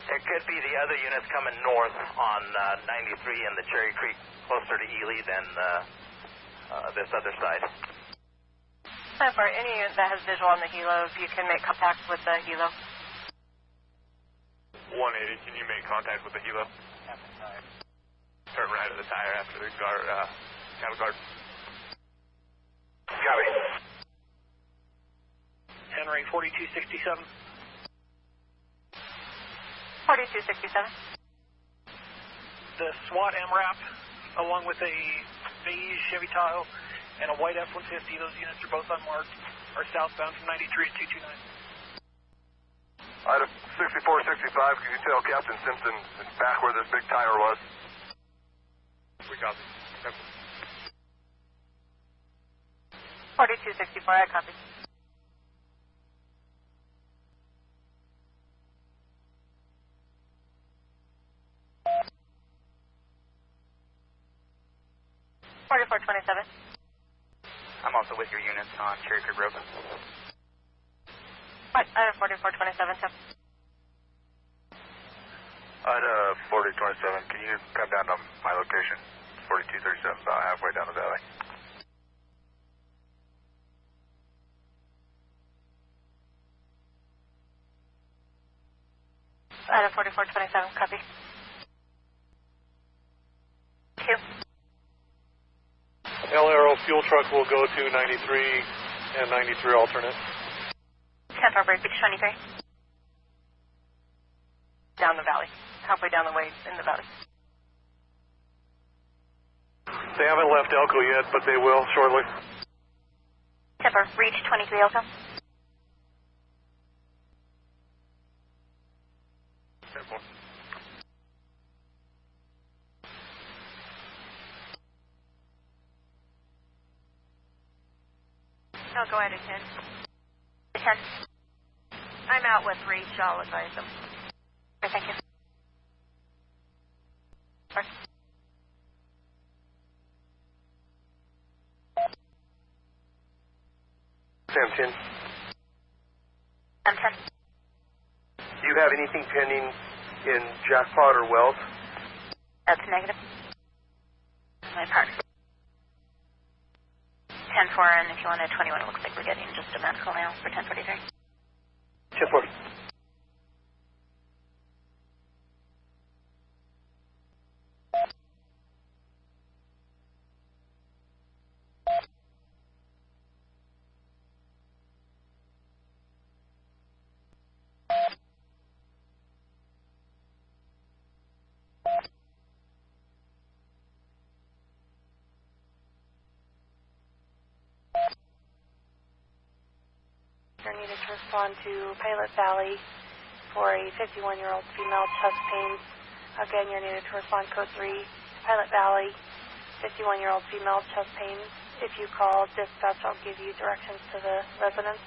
It could be the other units coming north on 93 in the Cherry Creek, closer to Ely than this other side. For any unit that has visual on the helo, if you can make contact with the helo. 180, can you make contact with the helo? Turn right at the tire after the guard, cattle guard. Copy. Henry 4267. 4267. The SWAT MRAP, along with a beige Chevy Tahoe and a white F-150, those units are both unmarked, are southbound from 93 to 229. Item 6465, can you tell Captain Simpson back where this big tire was? We copy. 4264, I copy. I'm also with your units on Cherry Creek Road. Right, item 4427, Tim. Item 4027, can you come down to my location? 4237, about halfway down the valley. Item 4427, copy. Q. El Arrow fuel truck will go to 93 and 93 alternate. 10 for Beach 23. Down the valley, halfway down the way in the valley. They haven't left Elko yet, but they will shortly. 10 for Reach 23 Elko. I'll go ahead at 10. 10. I'm out with Reach. I'll advise them. Okay, thank you. Sam 10. I'm 10. Do you have anything pending in Jackpot or Wells? That's negative. My partner. 10-4, and if you want a 21, it looks like we're getting just a medical now for 1043. 10-4. You're needed to respond to Pilot Valley for a 51-year-old female chest pains. Again, you're needed to respond code 3, Pilot Valley, 51-year-old female chest pains. If you call dispatch, I'll give you directions to the residence.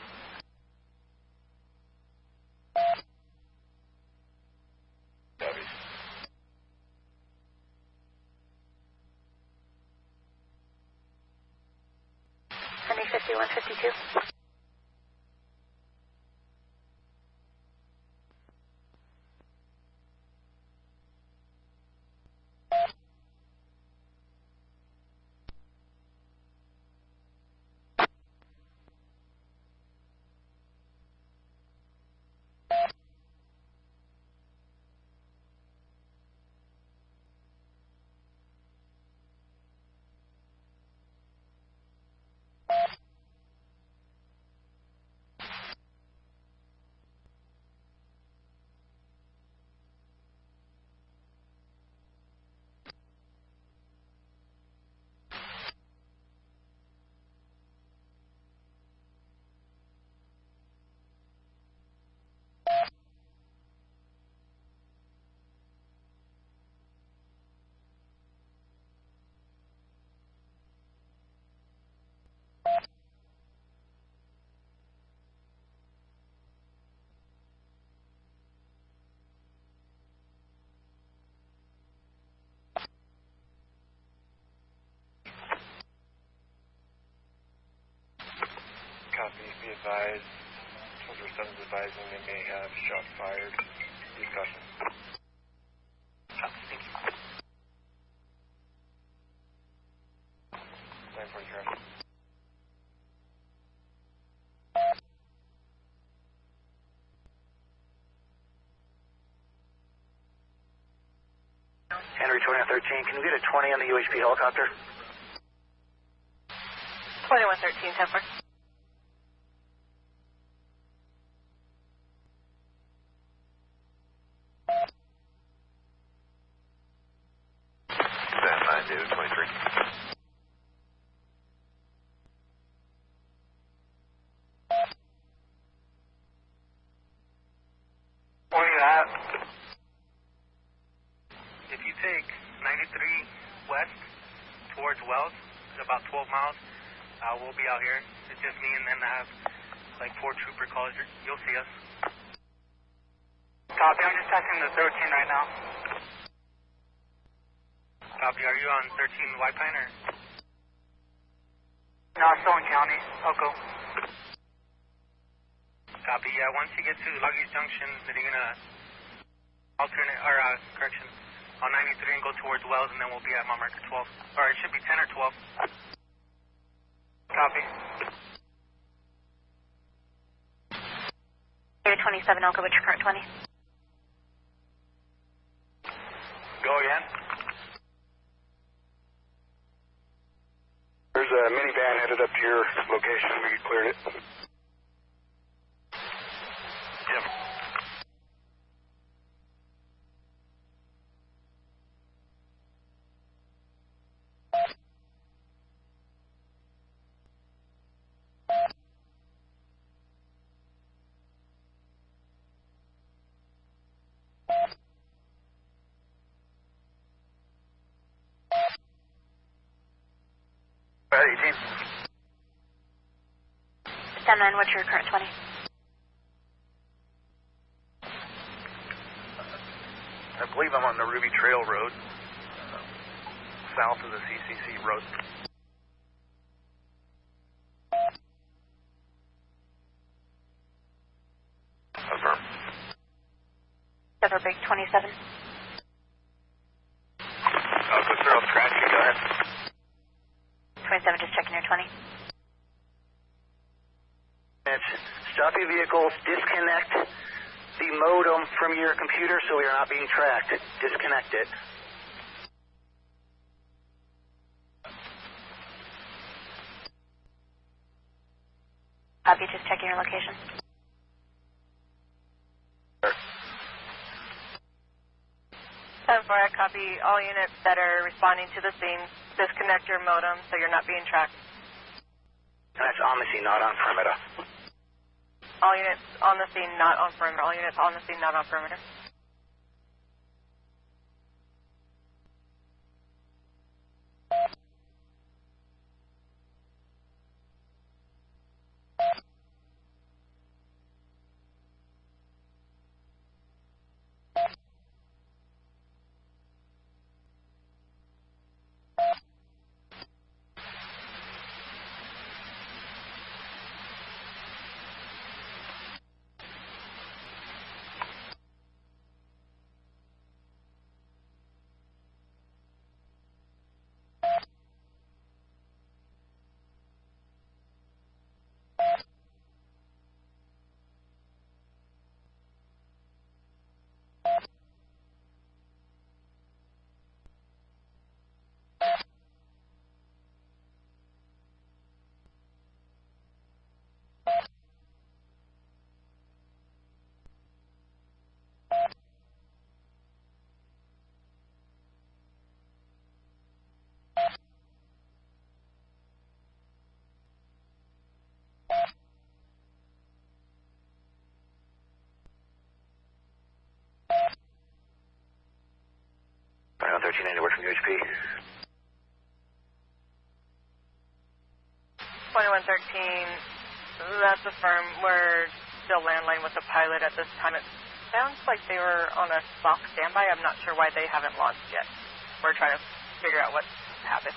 Henry 5152. Copy. Be advised. Soldier 7 is advising they may have shots fired. Discussion. Copy. Thank you. 940 crash. Henry 2113, can you get a 20 on the UHP helicopter? 2113, 10-4. Stand by, David 23. Where are you at? If you take 93 west towards Wells, it's about 12 miles. We'll be out here. It's just me, and then I have like 4 trooper calls. You'll see us. Copy. I'm just passing the 13 right now. Copy. Are you on 13 White Pine or? No, still in county. Elko. Copy. Yeah, once you get to Luggage Junction, then you're gonna alternate or correction on 93 and go towards Wells, and then we'll be at mile marker 12. Or it should be 10 or 12. Copy. Area 27 Elko, what's your current 20? Go again. There's a minivan headed up to your location. We cleared it. Yep. Right, 18. Stand 9, what's your current 20? I believe I'm on the Ruby Trail Road, south of the CCC Road. Affirm. Silver Big 27. Elko Zero Scratch, go ahead. 27, just checking your 20. Stop your vehicles, disconnect the modem from your computer so we are not being tracked. Disconnect it. Copy, just checking your location. I copy all units that are responding to the scene. Disconnect your modem so you're not being tracked. That's on the scene, not on perimeter. All units on the scene, not on perimeter. All units on the scene, not on perimeter. Right on 13, anywhere from UHP. 2113, that's affirmed. We're still landline with the pilot at this time. It sounds like they were on a soft standby. I'm not sure why they haven't launched yet. We're trying to figure out what happened.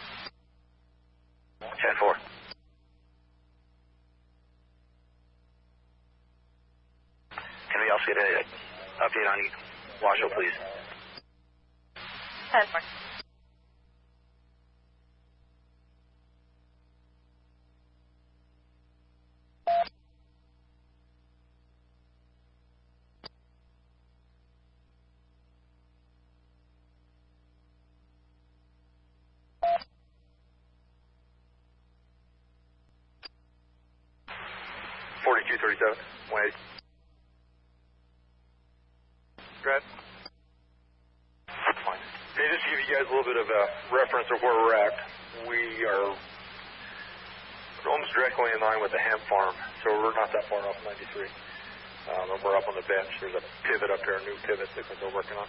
10-4. Can we also get an update on Washoe, please? 10-4. 37, 180. Brad? Fine. Okay, just to give you guys a little bit of a reference of where we're at, we are almost directly in line with the hemp farm, so we're not that far off 93. And we're up on the bench. There's a pivot up there, a new pivot that we're working on.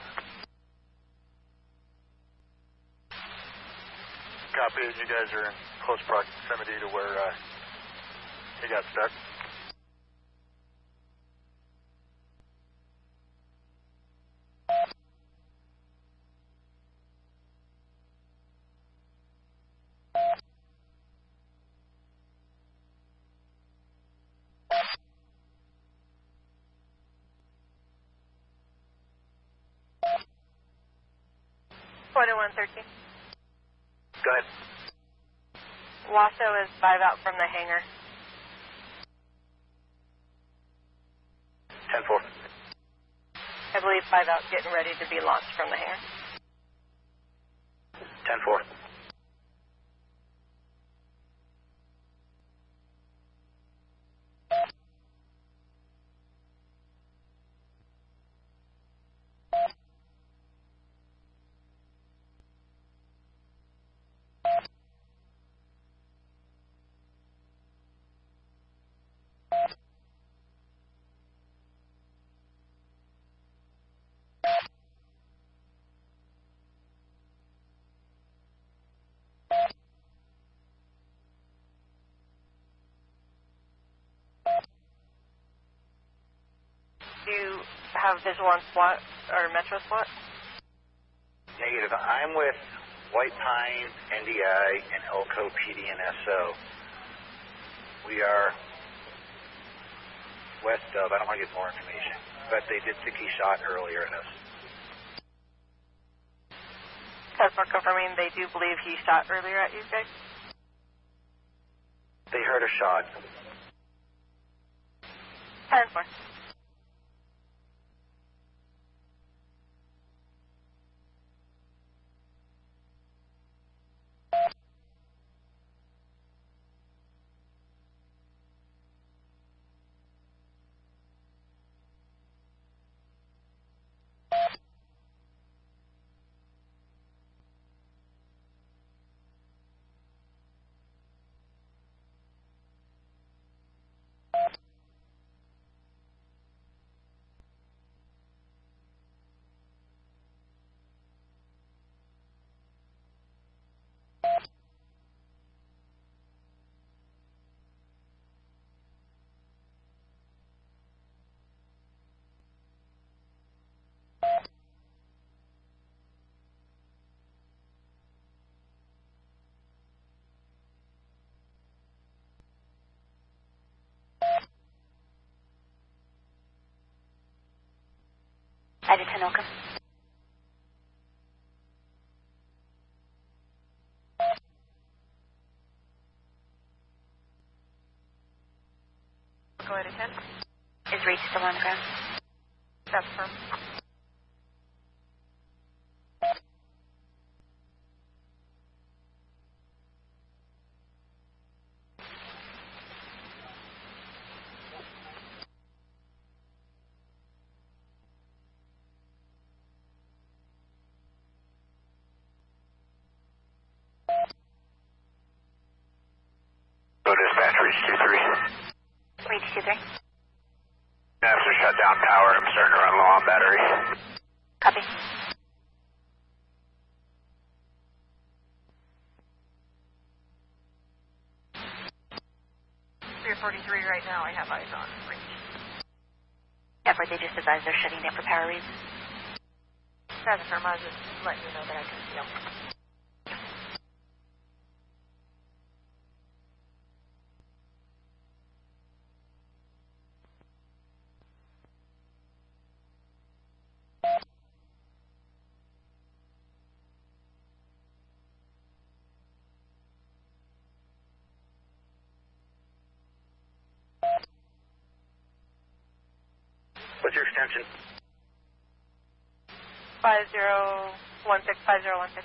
Copy. You guys are in close proximity to where he got stuck. Quarter 113. Go ahead. Wasso is 5 out from the hangar. 10-4. I believe 5 out getting ready to be launched from the hangar. 10-4. Do you have visual on SWAT or Metro SWAT? Negative. I'm with White Pine, NDI, and Elko PD and SO. We are west of, I don't want to get more information, but they did think he shot earlier at us. Customer confirming they do believe he shot earlier at you guys? They heard a shot. 10-4. I did 10 Elko. Go ahead at 10. Is Reach still on the ground? That's firm. Go dispatch, reach 2-3. Reach 2-3. After shut down power, I'm starting to run low on battery. Copy. Three 43 right now I have eyes on. Reach. Edward, they just advised they're shutting down for power reasons. That's firm. I was just letting you know that I can see them. What's your extension? 5016.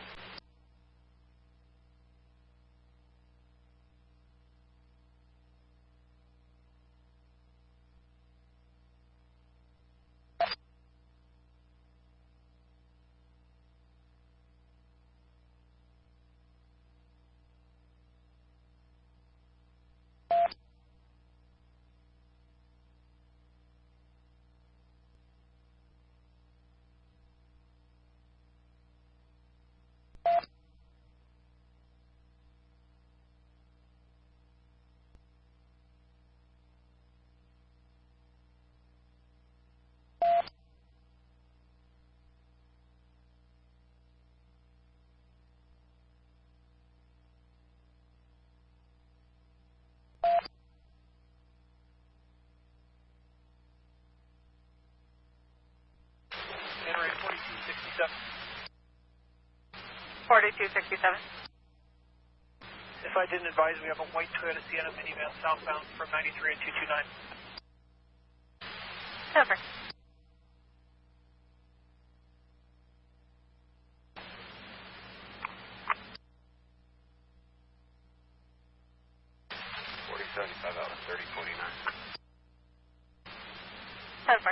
4267. If I didn't advise, we have a white Toyota Sienna minivan southbound from 93 and 229. Over. Out of 3029. Over.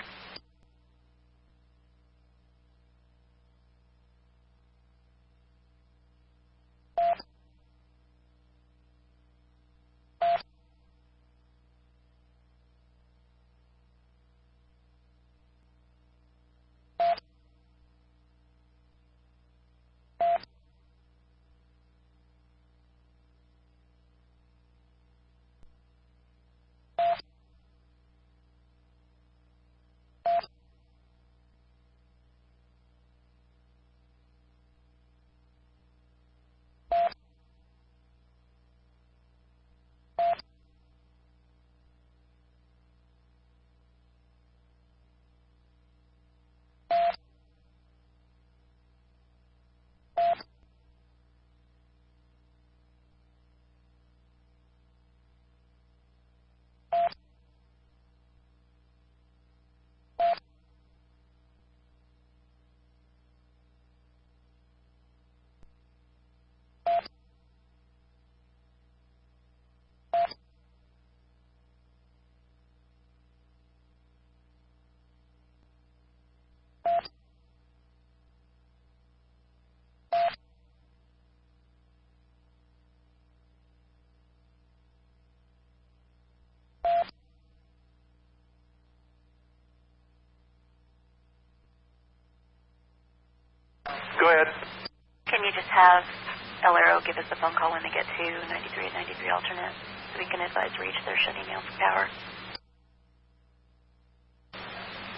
Go ahead. Can you just have El Arrow give us a phone call when they get to 93 and 93 alternate so we can advise Reach they're shutting down for power?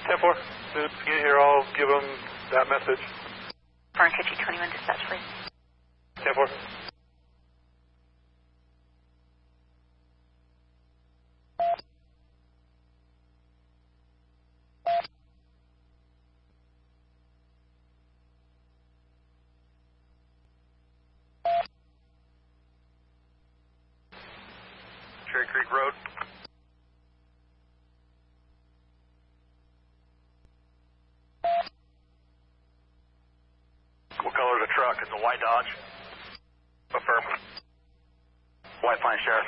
10-4. As soon as we get here, I'll give them that message. Fern, could you 21 dispatch, please? 10-4. Cherry Creek Road. What color is the truck? It's a white Dodge. Affirm. White Pine Sheriff.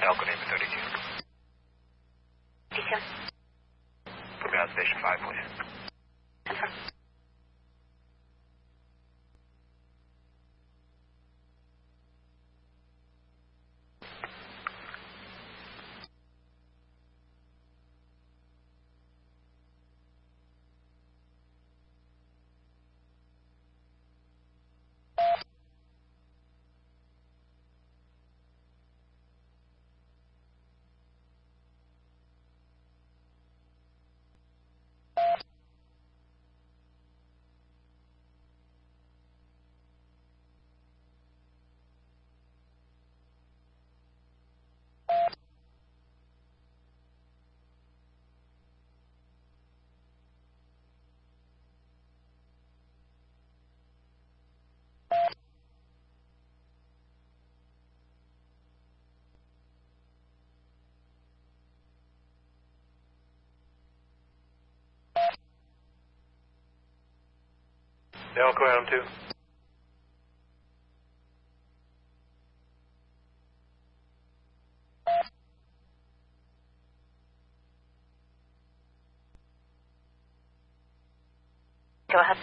Elko, name 32. Detail. Put me on station 5, please. Confirm. Elko, Adam 2. Go ahead.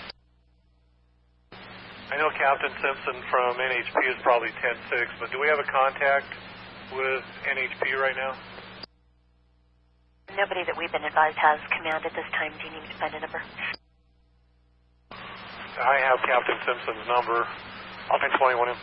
I know Captain Simpson from NHP is probably 10-6, but do we have a contact with NHP right now? Nobody that we've been advised has command at this time. Do you need me to find a number? I have Captain Simpson's number. I'll 1021 him.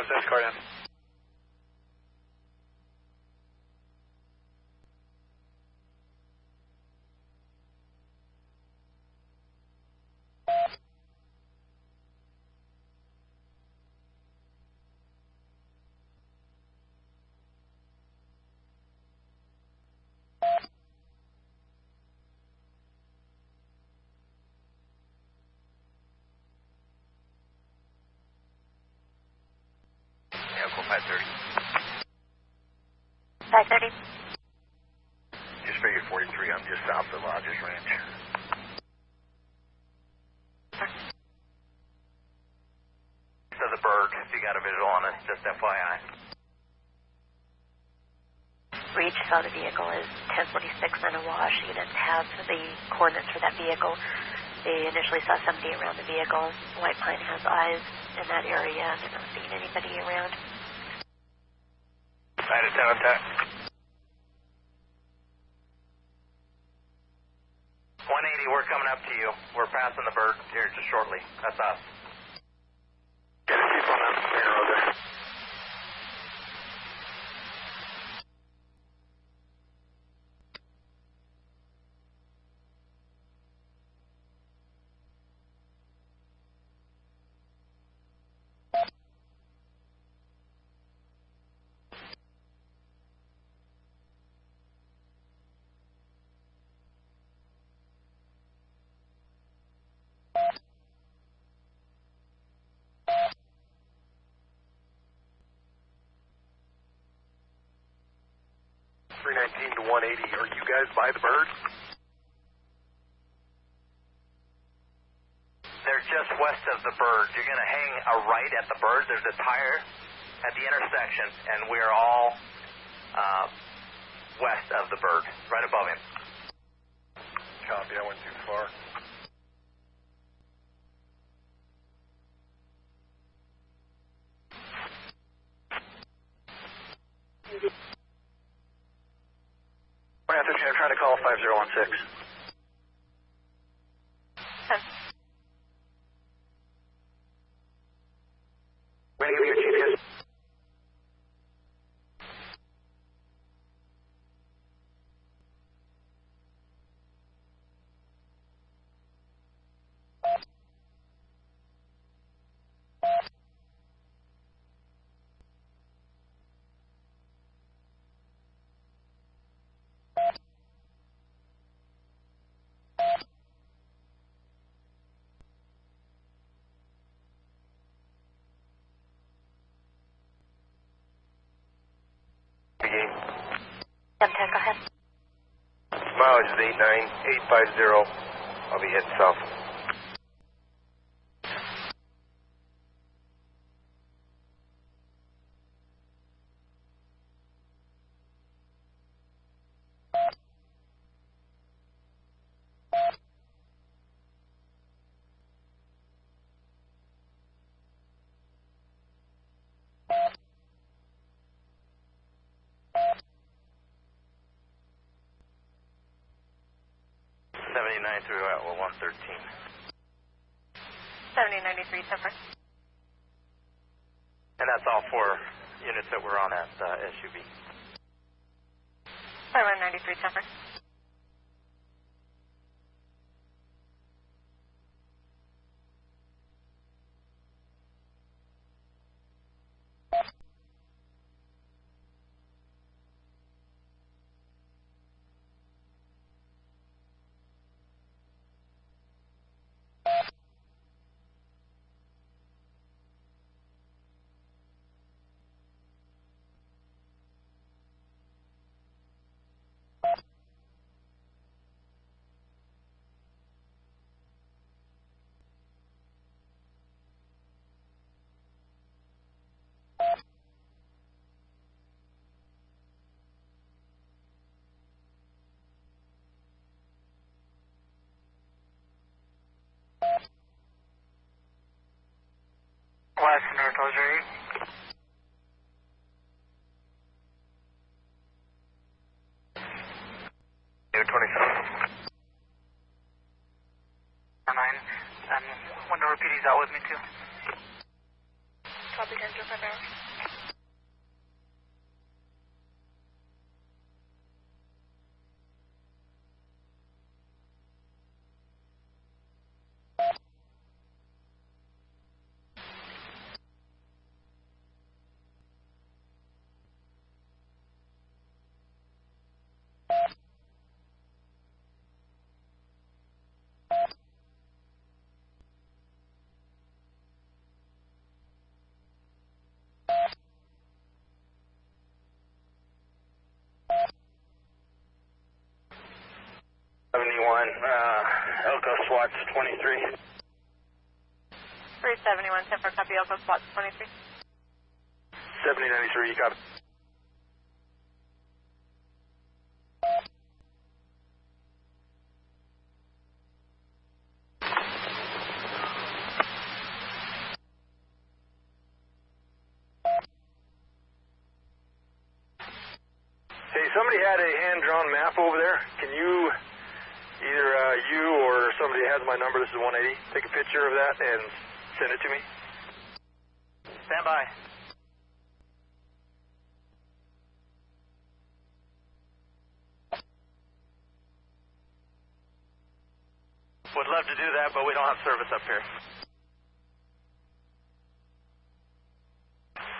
Send card in. Elko 530. 530. Just figure 43. I'm just south of Lodges Ranch. To the bird, if you got a visual on it, just FYI. Reach saw the vehicle is 1046 on a wash. Units have the coordinates for that vehicle. They initially saw somebody around the vehicle. White Pine has eyes in that area. They're not seeing anybody around. 9 to 10 on tech. 180, we're coming up to you. We're passing the bird here just shortly. That's us. Get a keep on that main road there. To 180. Are you guys by the bird? They're just west of the bird. You're going to hang a right at the bird. There's a tire at the intersection, and we're all west of the bird, right above him. Copy, I went too far. I'm trying to call 5016. When do you give me your GPS? Go ahead. Mileage is 89850. I'll be heading south. Through 113. 7093, Temper. And that's all 4 units that were on that SUV. 7193, Temper. Center, Tozer 8. 27. 9. And want to repeat, he's out with me too. Copy 10-5. Elko SWAT's 23. 371, 10 for copy, Elko SWAT's 23. 7093, you copy. Hey, somebody had a hand-drawn map over there. Can you, either you or somebody has my number, this is 180, take a picture of that and send it to me? Stand by. Would love to do that, but we don't have service up here.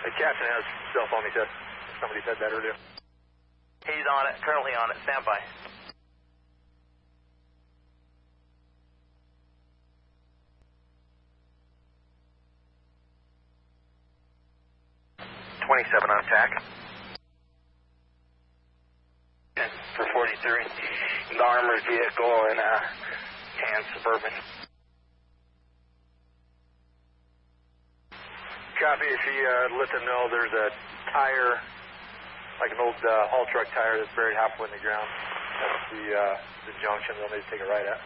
The captain has cell phone, he said. Somebody said that earlier. He's on it, currently on it. Stand by. .27 on attack. For 43. The armored vehicle and a tan Suburban. Copy, if you let them know there's a tire, like an old haul truck tire that's buried halfway in the ground. That's the junction they'll need to take a right at.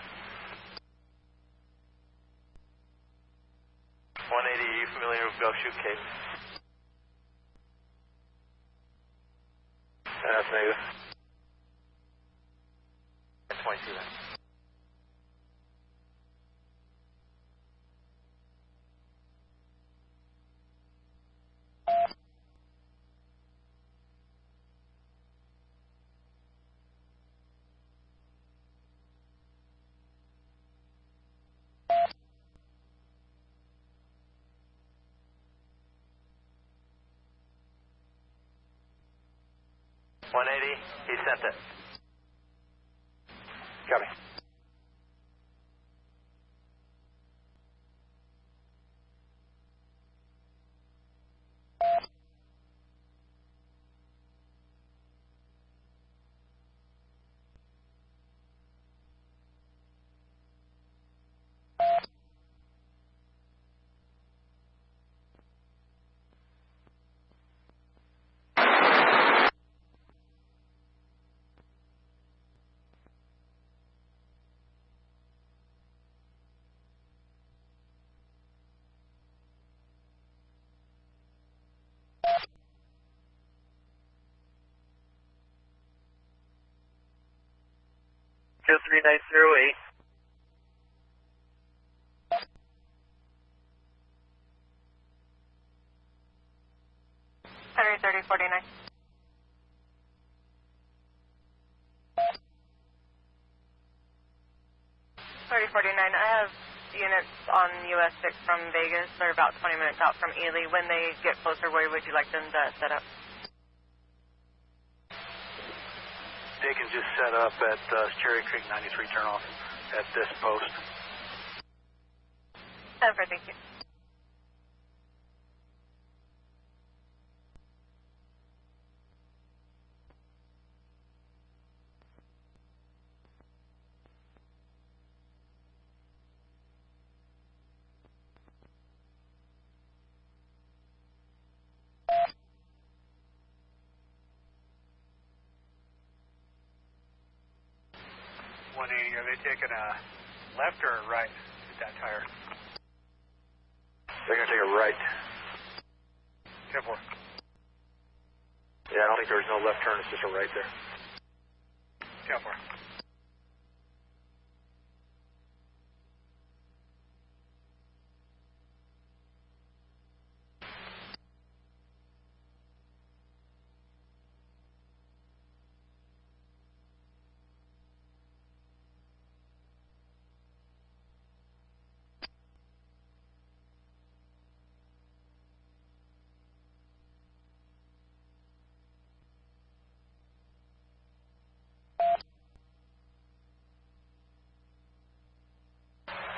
180, are you familiar with Go Shoot Cave? That's negative. 22 then. He sent it. Copy. Joe 3908. Henry 3049. I have units on US 6 from Vegas. They're about 20 minutes out from Ely. When they get closer, where would you like them to set up? They can just set up at Cherry Creek 93 turnoff at this post. Over, thank you. Are they taking a left or a right at that tire? They're going to take a right. 10-4. Yeah, I don't think there's no left turn, it's just a right there. 10-4.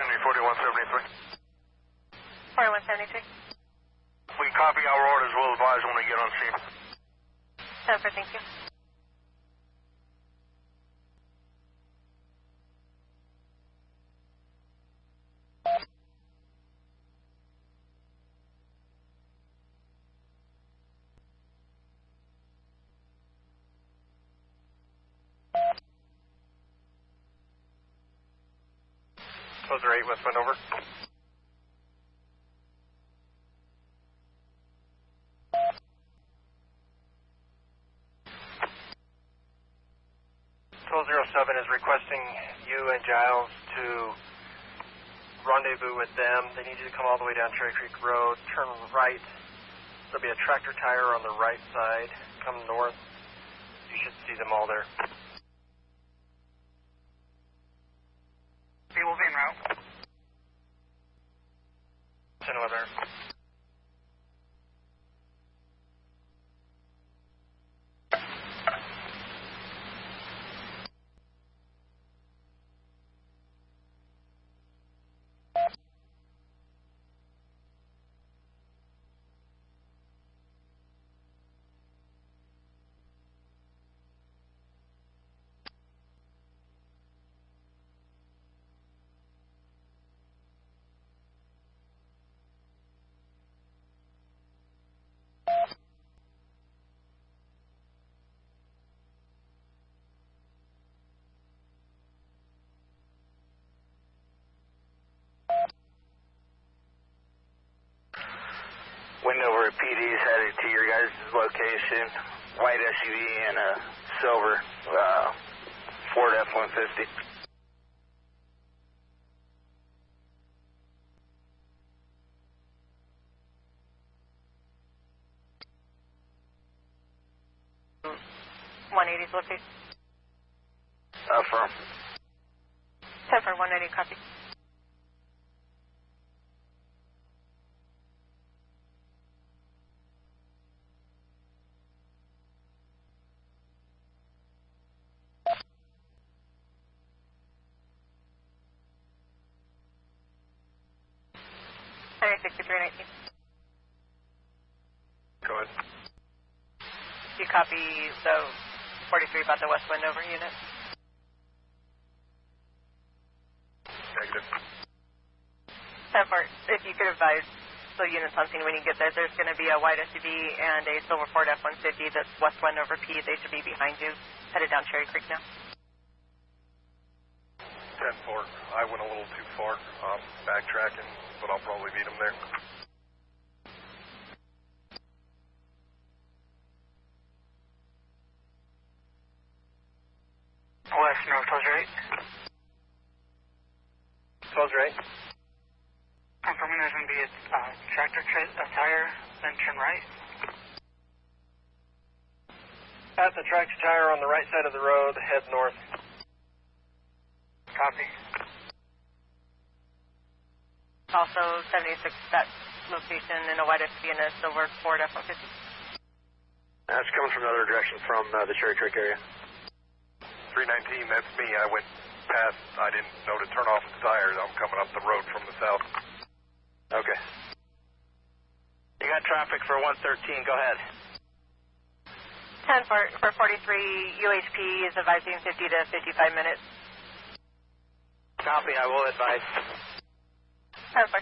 Henry 4173. 4173. We copy our orders. We'll advise when we get on scene. 10-4, thank you. Closer 8, westbound over. Seven is requesting you and Giles to rendezvous with them. They need you to come all the way down Cherry Creek Road, turn right. There'll be a tractor tire on the right side. Come north. You should see them all there. We will be en route. 10-11. Windover PD's headed to your guys' location. White SUV and a silver Ford F-150. .180's location. Affirm. 10-4, 190, copy. Henry 6319. Go ahead. Do you copy the 43 about the West Windover unit? Negative. 10-4, if you could advise the units on scene when you get there, there's going to be a white SUV and a silver Ford F-150 that's West Windover P. They should be behind you, headed down Cherry Creek now. 10-4. I went a little too far. Backtracking, but I'll probably beat him there. West, north, closer 8. Closer 8. Confirming there's going to be a tractor tire, then turn right. At the tractor tire on the right side of the road, head north. Copy. Also 76, that location in a white SUV and a silver Ford F-150. That's coming from another direction from the Cherry Creek area. 319, that's me. I went past. I didn't know to turn off the tires. I'm coming up the road from the south. Okay. You got traffic for 113. Go ahead. 10 for 43, UHP is advising 50 to 55 minutes. Copy. I will advise. 10 for.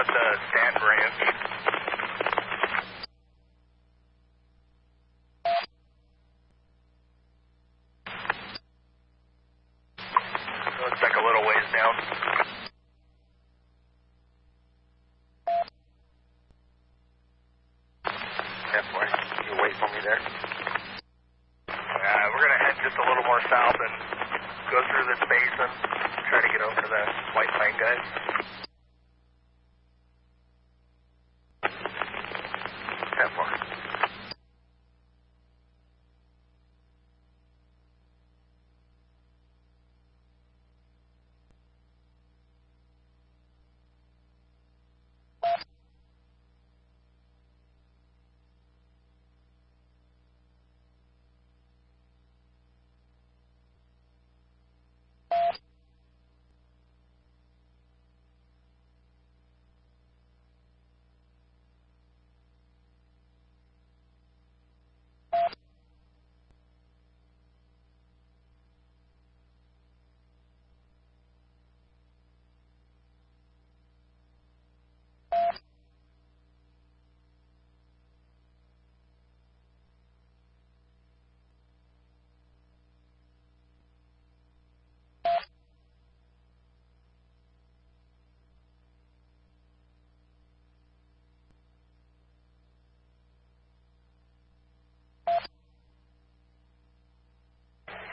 at the Stanton Ranch. Looks like a little ways down. Definitely. You wait for me there. We're going to head just a little more south and go through this basin, try to get over to the White Pine guys.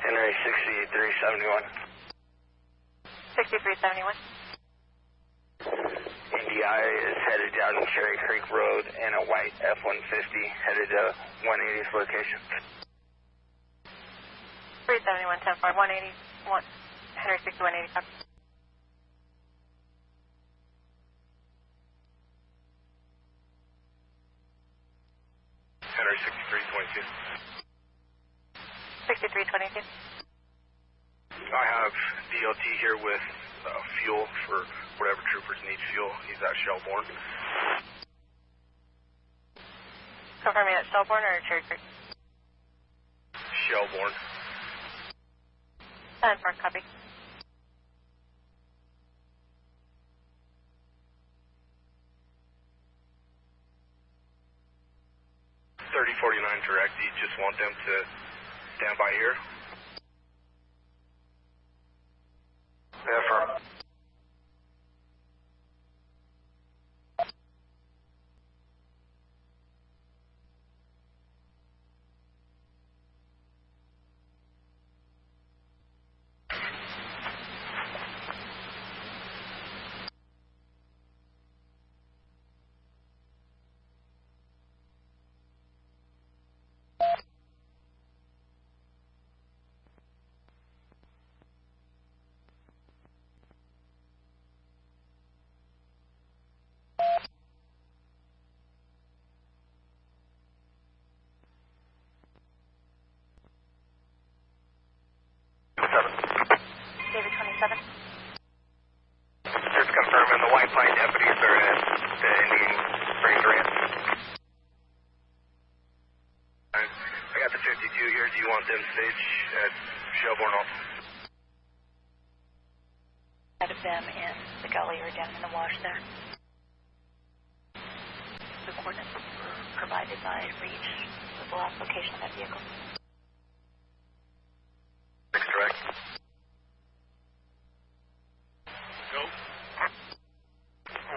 Henry 6371. 6371. NDI is headed down Cherry Creek Road and a white F-150 headed to 180's location. 371, 10-4, 181, Henry 6185. Henry 6322. 6322. I have DLT here with fuel for whatever troopers need fuel. He's at Shelbourne. Confirming at Shelbourne or Cherry Creek? Shelbourne. 10-4, copy. .3049 direct. You just want them to stand by here? Affirm. David 27. Just confirming the White Pine deputies are at the Indian Springs Ranch. I got the 52 here. Do you want them staged at Shelbourne also? Out of them in the gully or down in the wash there. The coordinates were provided by Reach with the last location of that vehicle. That's correct. Go.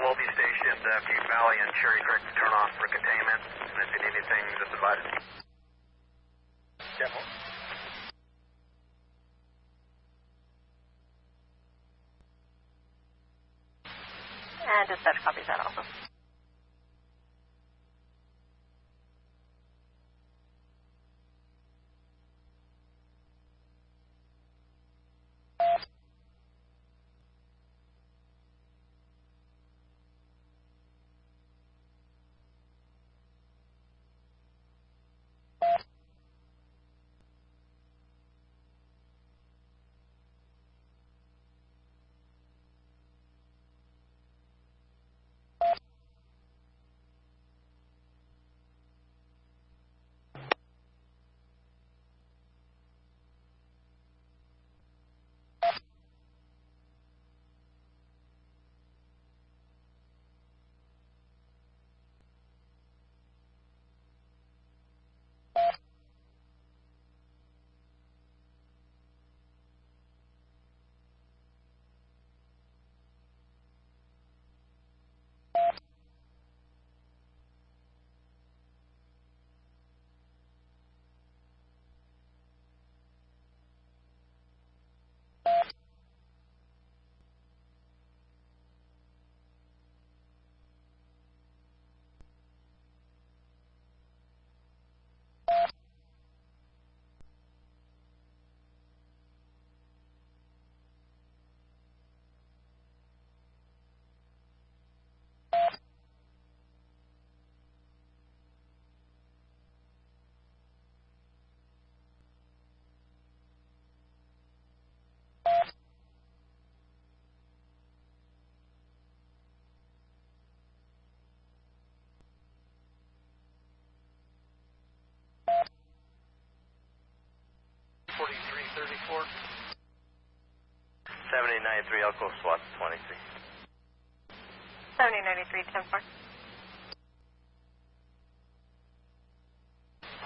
We'll be stationed at Butte Valley and Cherry Creek to turn off for containment, and if you need anything, just advise me. Careful. And dispatch copies that also. 3334. 7093 Elko, SWAT 23. 7093, 10-4.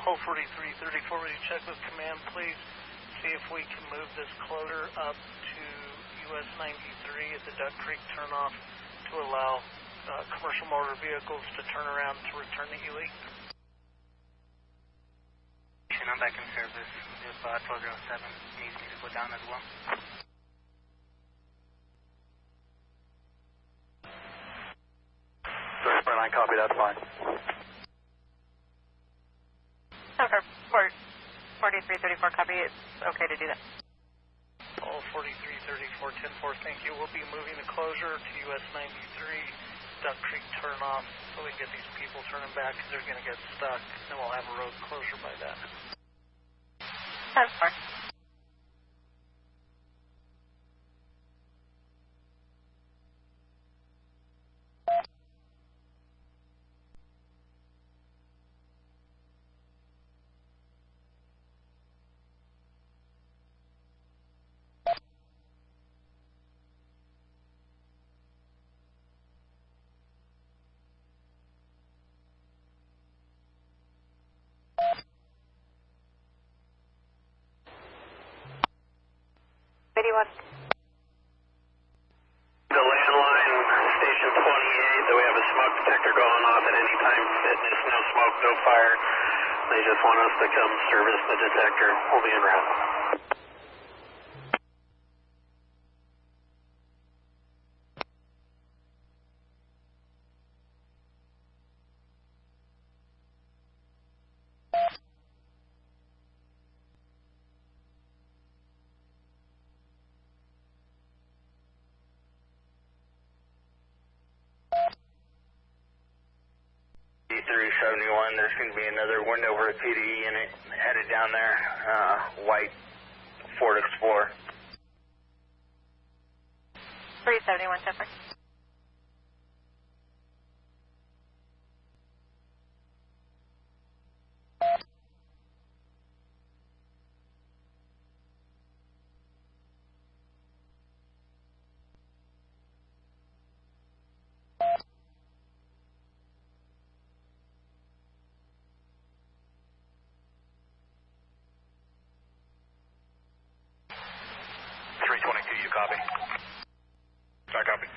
Hull 4334, would you check with command, please? See if we can move this closer up to US 93 at the Duck Creek turnoff to allow commercial motor vehicles to turn around to return to Ely. I'm back in service. If 1207 needs me to go down as well. So Spurline, copy, that's fine. Okay, 4334, copy. It's okay to do that. All 4334, 10-4, thank you. We'll be moving the closure to US 93, Duck Creek turnoff, so we can get these people turning back because they're going to get stuck. Then we'll have a road closure by that. That's fine. The landline, station 28, that we have a smoke detector going off at any time. There's no smoke, no fire. They just want us to come service the detector. We'll be en route. D371, there's going to be another Wendover PD unit headed down there, white Ford Explorer. 371, 10-4. You copy? I copy.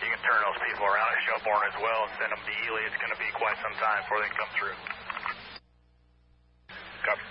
You can turn those people around at Shelbourne as well and send them to Ely. It's going to be quite some time before they can come through. Copy.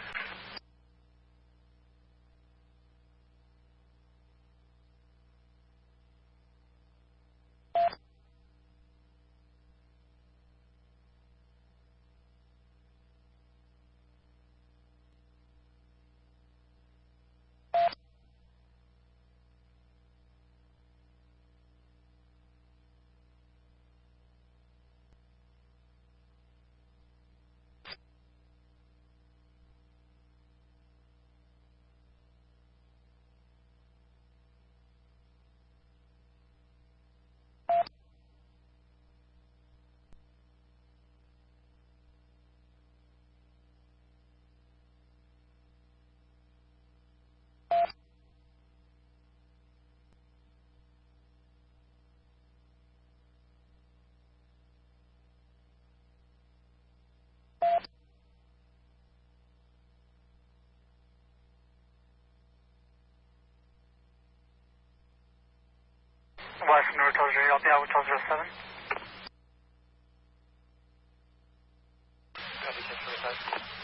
Washington Road, 1208, I'll be out with 1207. Copy, 1025.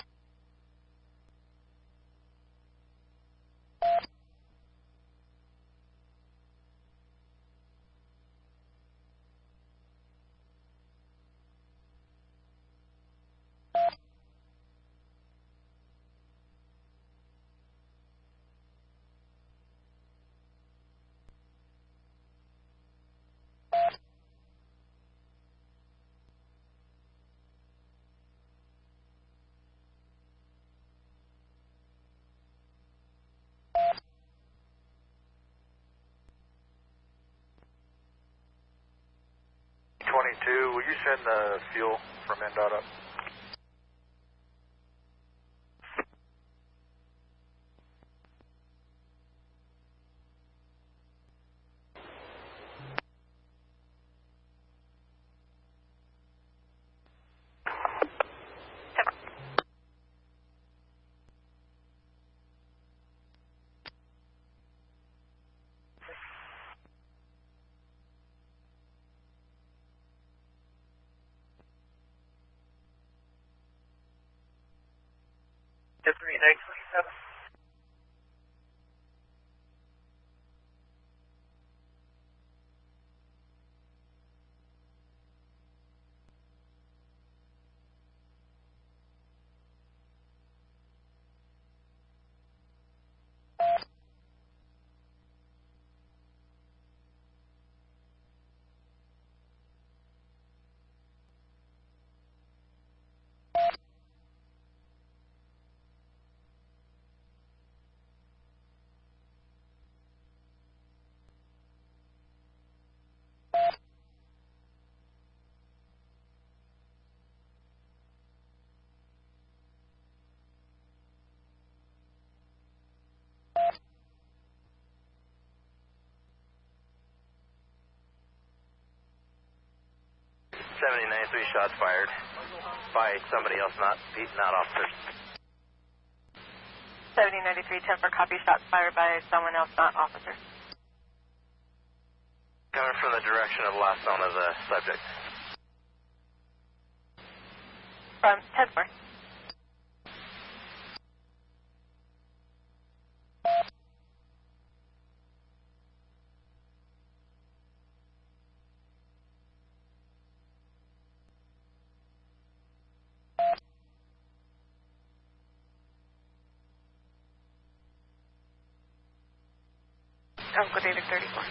Will you send the fuel from NDOT up? 7927. Three shots fired by somebody else, not officers. 7093, 10 for copy, shots fired by someone else, not officer. Coming from the direction of the last known of the subject. From 10-4. Elko, David 34.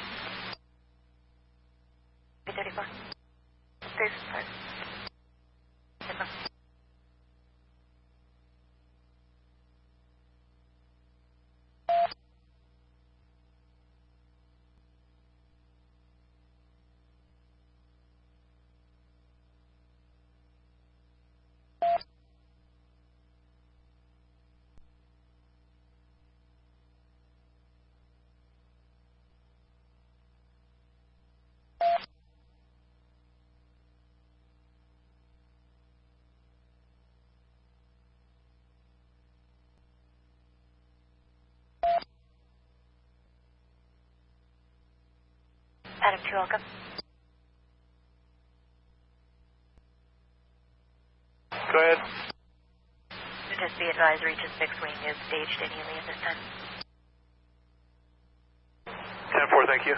David 34. David 5. David 5. Adam 2, Elko. Go ahead. Just be advised, Regis 6 wing is staged in Ely at this time. 10-4, thank you.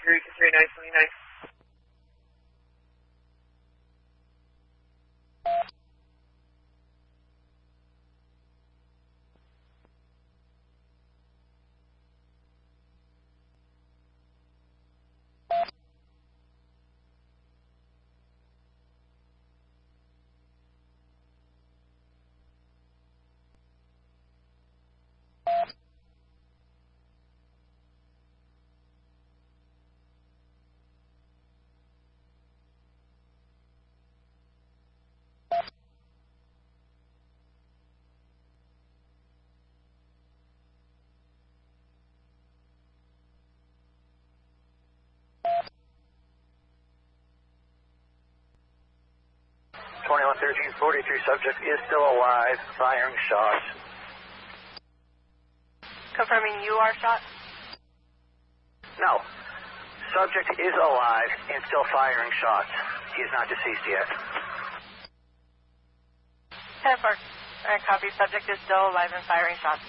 Regis 3929. Subject is still alive, firing shots. Confirming you are shot? No. Subject is alive and still firing shots. He is not deceased yet. 10-4. Alright, copy. Subject is still alive and firing shots.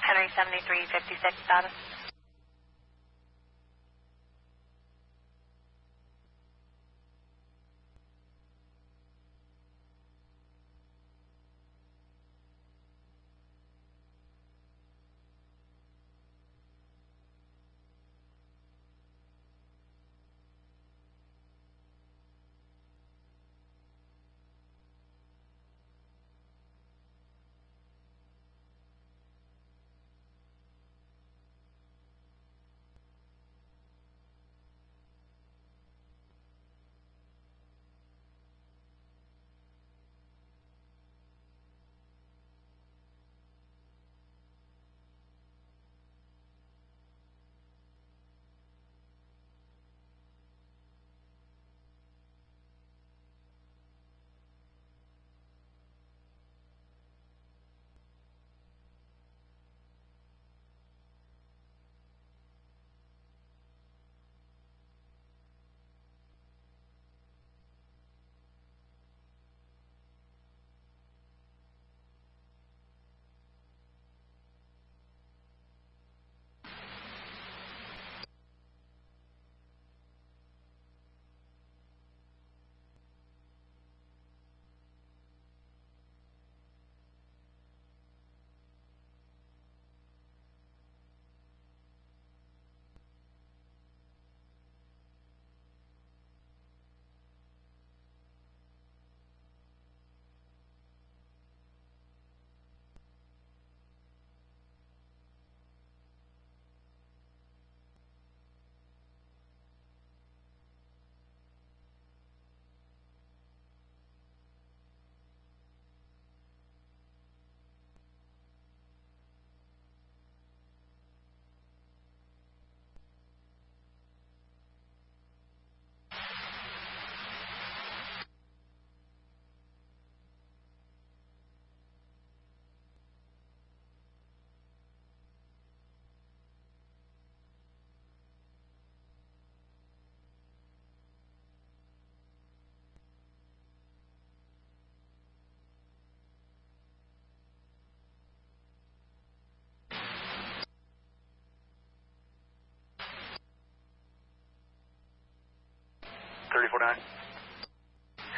Henry 7356 status.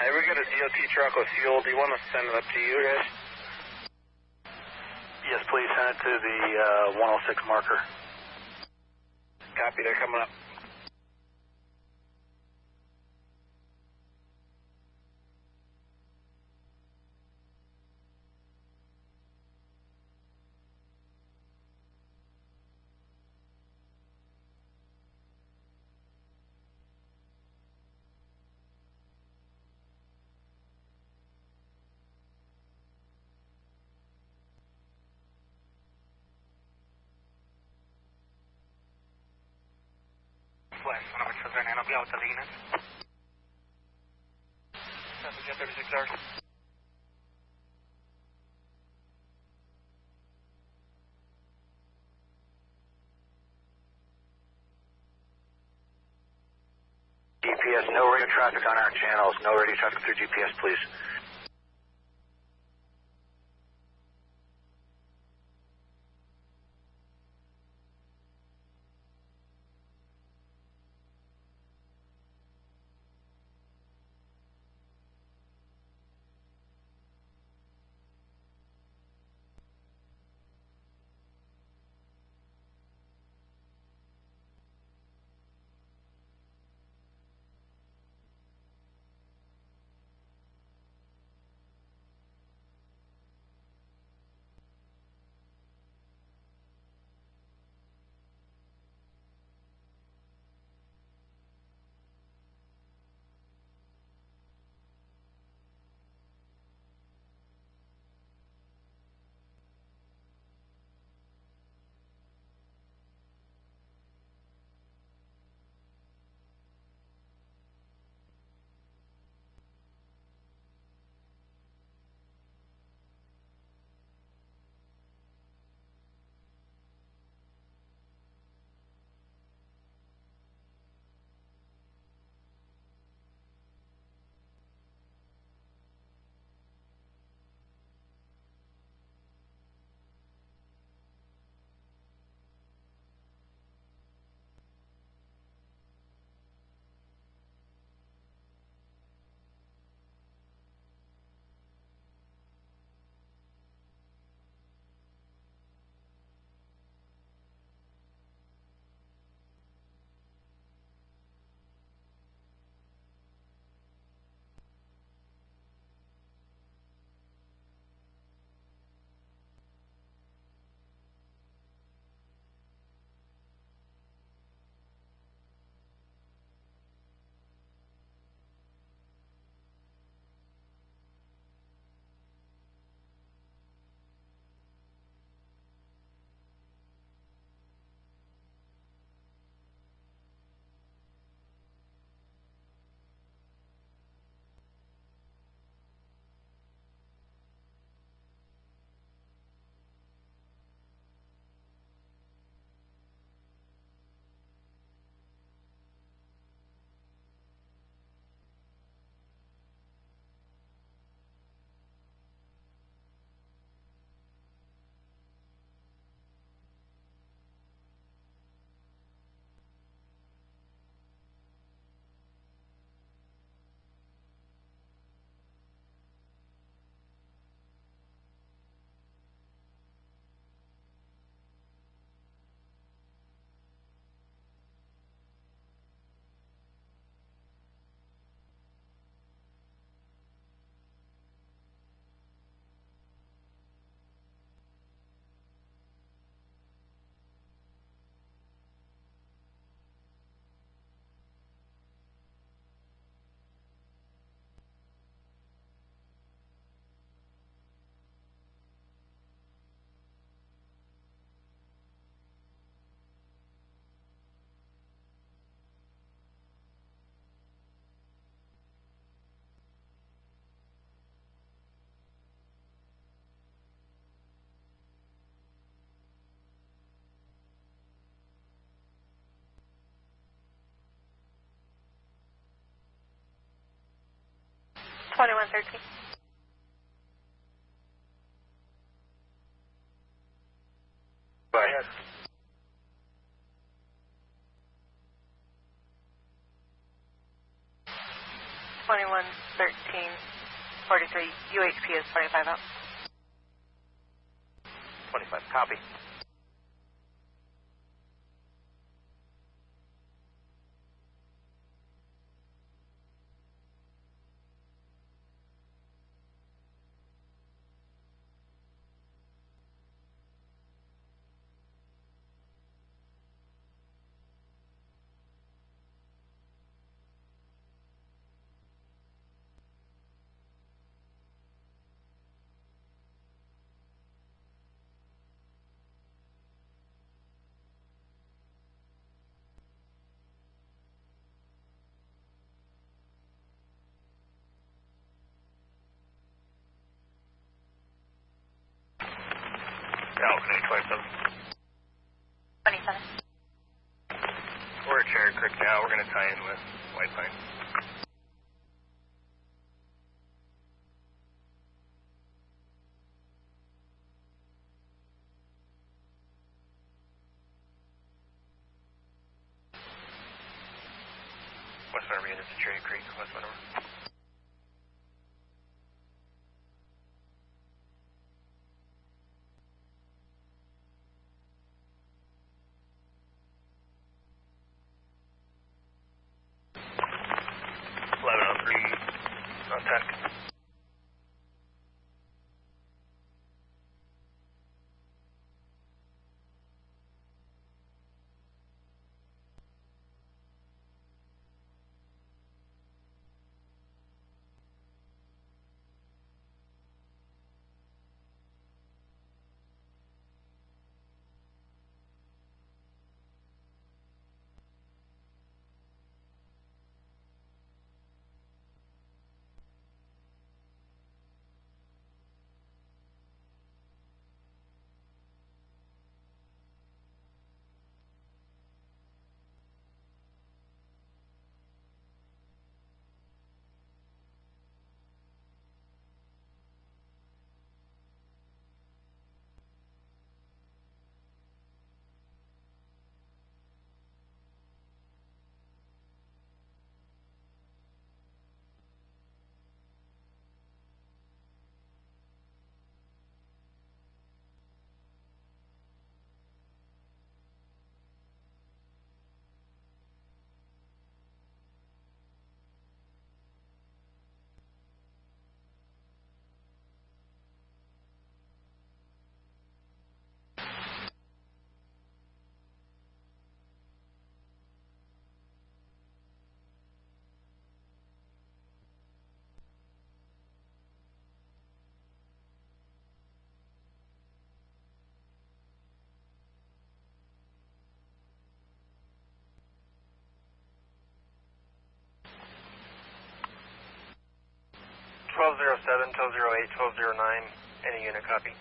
Hey, we got a DOT truck with fuel. Do you want us to send it up to you guys? Yes, please send it to the 106 marker. Copy, they're coming up. West, 1 children, and I'll be out to Venus. 36 hours. GPS, no radio traffic on our channels. No radio traffic through GPS, please. 2113. Bye. 2113, 43. UHP is 25 out. 25, copy. Elko 27. 27. We're at Cherry Creek now. We're going to tie in with White Pine. West Winter units at Cherry Creek, West Winter. Contact. Twelve 1207, 1208, 1209. Any unit copy.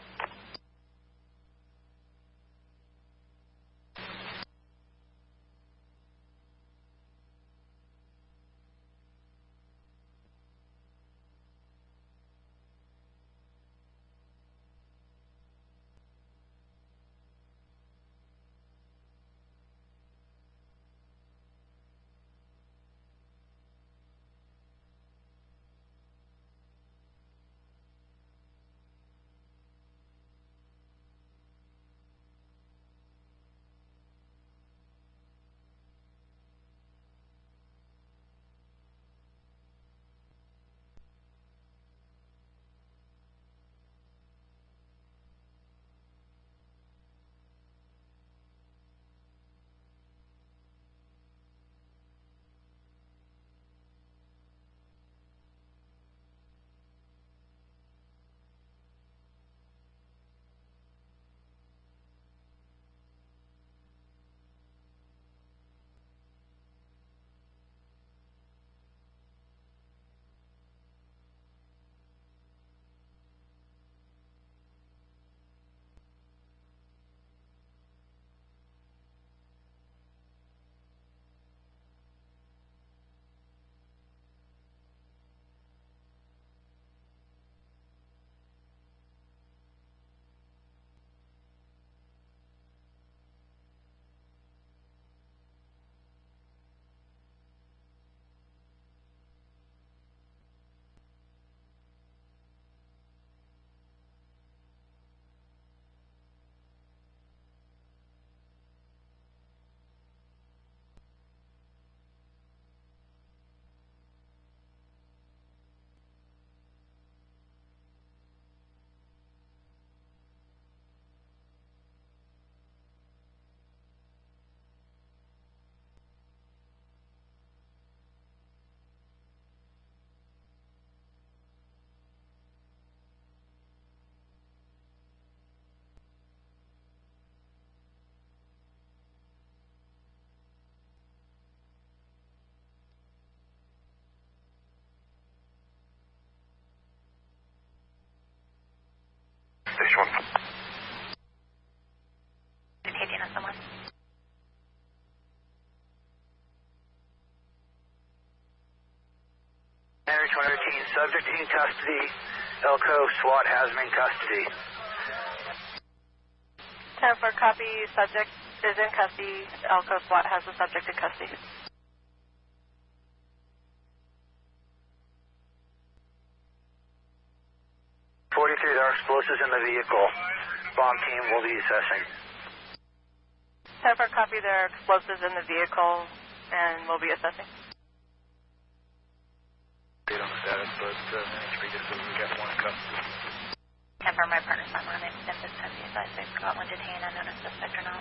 1. Taking us someone. Henry 213, subject in custody. Elko, SWAT has him in custody. 10-4, copy. Subject is in custody. Elko, SWAT has the subject in custody. 43, there are explosives in the vehicle. Bomb team will be assessing. 10-4, copy. There are explosives in the vehicle and will be assessing. On the status, but NHP just says we got one in custody. 10-4, my partner's not running. Memphis, Tennessee, advised they've got one detained, unknown as suspect or not.